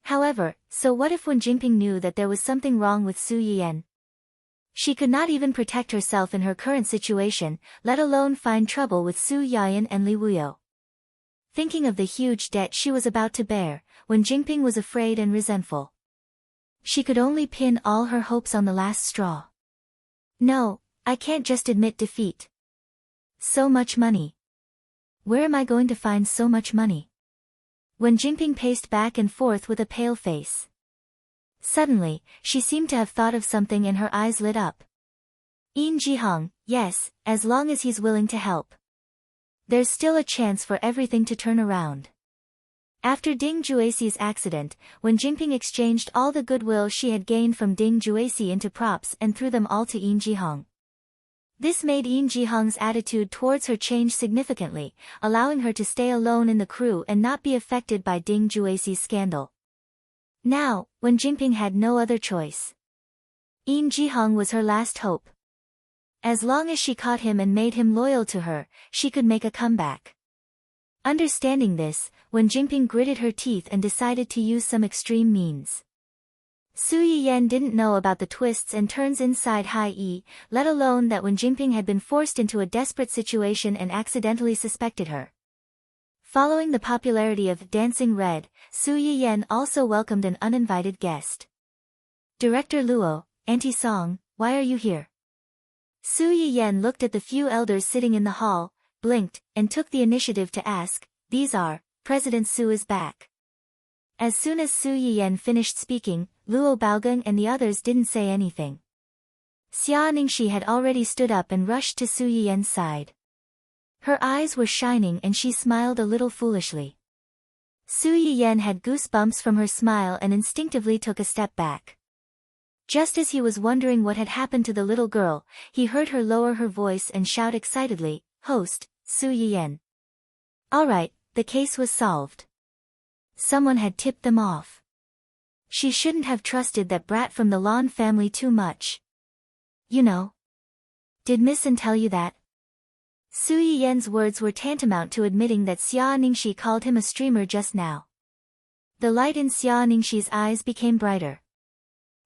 [SPEAKER 1] However, so what if Wen Jingping knew that there was something wrong with Su Yiyan? She could not even protect herself in her current situation, let alone find trouble with Su Yayan and Li Wuyo. Thinking of the huge debt she was about to bear, Wen Jingping was afraid and resentful. She could only pin all her hopes on the last straw. No, I can't just admit defeat. So much money. Where am I going to find so much money? Wen Jingping paced back and forth with a pale face. Suddenly, she seemed to have thought of something and her eyes lit up. Yin Jihong, yes, as long as he's willing to help. There's still a chance for everything to turn around. After Ding Juexi's accident, Wen Jingping exchanged all the goodwill she had gained from Ding Juexi into props and threw them all to Yin Jihong. This made Yin Jihong's attitude towards her change significantly, allowing her to stay alone in the crew and not be affected by Ding Juexi's scandal. Now, Wen Jingping had no other choice. Yin Jihong was her last hope. As long as she caught him and made him loyal to her, she could make a comeback. Understanding this, Wen Jingping gritted her teeth and decided to use some extreme means. Su Yiyan didn't know about the twists and turns inside Hai Yi, let alone that Wen Jingping had been forced into a desperate situation and accidentally suspected her. Following the popularity of Dancing Red, Su Yiyan also welcomed an uninvited guest. Director Luo, Auntie Song, why are you here? Su Yiyan looked at the few elders sitting in the hall, blinked, and took the initiative to ask, these are, President Su is back. As soon as Su Yiyan finished speaking, Luo Baogang and the others didn't say anything. Xia Ningxi had already stood up and rushed to Su Yiyan's side. Her eyes were shining and she smiled a little foolishly. Su Yiyan had goosebumps from her smile and instinctively took a step back. Just as he was wondering what had happened to the little girl, he heard her lower her voice and shout excitedly, "Host, Su Yiyan." All right, the case was solved. Someone had tipped them off. She shouldn't have trusted that brat from the Lan family too much. You know. Did Miss An tell you that? Su Yiyan's words were tantamount to admitting that Xia Ningxi called him a streamer just now. The light in Xia Ningxi's eyes became brighter.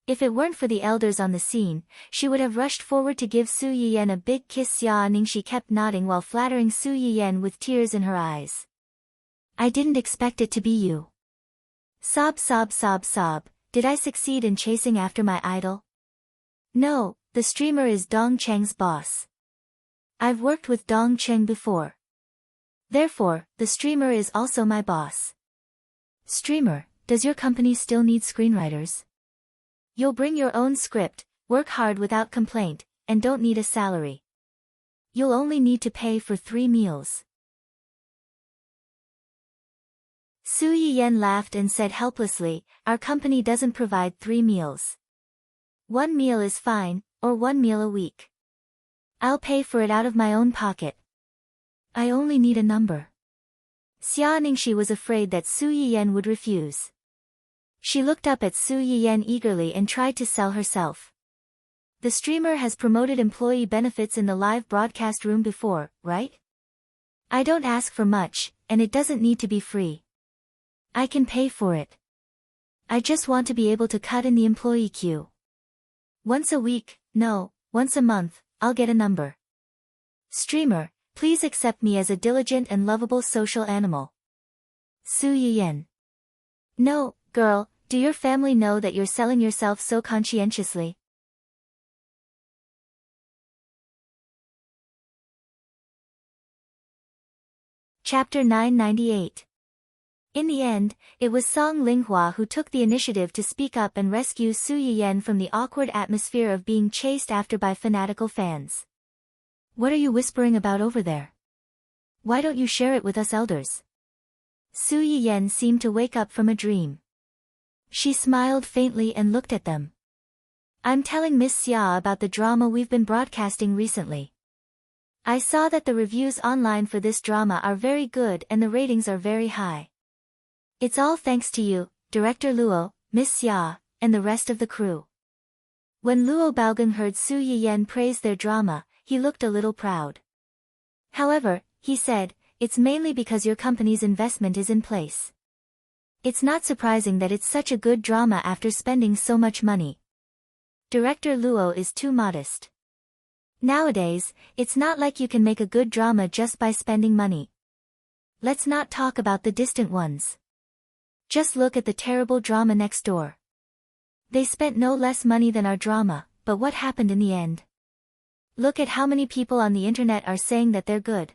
[SPEAKER 1] If it weren't for the elders on the scene, she would have rushed forward to give Su Yiyan a big kiss. Xia Ningxi kept nodding while flattering Su Yiyan with tears in her eyes. I didn't expect it to be you. Sob sob sob sob, did I succeed in chasing after my idol? No, the streamer is Dong Cheng's boss. I've worked with Dong Cheng before. Therefore, the streamer is also my boss. Streamer, does your company still need screenwriters? You'll bring your own script, work hard without complaint, and don't need a salary. You'll only need to pay for 3 meals. Su Yiyan laughed and said helplessly, our company doesn't provide 3 meals. 1 meal is fine, or 1 meal a week. I'll pay for it out of my own pocket. I only need a number. Xia Ningxi was afraid that Su Yiyan would refuse. She looked up at Su Yiyan eagerly and tried to sell herself. The streamer has promoted employee benefits in the live broadcast room before, right? I don't ask for much, and it doesn't need to be free. I can pay for it. I just want to be able to cut in the employee queue. Once a week, no, once a month, I'll get a number. Streamer, please accept me as a diligent and lovable social animal. Su Yiyan. No, girl, do your family know that you're selling yourself so conscientiously? Chapter 998. In the end, it was Song Linghua who took the initiative to speak up and rescue Su Yiyen from the awkward atmosphere of being chased after by fanatical fans. What are you whispering about over there? Why don't you share it with us elders? Su Yiyen seemed to wake up from a dream. She smiled faintly and looked at them. I'm telling Miss Xia about the drama we've been broadcasting recently. I saw that the reviews online for this drama are very good and the ratings are very high. It's all thanks to you, Director Luo, Miss Xia, and the rest of the crew. When Luo Baogang heard Su Yiyen praise their drama, he looked a little proud. However, he said, it's mainly because your company's investment is in place. It's not surprising that it's such a good drama after spending so much money. Director Luo is too modest. Nowadays, it's not like you can make a good drama just by spending money. Let's not talk about the distant ones. Just look at the terrible drama next door. They spent no less money than our drama, but what happened in the end? Look at how many people on the internet are saying that they're good.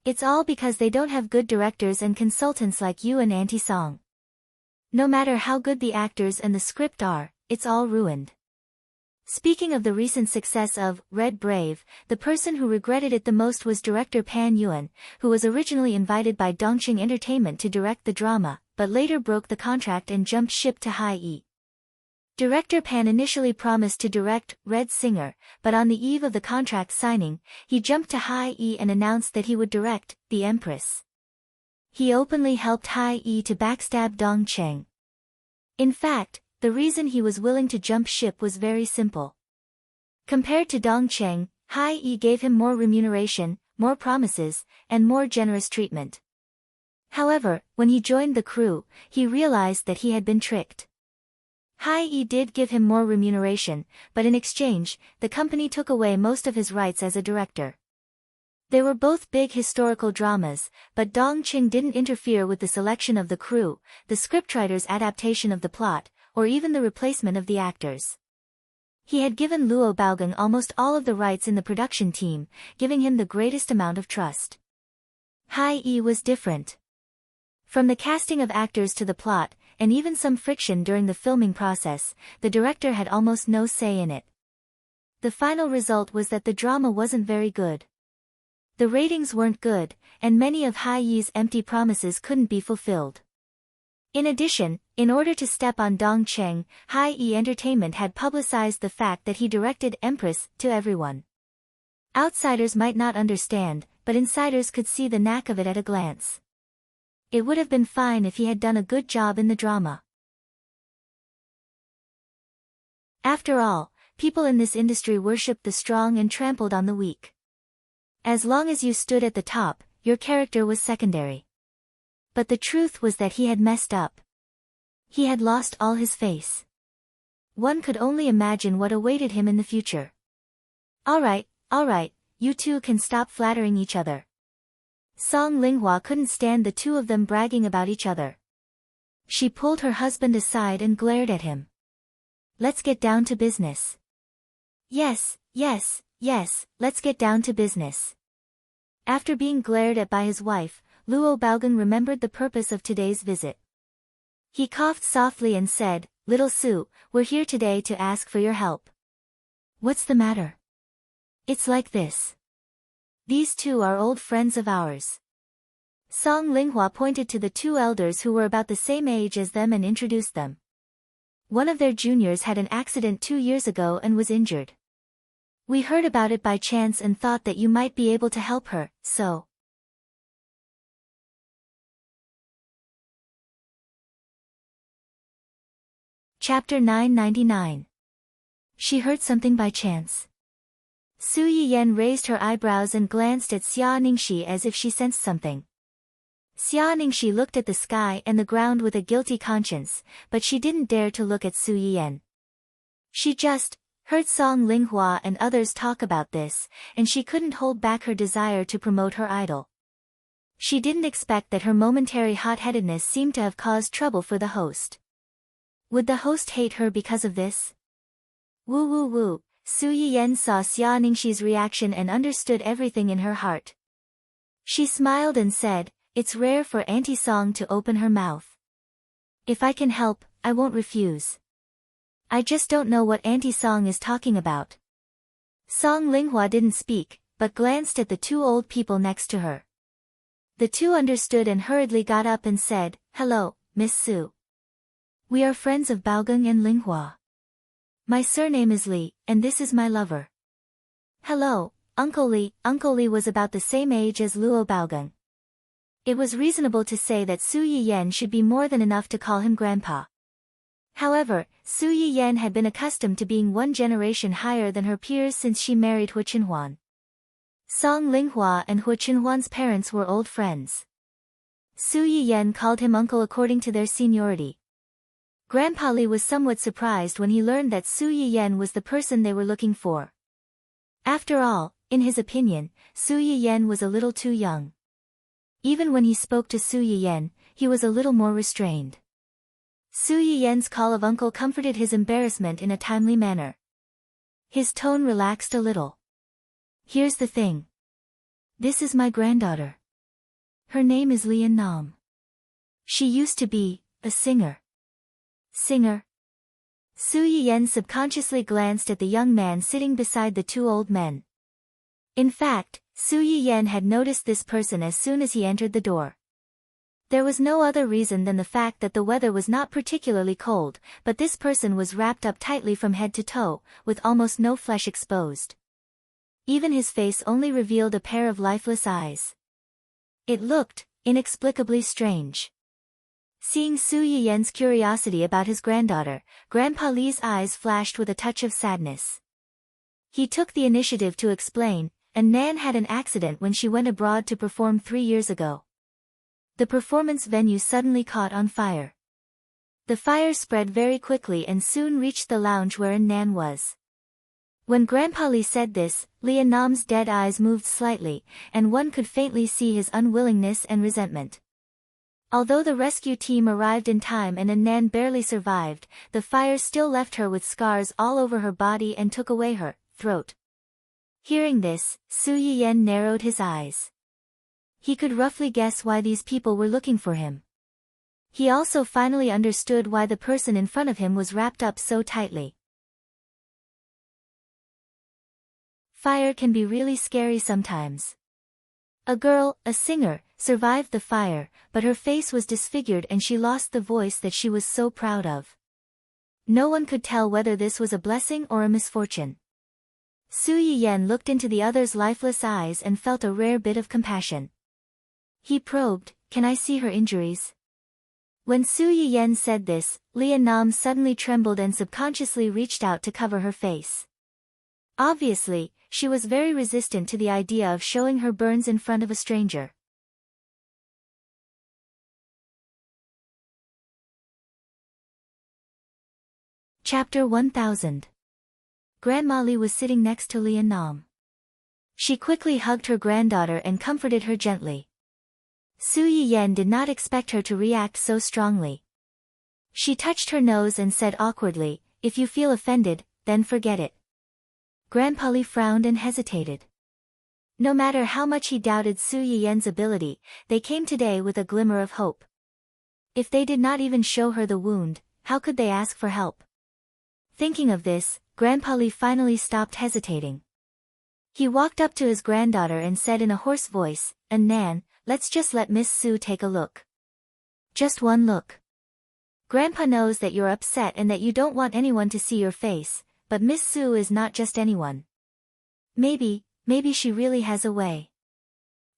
[SPEAKER 1] It's all because they don't have good directors and consultants like you and Auntie Song. No matter how good the actors and the script are, it's all ruined. Speaking of the recent success of Red Brave, the person who regretted it the most was director Pan Yuan, who was originally invited by Dongqing Entertainment to direct the drama, but later broke the contract and jumped ship to Hai Yi. Director Pan initially promised to direct Red Singer, but on the eve of the contract signing, he jumped to Hai Yi and announced that he would direct The Empress. He openly helped Hai Yi to backstab Dongqing. In fact, the reason he was willing to jump ship was very simple. Compared to Dongqing, Hai Yi gave him more remuneration, more promises, and more generous treatment. However, when he joined the crew, he realized that he had been tricked. Hai Yi did give him more remuneration, but in exchange, the company took away most of his rights as a director. They were both big historical dramas, but Dongqing didn't interfere with the selection of the crew, the scriptwriter's adaptation of the plot, or even the replacement of the actors. He had given Luo Baogang almost all of the rights in the production team, giving him the greatest amount of trust. Hai Yi was different. From the casting of actors to the plot, and even some friction during the filming process, the director had almost no say in it. The final result was that the drama wasn't very good. The ratings weren't good, and many of Hai Yi's empty promises couldn't be fulfilled. In addition, in order to step on Dongqing, Hai Yi Entertainment had publicized the fact that he directed Empress to everyone. Outsiders might not understand, but insiders could see the knack of it at a glance. It would have been fine if he had done a good job in the drama. After all, people in this industry worshipped the strong and trampled on the weak. As long as you stood at the top, your character was secondary. But the truth was that he had messed up. He had lost all his face. One could only imagine what awaited him in the future. All right, you two can stop flattering each other. Song Linghua couldn't stand the two of them bragging about each other. She pulled her husband aside and glared at him. Let's get down to business. Yes, let's get down to business. After being glared at by his wife, Luo Baogang remembered the purpose of today's visit. He coughed softly and said, Little Su, we're here today to ask for your help. What's the matter? It's like this. These two are old friends of ours. Song Linghua pointed to the two elders who were about the same age as them and introduced them. One of their juniors had an accident 2 years ago and was injured. We heard about it by chance and thought that you might be able to help her, so. Chapter 999. She heard something by chance. Su Yiyen raised her eyebrows and glanced at Xia Ningxi as if she sensed something. Xia Ningxi looked at the sky and the ground with a guilty conscience, but she didn't dare to look at Su Yiyen. She just heard Song Linghua and others talk about this, and she couldn't hold back her desire to promote her idol. She didn't expect that her momentary hot-headedness seemed to have caused trouble for the host. Would the host hate her because of this? Woo. Su Yiyen saw Xia Ningxi's reaction and understood everything in her heart. She smiled and said, "It's rare for Auntie Song to open her mouth. If I can help, I won't refuse. I just don't know what Auntie Song is talking about." Song Linghua didn't speak, but glanced at the two old people next to her. The two understood and hurriedly got up and said, "Hello, Miss Su. We are friends of Baogang and Linghua. My surname is Li, and this is my lover." "Hello, Uncle Li." Uncle Li was about the same age as Luo Baogang. It was reasonable to say that Su Yiyen should be more than enough to call him grandpa. However, Su Yiyen had been accustomed to being one generation higher than her peers since she married Hu Chenhuan. Song Linghua and Hu Chenhuan's parents were old friends. Su Yiyen called him uncle according to their seniority. Grandpa Li was somewhat surprised when he learned that Su Yiyen was the person they were looking for. After all, in his opinion, Su Yiyen was a little too young. Even when he spoke to Su Yiyen, he was a little more restrained. Su Yiyen's call of uncle comforted his embarrassment in a timely manner. His tone relaxed a little. "Here's the thing. This is my granddaughter. Her name is Lian Nam. She used to be a singer." "Singer?" Su Yiyen subconsciously glanced at the young man sitting beside the two old men. In fact, Su Yiyen had noticed this person as soon as he entered the door. There was no other reason than the fact that the weather was not particularly cold, but this person was wrapped up tightly from head to toe, with almost no flesh exposed. Even his face only revealed a pair of lifeless eyes. It looked inexplicably strange. Seeing Su Yiyen's curiosity about his granddaughter, Grandpa Li's eyes flashed with a touch of sadness. He took the initiative to explain, "And Nan had an accident when she went abroad to perform 3 years ago." The performance venue suddenly caught on fire. The fire spread very quickly and soon reached the lounge wherein Nan was. When Grandpa Li said this, Lian Nam's dead eyes moved slightly, and one could faintly see his unwillingness and resentment. Although the rescue team arrived in time and Nan barely survived, the fire still left her with scars all over her body and took away her throat. Hearing this, Su Yiyen narrowed his eyes. He could roughly guess why these people were looking for him. He also finally understood why the person in front of him was wrapped up so tightly. Fire can be really scary sometimes. A girl, a singer, survived the fire, but her face was disfigured and she lost the voice that she was so proud of. No one could tell whether this was a blessing or a misfortune. Su Yiyen looked into the other's lifeless eyes and felt a rare bit of compassion. He probed, "Can I see her injuries?" When Su Yiyen said this, Lian Nam suddenly trembled and subconsciously reached out to cover her face. Obviously, she was very resistant to the idea of showing her burns in front of a stranger. Chapter 1000. Grandma Li was sitting next to Lian Nam. She quickly hugged her granddaughter and comforted her gently. Su Yiyen did not expect her to react so strongly. She touched her nose and said awkwardly, "If you feel offended, then forget it." Grandpa Li frowned and hesitated. No matter how much he doubted Su Yiyen's ability, they came today with a glimmer of hope. If they did not even show her the wound, how could they ask for help? Thinking of this, Grandpa Li finally stopped hesitating. He walked up to his granddaughter and said in a hoarse voice, "And Nan, let's just let Miss Su take a look. Just one look. Grandpa knows that you're upset and that you don't want anyone to see your face, but Miss Su is not just anyone. Maybe she really has a way.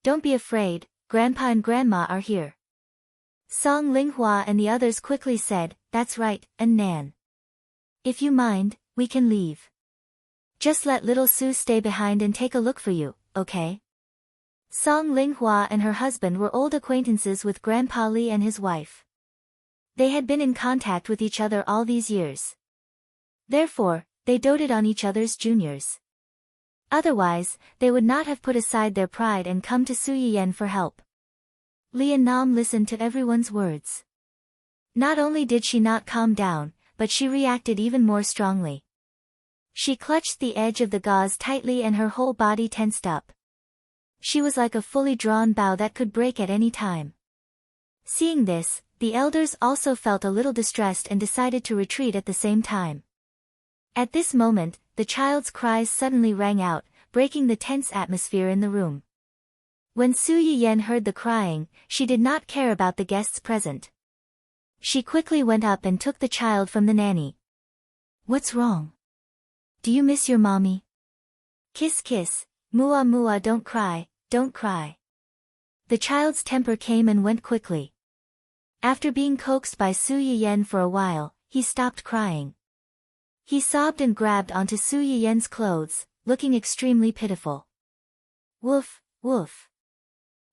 [SPEAKER 1] Don't be afraid, Grandpa and Grandma are here." Song Linghua and the others quickly said, "That's right, and Nan. If you mind, we can leave. Just let little Su stay behind and take a look for you, okay?" Song Linghua and her husband were old acquaintances with Grandpa Li and his wife. They had been in contact with each other all these years. Therefore, they doted on each other's juniors. Otherwise, they would not have put aside their pride and come to Su Yiyen for help. Lian Nam listened to everyone's words. Not only did she not calm down, but she reacted even more strongly. She clutched the edge of the gauze tightly and her whole body tensed up. She was like a fully drawn bow that could break at any time. Seeing this, the elders also felt a little distressed and decided to retreat at the same time. At this moment, the child's cries suddenly rang out, breaking the tense atmosphere in the room. When Su Yiyen heard the crying, she did not care about the guests present. She quickly went up and took the child from the nanny. "What's wrong? Do you miss your mommy?" "Kiss kiss, mua mua, don't cry, don't cry." The child's temper came and went quickly. After being coaxed by Su Yiyen for a while, he stopped crying. He sobbed and grabbed onto Su Yiyen's clothes, looking extremely pitiful. Woof, woof.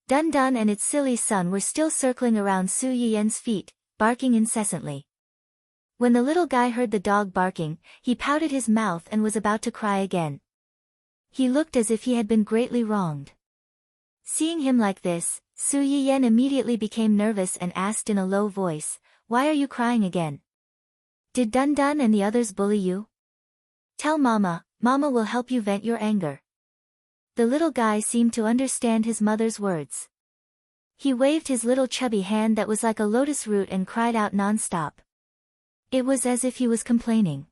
[SPEAKER 1] Dun Dun and its silly son were still circling around Su Yiyen's feet, barking incessantly. When the little guy heard the dog barking, he pouted his mouth and was about to cry again. He looked as if he had been greatly wronged. Seeing him like this, Su Yiyen immediately became nervous and asked in a low voice, "Why are you crying again? Did Dun Dun and the others bully you? Tell Mama, Mama will help you vent your anger." The little guy seemed to understand his mother's words. He waved his little chubby hand that was like a lotus root and cried out non-stop. It was as if he was complaining.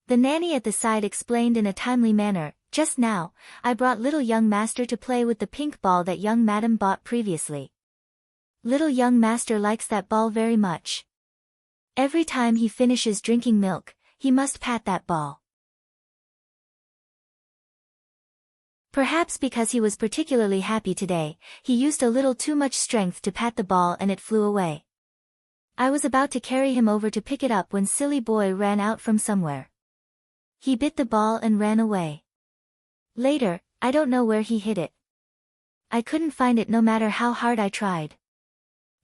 [SPEAKER 1] The nanny at the side explained in a timely manner, "Just now, I brought little young master to play with the pink ball that young madam bought previously. Little young master likes that ball very much. Every time he finishes drinking milk, he must pat that ball." Perhaps because he was particularly happy today, he used a little too much strength to pat the ball and it flew away. I was about to carry him over to pick it up when Silly Boy ran out from somewhere. He bit the ball and ran away. Later, I don't know where he hid it. I couldn't find it no matter how hard I tried.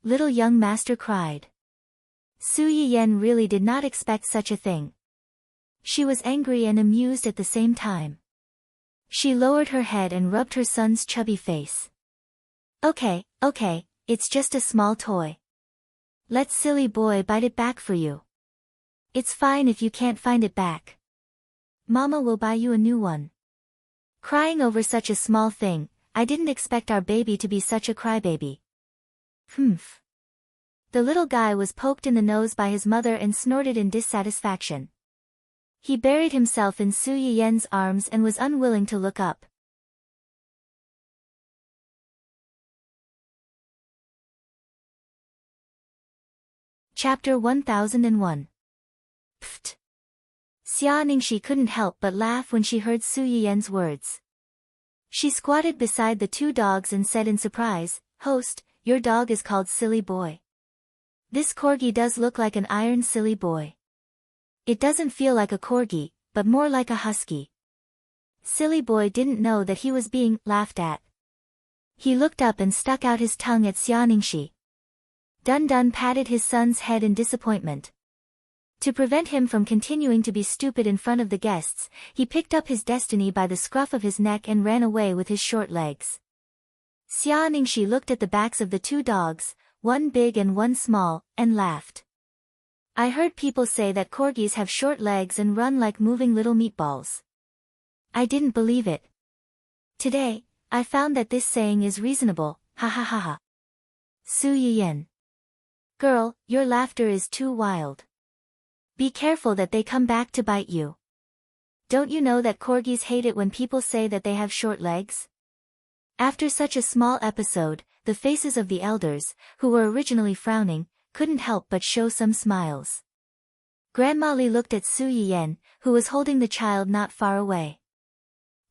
[SPEAKER 1] Little young master cried. Su Yiyen really did not expect such a thing. She was angry and amused at the same time. She lowered her head and rubbed her son's chubby face. Okay, it's just a small toy. Let Silly Boy bite it back for you. It's fine if you can't find it back. Mama will buy you a new one." Crying over such a small thing, I didn't expect our baby to be such a crybaby. Humph. The little guy was poked in the nose by his mother and snorted in dissatisfaction. He buried himself in Su Yiyen's arms and was unwilling to look up. Chapter 1001. Pfft. Xia Ningxi couldn't help but laugh when she heard Su Yiyen's words. She squatted beside the two dogs and said in surprise, "Host, your dog is called Silly Boy. This corgi does look like an iron silly boy. It doesn't feel like a corgi, but more like a husky." Silly Boy didn't know that he was being laughed at. He looked up and stuck out his tongue at Xia Ningxi. Dun Dun patted his son's head in disappointment. To prevent him from continuing to be stupid in front of the guests, he picked up his destiny by the scruff of his neck and ran away with his short legs. Xia Ningxi looked at the backs of the two dogs, one big and one small, and laughed. "I heard people say that corgis have short legs and run like moving little meatballs. I didn't believe it. Today, I found that this saying is reasonable, ha ha ha ha." Su Yiyen. Girl, your laughter is too wild. Be careful that they come back to bite you. Don't you know that corgis hate it when people say that they have short legs? After such a small episode, the faces of the elders, who were originally frowning, couldn't help but show some smiles. Grandma Li looked at Su Yiyen, who was holding the child not far away.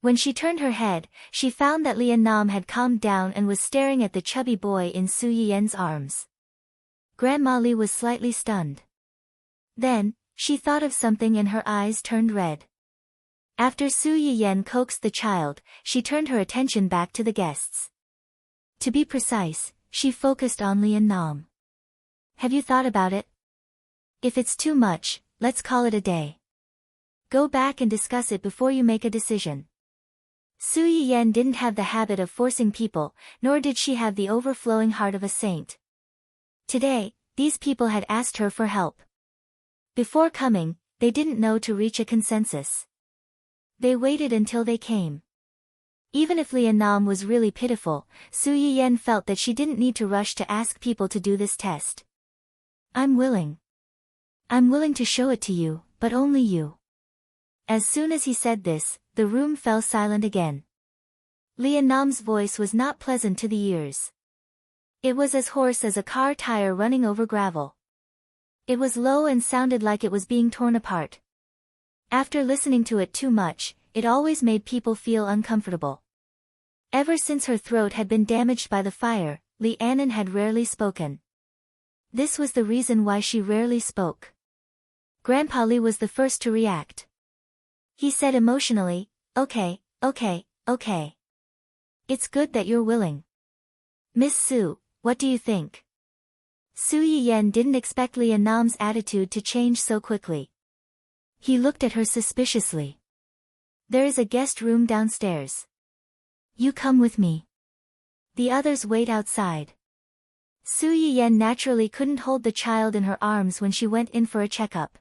[SPEAKER 1] When she turned her head, she found that Lian Nam had calmed down and was staring at the chubby boy in Su Yiyen's arms. Grandma Li was slightly stunned. Then, she thought of something and her eyes turned red. After Su Yiyen coaxed the child, she turned her attention back to the guests. To be precise, she focused on Lian Nam. Have you thought about it? If it's too much, let's call it a day. Go back and discuss it before you make a decision. Su Yiyen didn't have the habit of forcing people, nor did she have the overflowing heart of a saint. Today, these people had asked her for help. Before coming, they didn't know to reach a consensus. They waited until they came. Even if Lian Nam was really pitiful, Su Yiyen felt that she didn't need to rush to ask people to do this test. I'm willing. I'm willing to show it to you, but only you. As soon as he said this, the room fell silent again. Lian Nam's voice was not pleasant to the ears. It was as hoarse as a car tire running over gravel. It was low and sounded like it was being torn apart. After listening to it too much, it always made people feel uncomfortable. Ever since her throat had been damaged by the fire, Li Annan had rarely spoken. This was the reason why she rarely spoke. Grandpa Li was the first to react. He said emotionally, okay. It's good that you're willing. Miss Su, what do you think? Su Yiyen didn't expect Lian Nam's attitude to change so quickly. He looked at her suspiciously. There is a guest room downstairs. You come with me. The others wait outside. Su Yiyen naturally couldn't hold the child in her arms when she went in for a checkup.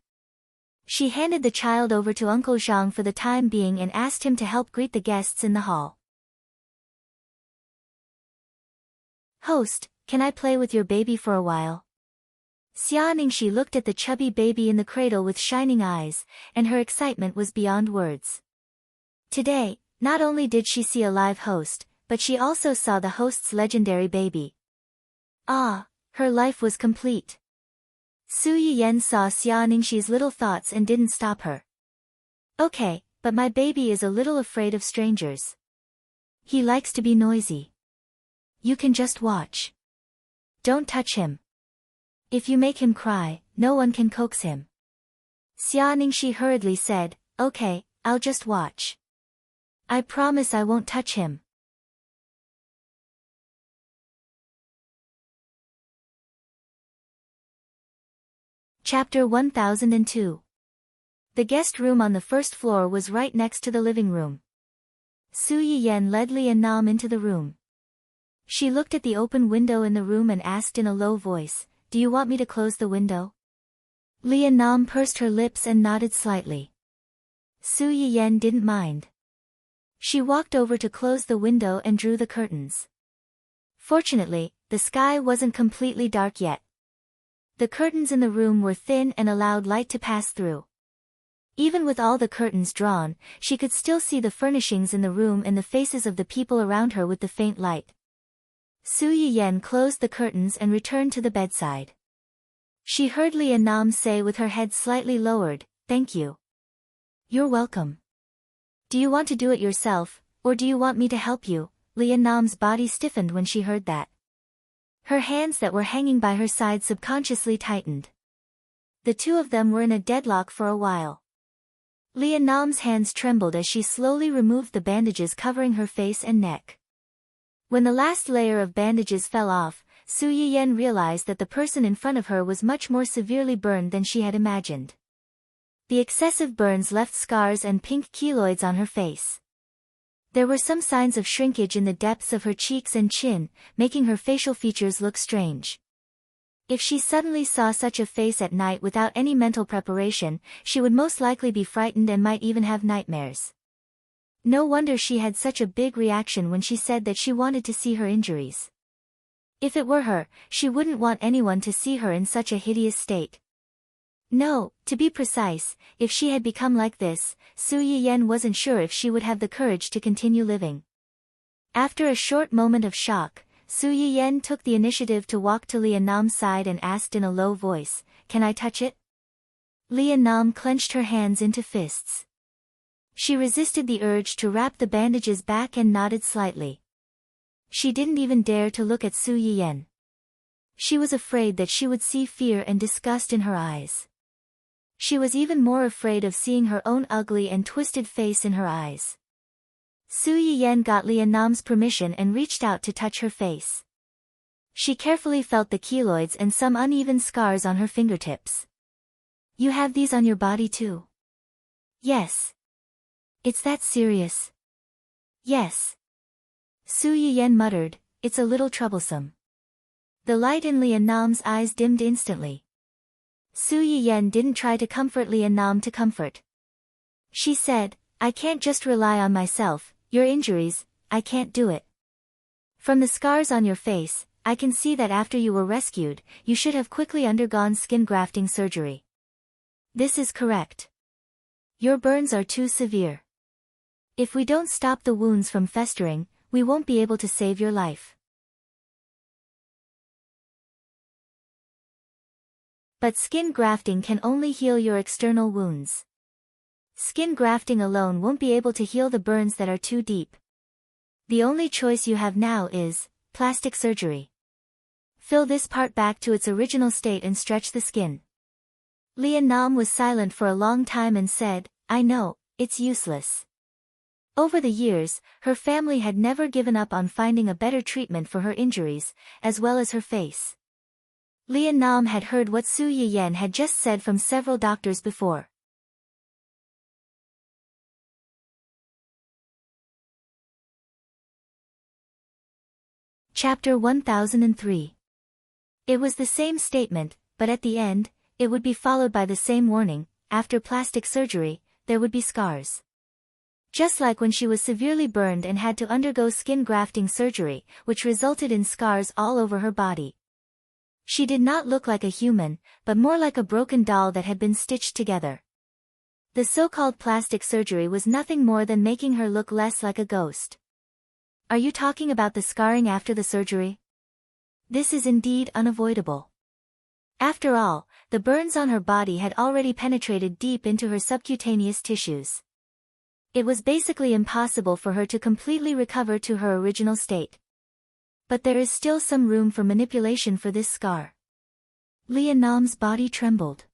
[SPEAKER 1] She handed the child over to Uncle Zhang for the time being and asked him to help greet the guests in the hall. Host, can I play with your baby for a while? Xia Ningxi looked at the chubby baby in the cradle with shining eyes, and her excitement was beyond words. Today, not only did she see a live host, but she also saw the host's legendary baby. Ah, her life was complete. Su Yiyen saw Xia Ningxi's little thoughts and didn't stop her. Okay, but my baby is a little afraid of strangers. He likes to be noisy. You can just watch. Don't touch him. If you make him cry, no one can coax him. Xia Ningxi hurriedly said, okay, I'll just watch. I promise I won't touch him. Chapter 1002. The guest room on the first floor was right next to the living room. Su Yiyen led Lian Nam into the room. She looked at the open window in the room and asked in a low voice, do you want me to close the window? Lian Nam pursed her lips and nodded slightly. Su Yiyen didn't mind. She walked over to close the window and drew the curtains. Fortunately, the sky wasn't completely dark yet. The curtains in the room were thin and allowed light to pass through. Even with all the curtains drawn, she could still see the furnishings in the room and the faces of the people around her with the faint light. Su Yiyen closed the curtains and returned to the bedside. She heard Lian Nam say with her head slightly lowered, thank you. You're welcome. Do you want to do it yourself, or do you want me to help you? Lian Nam's body stiffened when she heard that. Her hands that were hanging by her side subconsciously tightened. The two of them were in a deadlock for a while. Lian Nam's hands trembled as she slowly removed the bandages covering her face and neck. When the last layer of bandages fell off, Su Yiyen realized that the person in front of her was much more severely burned than she had imagined. The excessive burns left scars and pink keloids on her face. There were some signs of shrinkage in the depths of her cheeks and chin, making her facial features look strange. If she suddenly saw such a face at night without any mental preparation, she would most likely be frightened and might even have nightmares. No wonder she had such a big reaction when she said that she wanted to see her injuries. If it were her, she wouldn't want anyone to see her in such a hideous state. No, to be precise, if she had become like this, Su Yiyen wasn't sure if she would have the courage to continue living. After a short moment of shock, Su Yiyen took the initiative to walk to Lian Nam's side and asked in a low voice, can I touch it? Lian Nam clenched her hands into fists. She resisted the urge to wrap the bandages back and nodded slightly. She didn't even dare to look at Su Yiyen. She was afraid that she would see fear and disgust in her eyes. She was even more afraid of seeing her own ugly and twisted face in her eyes. Su Yiyen got Lian Nam's permission and reached out to touch her face. She carefully felt the keloids and some uneven scars on her fingertips. You have these on your body too? Yes. It's that serious? Yes. Su Yiyen muttered, it's a little troublesome. The light in Lian Nam's eyes dimmed instantly. Su Yiyen didn't try to comfort Lian Nam to comfort. She said, I can't just rely on myself, your injuries, I can't do it. From the scars on your face, I can see that after you were rescued, you should have quickly undergone skin grafting surgery. This is correct. Your burns are too severe. If we don't stop the wounds from festering, we won't be able to save your life. But skin grafting can only heal your external wounds. Skin grafting alone won't be able to heal the burns that are too deep. The only choice you have now is plastic surgery. Fill this part back to its original state and stretch the skin. Lian Nam was silent for a long time and said, I know, it's useless. Over the years, her family had never given up on finding a better treatment for her injuries, as well as her face. Lian Nam had heard what Su Yiyen had just said from several doctors before. Chapter 1003. It was the same statement, but at the end, it would be followed by the same warning: after plastic surgery, there would be scars. Just like when she was severely burned and had to undergo skin grafting surgery, which resulted in scars all over her body. She did not look like a human, but more like a broken doll that had been stitched together. The so-called plastic surgery was nothing more than making her look less like a ghost. Are you talking about the scarring after the surgery? This is indeed unavoidable. After all, the burns on her body had already penetrated deep into her subcutaneous tissues. It was basically impossible for her to completely recover to her original state. But there is still some room for manipulation for this scar. Lian Nam's body trembled.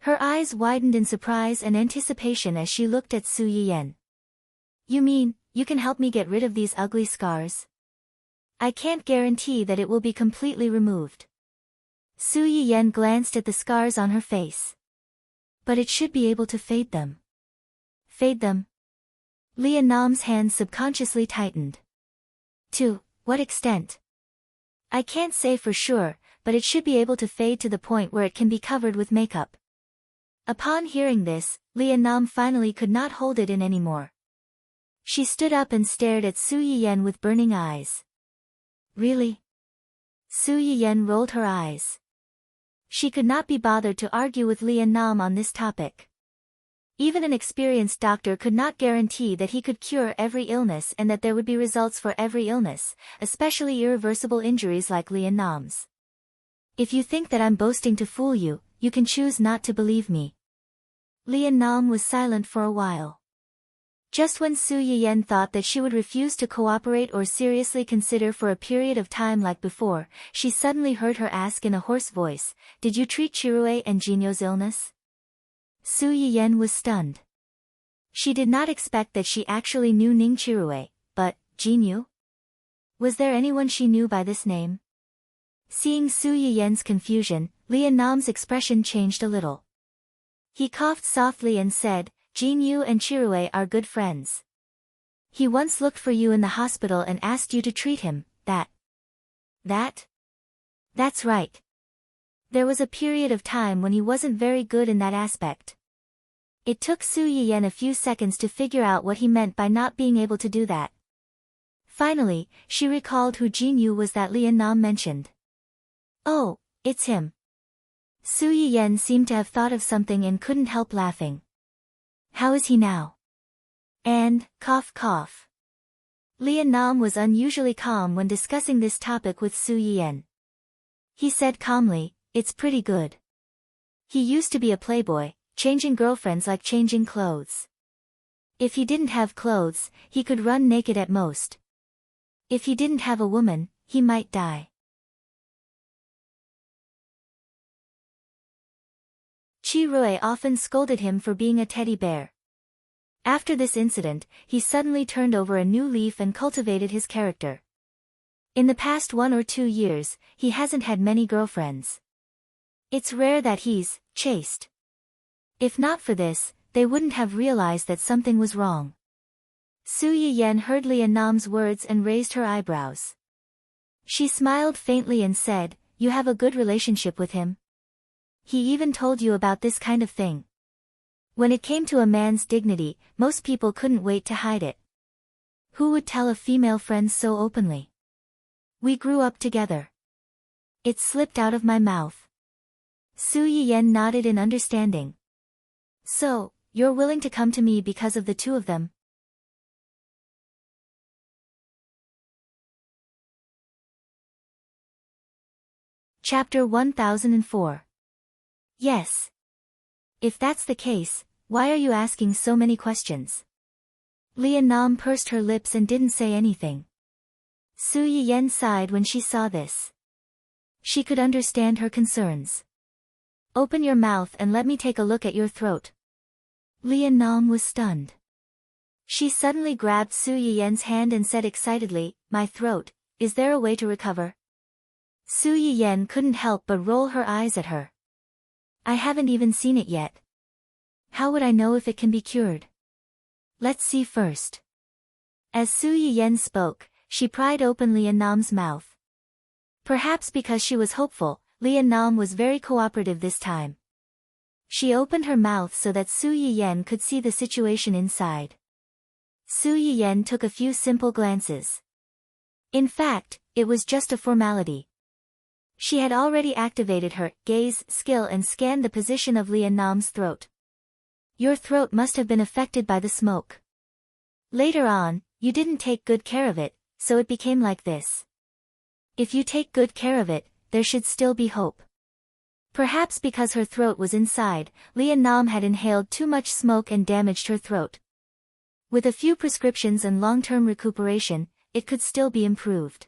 [SPEAKER 1] Her eyes widened in surprise and anticipation as she looked at Su Yiyen. You mean, you can help me get rid of these ugly scars? I can't guarantee that it will be completely removed. Su Yiyen glanced at the scars on her face. But it should be able to fade them. Fade them? Lian Nam's hands subconsciously tightened. To what extent? I can't say for sure, but it should be able to fade to the point where it can be covered with makeup. Upon hearing this, Lian Nam finally could not hold it in anymore. She stood up and stared at Su Yiyen with burning eyes. Really? Su Yiyen rolled her eyes. She could not be bothered to argue with Lian Nam on this topic. Even an experienced doctor could not guarantee that he could cure every illness and that there would be results for every illness, especially irreversible injuries like Lian Nam's. If you think that I'm boasting to fool you, you can choose not to believe me. Lian Nam was silent for a while. Just when Su Yiyen thought that she would refuse to cooperate or seriously consider for a period of time like before, she suddenly heard her ask in a hoarse voice, "Did you treat Chirue and Jinyo's illness?" Su Yiyen was stunned. She did not expect that she actually knew Ning Chirue, but Jinyu? Was there anyone she knew by this name? Seeing Su Yiyen's confusion, Lian Nam's expression changed a little. He coughed softly and said, "Jinyu and Chirue are good friends. He once looked for you in the hospital and asked you to treat him, That? That's right. There was a period of time when he wasn't very good in that aspect." It took Su Yiyen a few seconds to figure out what he meant by not being able to do that. Finally, she recalled who Jinyu was that Lian Nam mentioned. Oh, it's him. Su Yiyen seemed to have thought of something and couldn't help laughing. How is he now? And, cough cough. Lian Nam was unusually calm when discussing this topic with Su Yiyen. He said calmly, "It's pretty good. He used to be a playboy, changing girlfriends like changing clothes. If he didn't have clothes, he could run naked at most. If he didn't have a woman, he might die." Chirue often scolded him for being a teddy bear. After this incident, he suddenly turned over a new leaf and cultivated his character. In the past 1 or 2 years, he hasn't had many girlfriends. It's rare that he's chaste. If not for this, they wouldn't have realized that something was wrong. Su Yiyen heard Lian Nam's words and raised her eyebrows. She smiled faintly and said, "You have a good relationship with him? He even told you about this kind of thing?" When it came to a man's dignity, most people couldn't wait to hide it. Who would tell a female friend so openly? We grew up together. It slipped out of my mouth. Su Yiyen nodded in understanding. So, you're willing to come to me because of the two of them? Chapter 1004. Yes. If that's the case, why are you asking so many questions? Lian Nam pursed her lips and didn't say anything. Su Yiyen sighed when she saw this. She could understand her concerns. Open your mouth and let me take a look at your throat. Lian Nam was stunned. She suddenly grabbed Su Yiyen's hand and said excitedly, my throat, is there a way to recover? Su Yiyen couldn't help but roll her eyes at her. I haven't even seen it yet. How would I know if it can be cured? Let's see first. As Su Yiyen spoke, she pried open Lian Nam's mouth. Perhaps because she was hopeful, Lian Nam was very cooperative this time. She opened her mouth so that Su Yiyen could see the situation inside. Su Yiyen took a few simple glances. In fact, it was just a formality. She had already activated her gaze skill and scanned the position of Lian Nam's throat. Your throat must have been affected by the smoke. Later on, you didn't take good care of it, so it became like this. If you take good care of it, there should still be hope. Perhaps because her throat was inside, Lian Nam had inhaled too much smoke and damaged her throat. With a few prescriptions and long-term recuperation, it could still be improved.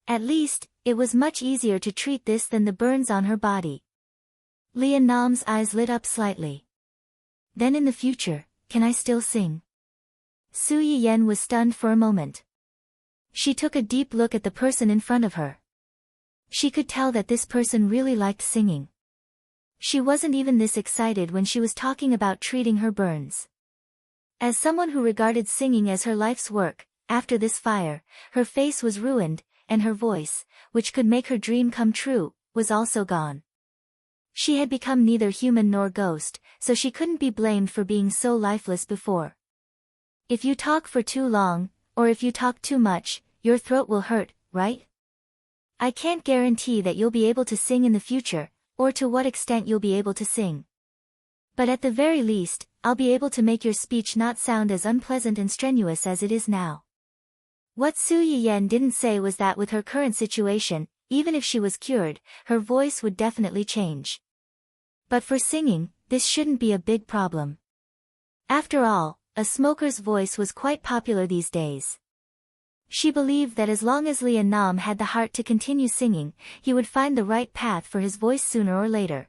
[SPEAKER 1] At least, it was much easier to treat this than the burns on her body. Lian Nam's eyes lit up slightly. Then in the future, can I still sing? Su Yiyen was stunned for a moment. She took a deep look at the person in front of her. She could tell that this person really liked singing. She wasn't even this excited when she was talking about treating her burns. As someone who regarded singing as her life's work, after this fire, her face was ruined, and her voice, which could make her dream come true, was also gone. She had become neither human nor ghost, so she couldn't be blamed for being so lifeless before. If you talk for too long, or if you talk too much, your throat will hurt, right? I can't guarantee that you'll be able to sing in the future, or to what extent you'll be able to sing. But at the very least, I'll be able to make your speech not sound as unpleasant and strenuous as it is now. What Su Yiyen didn't say was that with her current situation, even if she was cured, her voice would definitely change. But for singing, this shouldn't be a big problem. After all, a smoker's voice was quite popular these days. She believed that as long as Lian Nam had the heart to continue singing, he would find the right path for his voice sooner or later.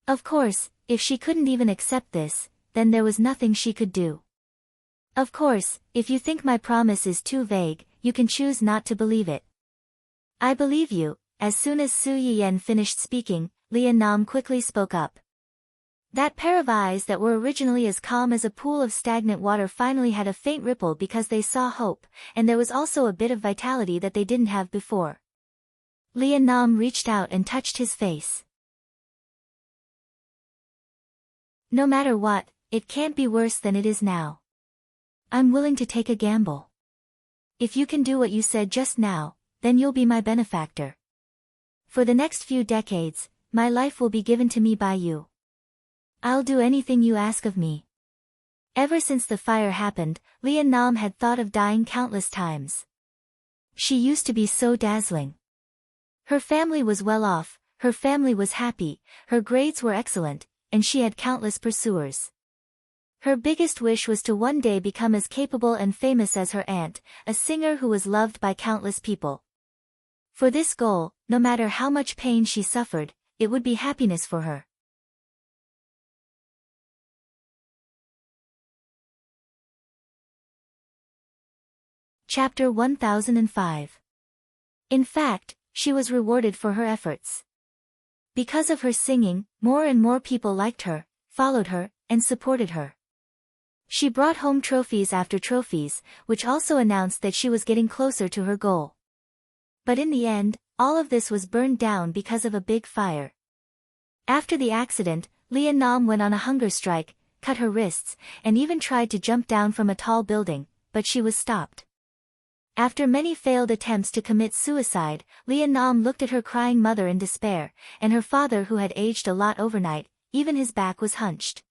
[SPEAKER 1] Of course, if she couldn't even accept this, then there was nothing she could do. Of course, if you think my promise is too vague, you can choose not to believe it. I believe you. As soon as Su Yiyen finished speaking, Lian Nam quickly spoke up. That pair of eyes that were originally as calm as a pool of stagnant water finally had a faint ripple because they saw hope, and there was also a bit of vitality that they didn't have before. Lian Nam reached out and touched his face. No matter what, it can't be worse than it is now. I'm willing to take a gamble. If you can do what you said just now, then you'll be my benefactor. For the next few decades, my life will be given to me by you. I'll do anything you ask of me. Ever since the fire happened, Lian Nam had thought of dying countless times. She used to be so dazzling. Her family was well off, her family was happy, her grades were excellent, and she had countless pursuers. Her biggest wish was to one day become as capable and famous as her aunt, a singer who was loved by countless people. For this goal, no matter how much pain she suffered, it would be happiness for her. Chapter 1005. In fact, she was rewarded for her efforts. Because of her singing, more and more people liked her, followed her, and supported her. She brought home trophies after trophies, which also announced that she was getting closer to her goal. But in the end, all of this was burned down because of a big fire. After the accident, Lian Nam went on a hunger strike, cut her wrists, and even tried to jump down from a tall building, but she was stopped. After many failed attempts to commit suicide, Leah Nam looked at her crying mother in despair, and her father who had aged a lot overnight, even his back was hunched.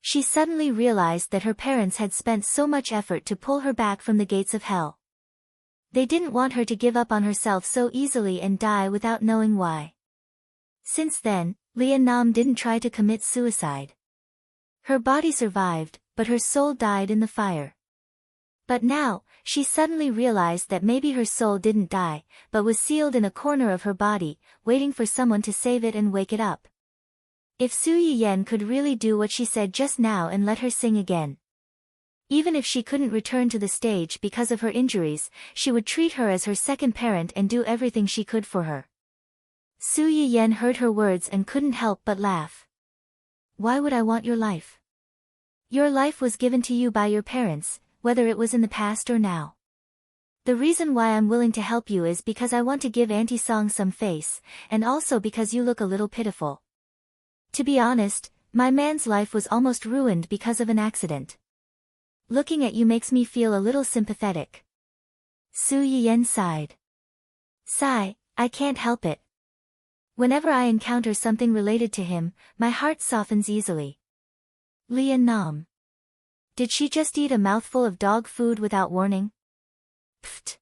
[SPEAKER 1] She suddenly realized that her parents had spent so much effort to pull her back from the gates of hell. They didn't want her to give up on herself so easily and die without knowing why. Since then, Leah Nam didn't try to commit suicide. Her body survived, but her soul died in the fire. But now, she suddenly realized that maybe her soul didn't die, but was sealed in a corner of her body, waiting for someone to save it and wake it up. If Su Yiyen could really do what she said just now and let her sing again. Even if she couldn't return to the stage because of her injuries, she would treat her as her second parent and do everything she could for her. Su Yiyen heard her words and couldn't help but laugh. Why would I want your life? Your life was given to you by your parents, whether it was in the past or now. The reason why I'm willing to help you is because I want to give Auntie Song some face, and also because you look a little pitiful. To be honest, my man's life was almost ruined because of an accident. Looking at you makes me feel a little sympathetic. Su Yiyen sighed. Sigh, I can't help it. Whenever I encounter something related to him, my heart softens easily. Leah Nam. Did she just eat a mouthful of dog food without warning? Pfft.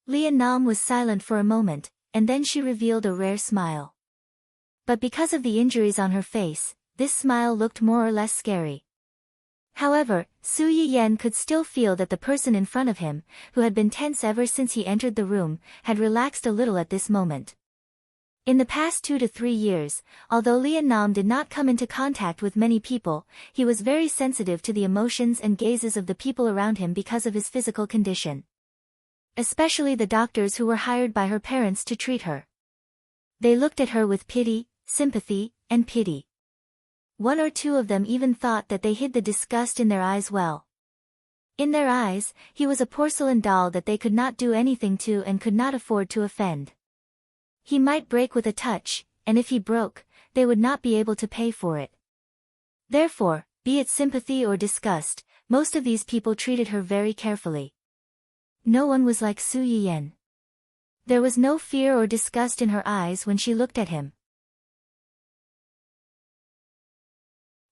[SPEAKER 1] Leah Nam was silent for a moment, and then she revealed a rare smile. But because of the injuries on her face, this smile looked more or less scary. However, Su Yiyen could still feel that the person in front of him, who had been tense ever since he entered the room, had relaxed a little at this moment. In the past 2 to 3 years, although Leah Nam did not come into contact with many people, he was very sensitive to the emotions and gazes of the people around him because of his physical condition. Especially the doctors who were hired by her parents to treat her. They looked at her with pity, sympathy, and pity. 1 or 2 of them even thought that they hid the disgust in their eyes well. In their eyes, he was a porcelain doll that they could not do anything to and could not afford to offend. He might break with a touch, and if he broke, they would not be able to pay for it. Therefore, be it sympathy or disgust, most of these people treated her very carefully. No one was like Su Yiyen. There was no fear or disgust in her eyes when she looked at him.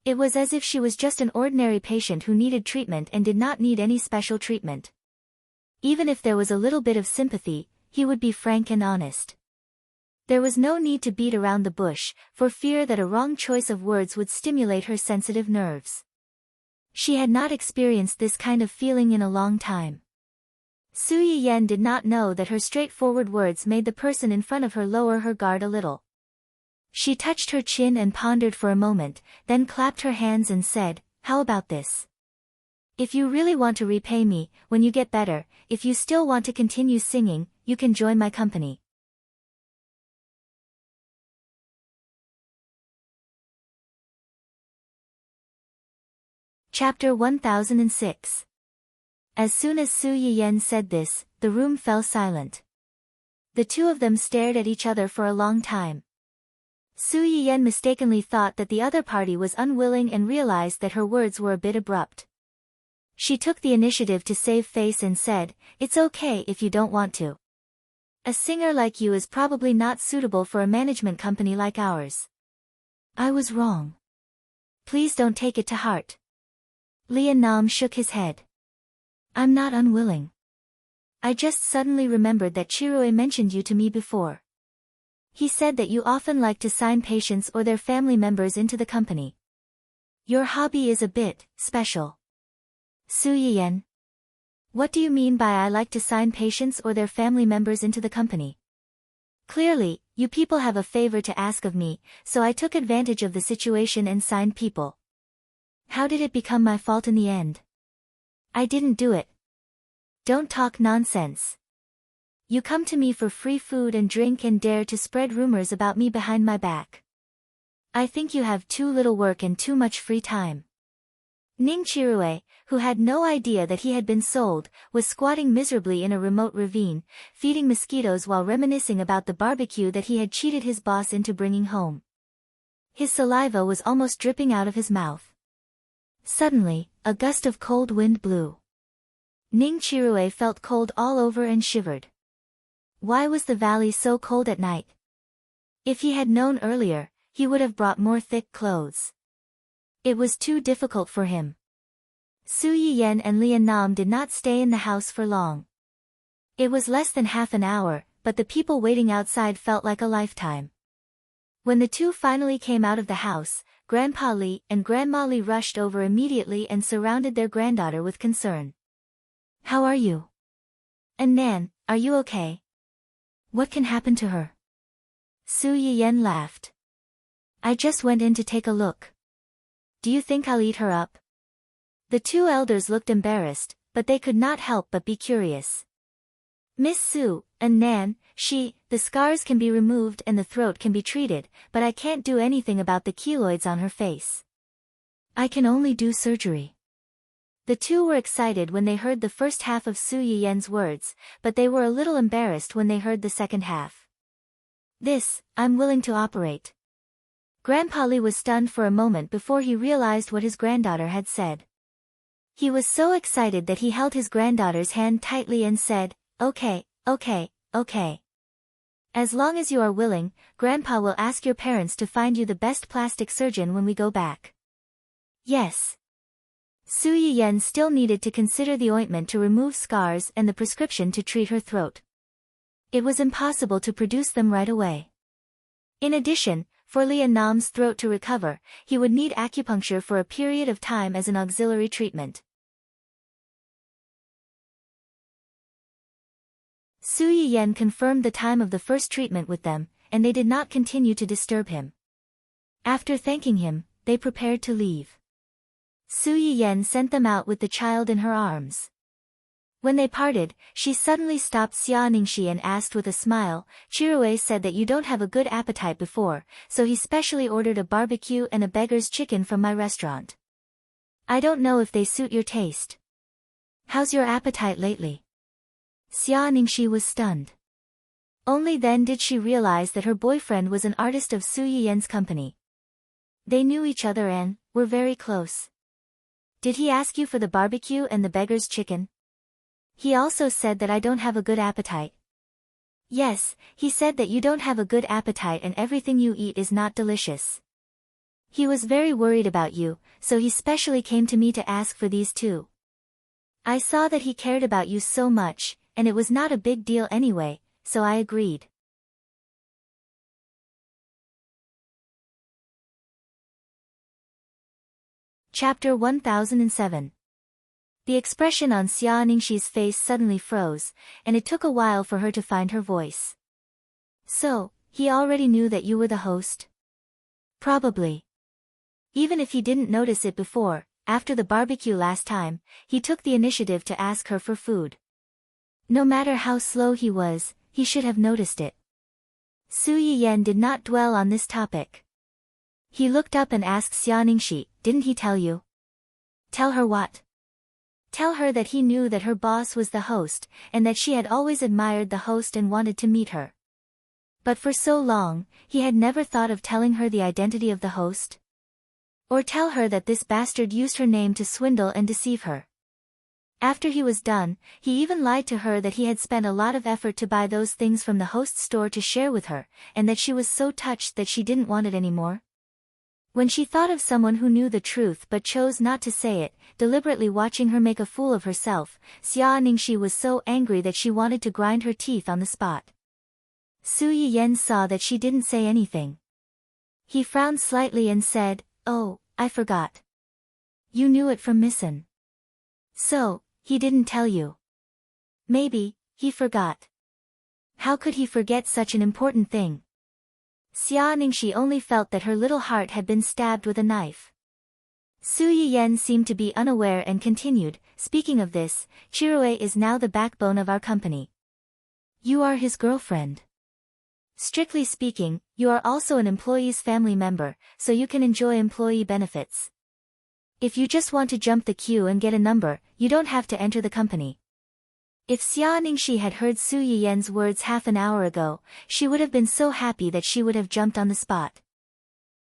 [SPEAKER 1] It was as if she was just an ordinary patient who needed treatment and did not need any special treatment. Even if there was a little bit of sympathy, he would be frank and honest. There was no need to beat around the bush, for fear that a wrong choice of words would stimulate her sensitive nerves. She had not experienced this kind of feeling in a long time. Su Yiyen did not know that her straightforward words made the person in front of her lower her guard a little. She touched her chin and pondered for a moment, then clapped her hands and said, "How about this? If you really want to repay me, when you get better, if you still want to continue singing, you can join my company." Chapter 1006. As soon as Su Yiyen said this, the room fell silent. The 2 of them stared at each other for a long time. Su Yiyen mistakenly thought that the other party was unwilling and realized that her words were a bit abrupt. She took the initiative to save face and said, "It's okay if you don't want to. A singer like you is probably not suitable for a management company like ours." "I was wrong. Please don't take it to heart." Leah Nam shook his head. "I'm not unwilling. I just suddenly remembered that Chirue mentioned you to me before. He said that you often like to sign patients or their family members into the company. Your hobby is a bit special." Su Yiyen. "What do you mean by I like to sign patients or their family members into the company? Clearly, you people have a favor to ask of me, so I took advantage of the situation and signed people. How did it become my fault in the end? I didn't do it." "Don't talk nonsense. You come to me for free food and drink and dare to spread rumors about me behind my back. I think you have too little work and too much free time." Ning Chirue, who had no idea that he had been sold, was squatting miserably in a remote ravine, feeding mosquitoes while reminiscing about the barbecue that he had cheated his boss into bringing home. His saliva was almost dripping out of his mouth. Suddenly, a gust of cold wind blew. Ning Chirue felt cold all over and shivered. Why was the valley so cold at night? If he had known earlier, he would have brought more thick clothes. It was too difficult for him. Su Yiyen and Lian Nam did not stay in the house for long. It was less than half an hour, but the people waiting outside felt like a lifetime. When the two finally came out of the house, Grandpa Li and Grandma Li rushed over immediately and surrounded their granddaughter with concern. How are you? And Nan, are you okay? What can happen to her? Su Yiyen laughed. I just went in to take a look. Do you think I'll eat her up? The two elders looked embarrassed, but they could not help but be curious. Miss Su, and Nan, the scars can be removed and the throat can be treated, but I can't do anything about the keloids on her face. I can only do surgery. The two were excited when they heard the first half of Su Yiyen's words, but they were a little embarrassed when they heard the second half. This, I'm willing to operate. Grandpa Li was stunned for a moment before he realized what his granddaughter had said. He was so excited that he held his granddaughter's hand tightly and said, Okay. As long as you are willing, Grandpa will ask your parents to find you the best plastic surgeon when we go back. Yes. Su Yiyen still needed to consider the ointment to remove scars and the prescription to treat her throat. It was impossible to produce them right away. In addition, for Lian Nam's throat to recover, he would need acupuncture for a period of time as an auxiliary treatment. Su Yiyen confirmed the time of the first treatment with them, and they did not continue to disturb him. After thanking him, they prepared to leave. Su Yiyen sent them out with the child in her arms. When they parted, she suddenly stopped Xia Ningxi and asked with a smile, Chirue said that you don't have a good appetite before, so he specially ordered a barbecue and a beggar's chicken from my restaurant. I don't know if they suit your taste. How's your appetite lately? Xia Ningxi was stunned. Only then did she realize that her boyfriend was an artist of Su Yiyen's company. They knew each other and were very close. Did he ask you for the barbecue and the beggar's chicken? He also said that I don't have a good appetite. Yes, he said that you don't have a good appetite and everything you eat is not delicious. He was very worried about you, so he specially came to me to ask for these too. I saw that he cared about you so much, and it was not a big deal anyway, so I agreed. Chapter 1007. The expression on Xia Ningxi's face suddenly froze, and it took a while for her to find her voice. So, he already knew that you were the host? Probably. Even if he didn't notice it before, after the barbecue last time, he took the initiative to ask her for food. No matter how slow he was, he should have noticed it. Su Yiyen did not dwell on this topic. He looked up and asked Xia Ningxi, didn't he tell you? Tell her what? Tell her that he knew that her boss was the host, and that she had always admired the host and wanted to meet her. But for so long, he had never thought of telling her the identity of the host? Or tell her that this bastard used her name to swindle and deceive her. After he was done, he even lied to her that he had spent a lot of effort to buy those things from the host's store to share with her, and that she was so touched that she didn't want it anymore. When she thought of someone who knew the truth but chose not to say it, deliberately watching her make a fool of herself, Xia Ningxi was so angry that she wanted to grind her teeth on the spot. Su Yiyen saw that she didn't say anything. He frowned slightly and said, Oh, I forgot. You knew it from Missen. So, he didn't tell you. Maybe, he forgot. How could he forget such an important thing? Xia Ningxi only felt that her little heart had been stabbed with a knife. Su Yiyen seemed to be unaware and continued, speaking of this, Chirue is now the backbone of our company. You are his girlfriend. Strictly speaking, you are also an employee's family member, so you can enjoy employee benefits. If you just want to jump the queue and get a number, you don't have to enter the company. If Xia Ningxi had heard Su Yiyen's words half an hour ago, she would have been so happy that she would have jumped on the spot.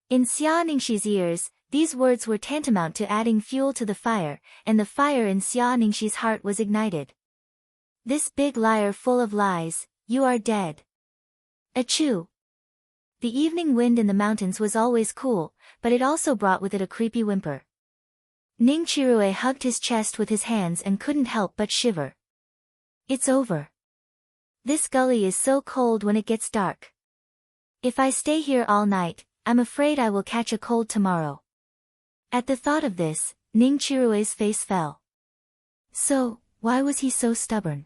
[SPEAKER 1] In Xia Ningxi's ears, These words were tantamount to adding fuel to the fire, and the fire in Xia Ningxi's heart was ignited. This big liar full of lies, you are dead. Achoo! The evening wind in the mountains was always cool, but it also brought with it a creepy whimper. Ning Chirue hugged his chest with his hands and couldn't help but shiver. It's over. This gully is so cold when it gets dark. If I stay here all night, I'm afraid I will catch a cold tomorrow. At the thought of this, Ning Chirue's face fell. So, why was he so stubborn?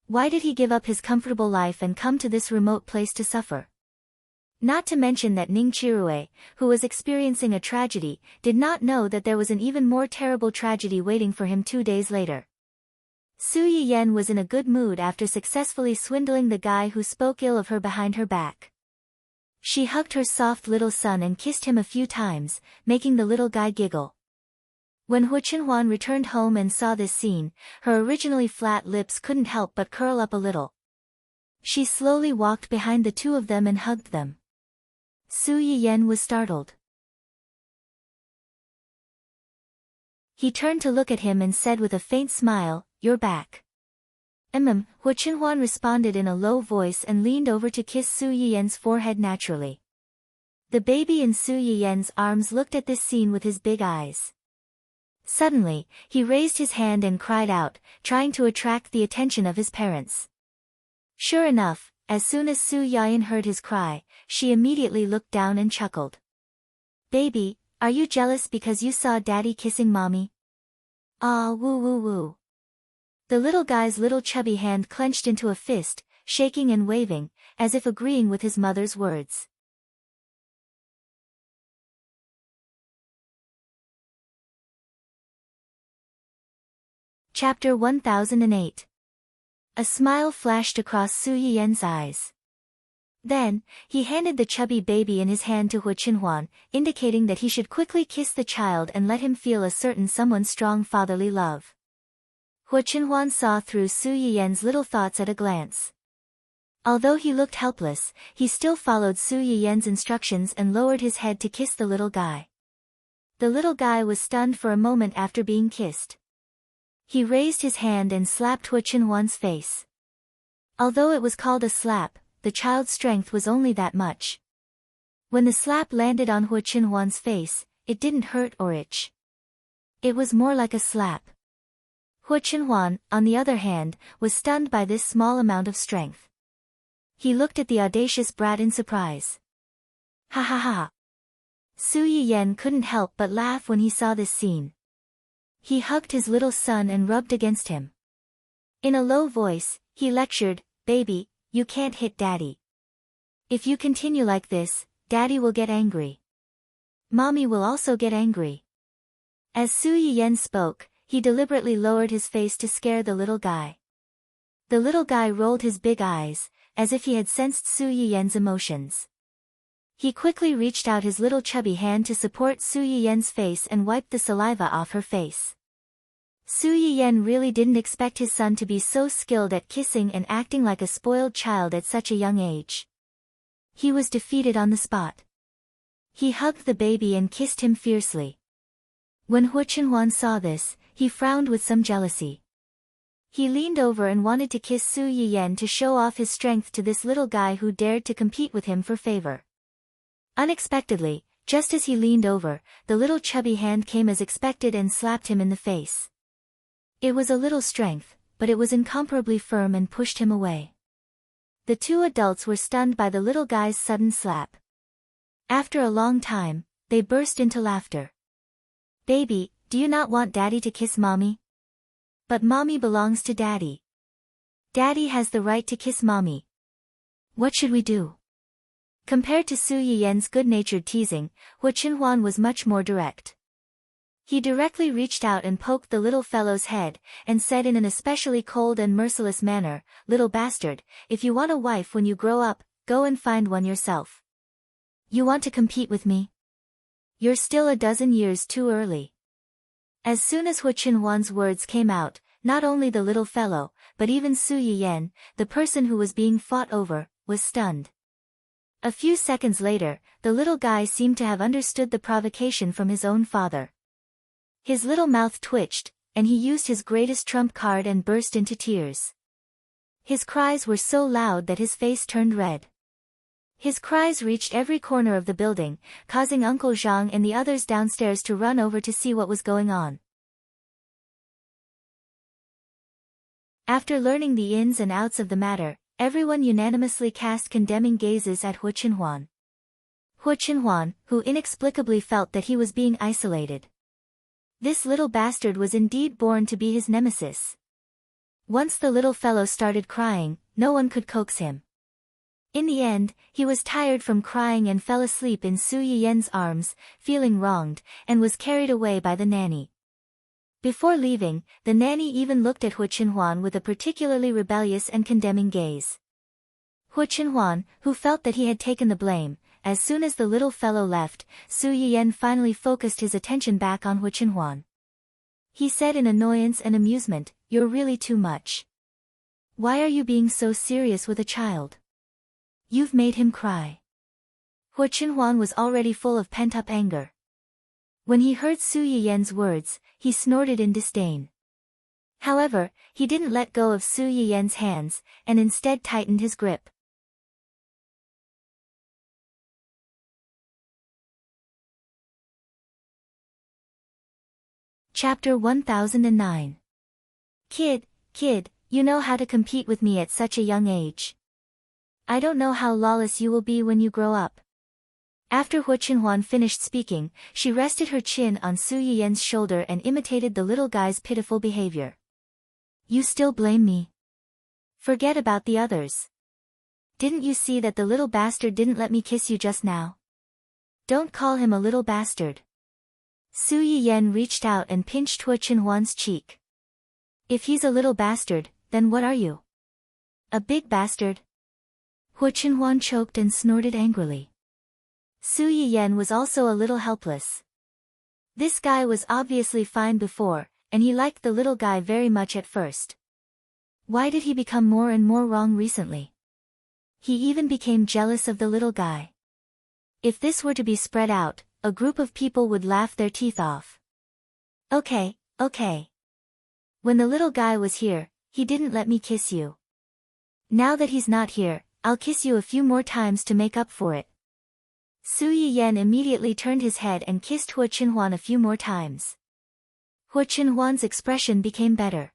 [SPEAKER 1] Why did he give up his comfortable life and come to this remote place to suffer? Not to mention that Ning Chirue, who was experiencing a tragedy, did not know that there was an even more terrible tragedy waiting for him 2 days later. Su Yiyen was in a good mood after successfully swindling the guy who spoke ill of her behind her back. She hugged her soft little son and kissed him a few times, making the little guy giggle. When Hu Chenhuan returned home and saw this scene, her originally flat lips couldn't help but curl up a little. She slowly walked behind the two of them and hugged them. Su Yiyen was startled. He turned to look at him and said with a faint smile, "You're back." Hu Chenhuan responded in a low voice and leaned over to kiss Su Yiyen's forehead naturally. The baby in Su Yiyen's arms looked at this scene with his big eyes. Suddenly, he raised his hand and cried out, trying to attract the attention of his parents. Sure enough, as soon as Su Yiyen heard his cry, she immediately looked down and chuckled. "Baby, are you jealous because you saw Daddy kissing Mommy?" "Ah, woo woo woo." The little guy's little chubby hand clenched into a fist, shaking and waving, as if agreeing with his mother's words. Chapter 1008. A smile flashed across Su Yiyen's eyes. Then, he handed the chubby baby in his hand to Hu Chenhuan, indicating that he should quickly kiss the child and let him feel a certain someone's strong fatherly love. Hu Chenhuan saw through Su Yiyen's little thoughts at a glance. Although he looked helpless, he still followed Su Yiyen's instructions and lowered his head to kiss the little guy. The little guy was stunned for a moment after being kissed. He raised his hand and slapped Hu Chenhuan's face. Although it was called a slap, the child's strength was only that much. When the slap landed on Hu Chenhuan's face, it didn't hurt or itch. It was more like a slap. Hu Chenhuan, on the other hand, was stunned by this small amount of strength. He looked at the audacious brat in surprise. Ha ha ha. Su Yiyen couldn't help but laugh when he saw this scene. He hugged his little son and rubbed against him. In a low voice, he lectured, "Baby, you can't hit Daddy. If you continue like this, Daddy will get angry. Mommy will also get angry." As Su Yiyen spoke, he deliberately lowered his face to scare the little guy. The little guy rolled his big eyes, as if he had sensed Su Yiyen's emotions. He quickly reached out his little chubby hand to support Su Yiyen's face and wiped the saliva off her face. Su Yiyen really didn't expect his son to be so skilled at kissing and acting like a spoiled child at such a young age. He was defeated on the spot. He hugged the baby and kissed him fiercely. When Hu Chenhuan saw this, he frowned with some jealousy. He leaned over and wanted to kiss Su Yiyen to show off his strength to this little guy who dared to compete with him for favor. Unexpectedly, just as he leaned over, the little chubby hand came as expected and slapped him in the face. It was a little strength, but it was incomparably firm and pushed him away. The two adults were stunned by the little guy's sudden slap. After a long time, they burst into laughter. "Baby, do you not want Daddy to kiss Mommy?" "But Mommy belongs to Daddy. Daddy has the right to kiss Mommy. What should we do?" Compared to Su Yiyen's good-natured teasing, Hu Chenhuan was much more direct. He directly reached out and poked the little fellow's head, and said in an especially cold and merciless manner, "Little bastard, if you want a wife when you grow up, go and find one yourself. You want to compete with me? You're still a dozen years too early." As soon as Hu Chenhuan's words came out, not only the little fellow, but even Su Yiyen, the person who was being fought over, was stunned. A few seconds later, the little guy seemed to have understood the provocation from his own father. His little mouth twitched, and he used his greatest trump card and burst into tears. His cries were so loud that his face turned red. His cries reached every corner of the building, causing Uncle Zhang and the others downstairs to run over to see what was going on. After learning the ins and outs of the matter, everyone unanimously cast condemning gazes at Hu Qinhuan. Hu Qinhuan, who inexplicably felt that he was being isolated. This little bastard was indeed born to be his nemesis. Once the little fellow started crying, no one could coax him. In the end, he was tired from crying and fell asleep in Su Yiyen's arms, feeling wronged, and was carried away by the nanny. Before leaving, the nanny even looked at Hu Qinhuan with a particularly rebellious and condemning gaze. Hu Qinhuan, who felt that he had taken the blame, as soon as the little fellow left, Su Yiyen finally focused his attention back on Hu Qinhuan. He said in annoyance and amusement, "You're really too much. Why are you being so serious with a child? You've made him cry." Hu Qinhuan was already full of pent-up anger. When he heard Su Yiyen's words, he snorted in disdain. However, he didn't let go of Su Yiyen's hands, and instead tightened his grip. Chapter 1009. Kid, you know how to compete with me at such a young age. I don't know how lawless you will be when you grow up. After Hu Qinhuan finished speaking, she rested her chin on Su Yiyen's shoulder and imitated the little guy's pitiful behavior. You still blame me? Forget about the others. Didn't you see that the little bastard didn't let me kiss you just now? Don't call him a little bastard. Su Yiyen reached out and pinched Hu Qinhuan's cheek. If he's a little bastard, then what are you? A big bastard? Hu Qinhuan choked and snorted angrily. Su Yiyen was also a little helpless. This guy was obviously fine before, and he liked the little guy very much at first. Why did he become more and more wrong recently? He even became jealous of the little guy. If this were to be spread out, a group of people would laugh their teeth off. Okay. When the little guy was here, he didn't let me kiss you. Now that he's not here, I'll kiss you a few more times to make up for it. Su Yiyen immediately turned his head and kissed Hu Qinhuan a few more times. Hu Qinhuan's expression became better.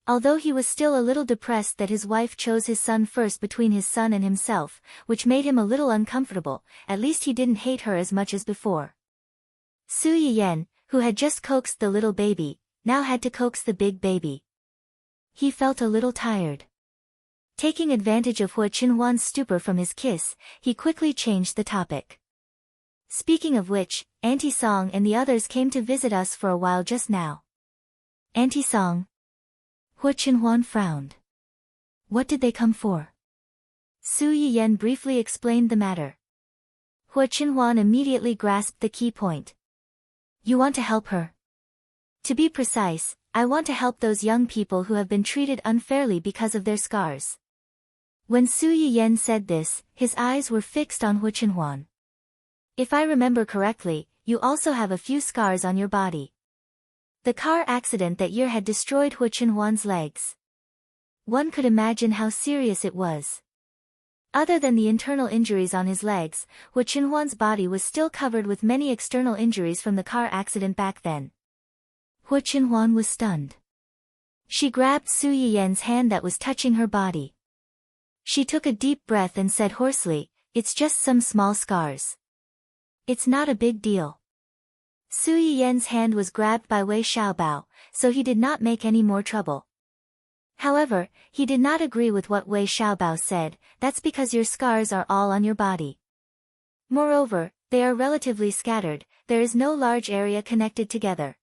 [SPEAKER 1] Although he was still a little depressed that his wife chose his son first between his son and himself, which made him a little uncomfortable, at least he didn't hate her as much as before. Su Yiyen, who had just coaxed the little baby, now had to coax the big baby. He felt a little tired. Taking advantage of Hu Qinhuan's stupor from his kiss, he quickly changed the topic. Speaking of which, Auntie Song and the others came to visit us for a while just now. Auntie Song. Hu Qinhuan frowned. What did they come for? Su Yiyen briefly explained the matter. Hu Qinhuan immediately grasped the key point. You want to help her? To be precise, I want to help those young people who have been treated unfairly because of their scars. When Su Yiyen said this, his eyes were fixed on Hu Qinhuan. If I remember correctly, you also have a few scars on your body. The car accident that year had destroyed Hu Qinhuan's legs. One could imagine how serious it was. Other than the internal injuries on his legs, Hu Qinhuan's body was still covered with many external injuries from the car accident back then. Hu Qinhuan was stunned. She grabbed Su Yiyen's hand that was touching her body. She took a deep breath and said hoarsely, "It's just some small scars. It's not a big deal." Su Yiyen's hand was grabbed by Wei Xiaobao, so he did not make any more trouble. However, he did not agree with what Wei Xiaobao said, "That's because your scars are all on your body. Moreover, they are relatively scattered, there is no large area connected together.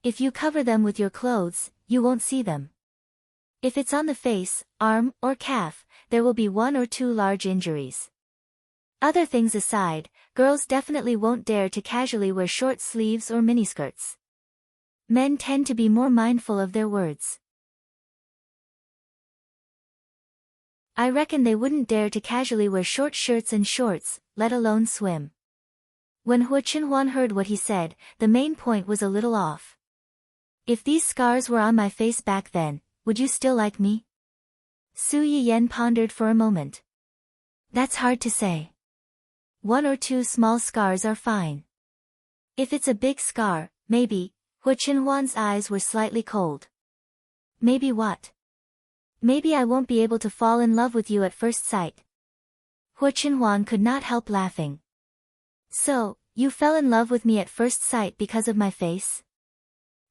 [SPEAKER 1] If you cover them with your clothes, you won't see them. If it's on the face, arm, or calf, there will be 1 or 2 large injuries. Other things aside, girls definitely won't dare to casually wear short sleeves or miniskirts. Men tend to be more mindful of their words." I reckon they wouldn't dare to casually wear short shirts and shorts, let alone swim. When Hua Qinhuan heard what he said, the main point was a little off. If these scars were on my face back then, would you still like me? Su Yiyan pondered for a moment. That's hard to say. 1 or 2 small scars are fine. If it's a big scar, maybe. Hua Qinhuan's eyes were slightly cold. Maybe what? Maybe I won't be able to fall in love with you at first sight. Hua Qinhuan could not help laughing. So, you fell in love with me at first sight because of my face?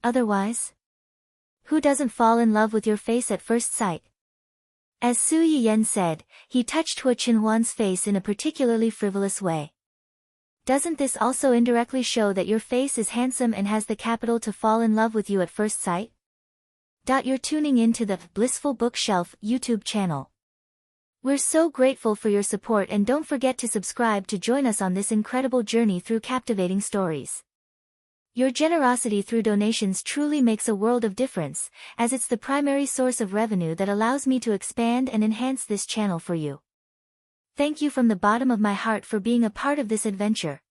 [SPEAKER 1] Otherwise? Who doesn't fall in love with your face at first sight? As Su Yiyan said, he touched Hua Qinhuan's face in a particularly frivolous way. Doesn't this also indirectly show that your face is handsome and has the capital to fall in love with you at first sight? You're tuning in to the Blissful Bookshelf YouTube channel. We're so grateful for your support, and don't forget to subscribe to join us on this incredible journey through captivating stories. Your generosity through donations truly makes a world of difference, as it's the primary source of revenue that allows me to expand and enhance this channel for you. Thank you from the bottom of my heart for being a part of this adventure.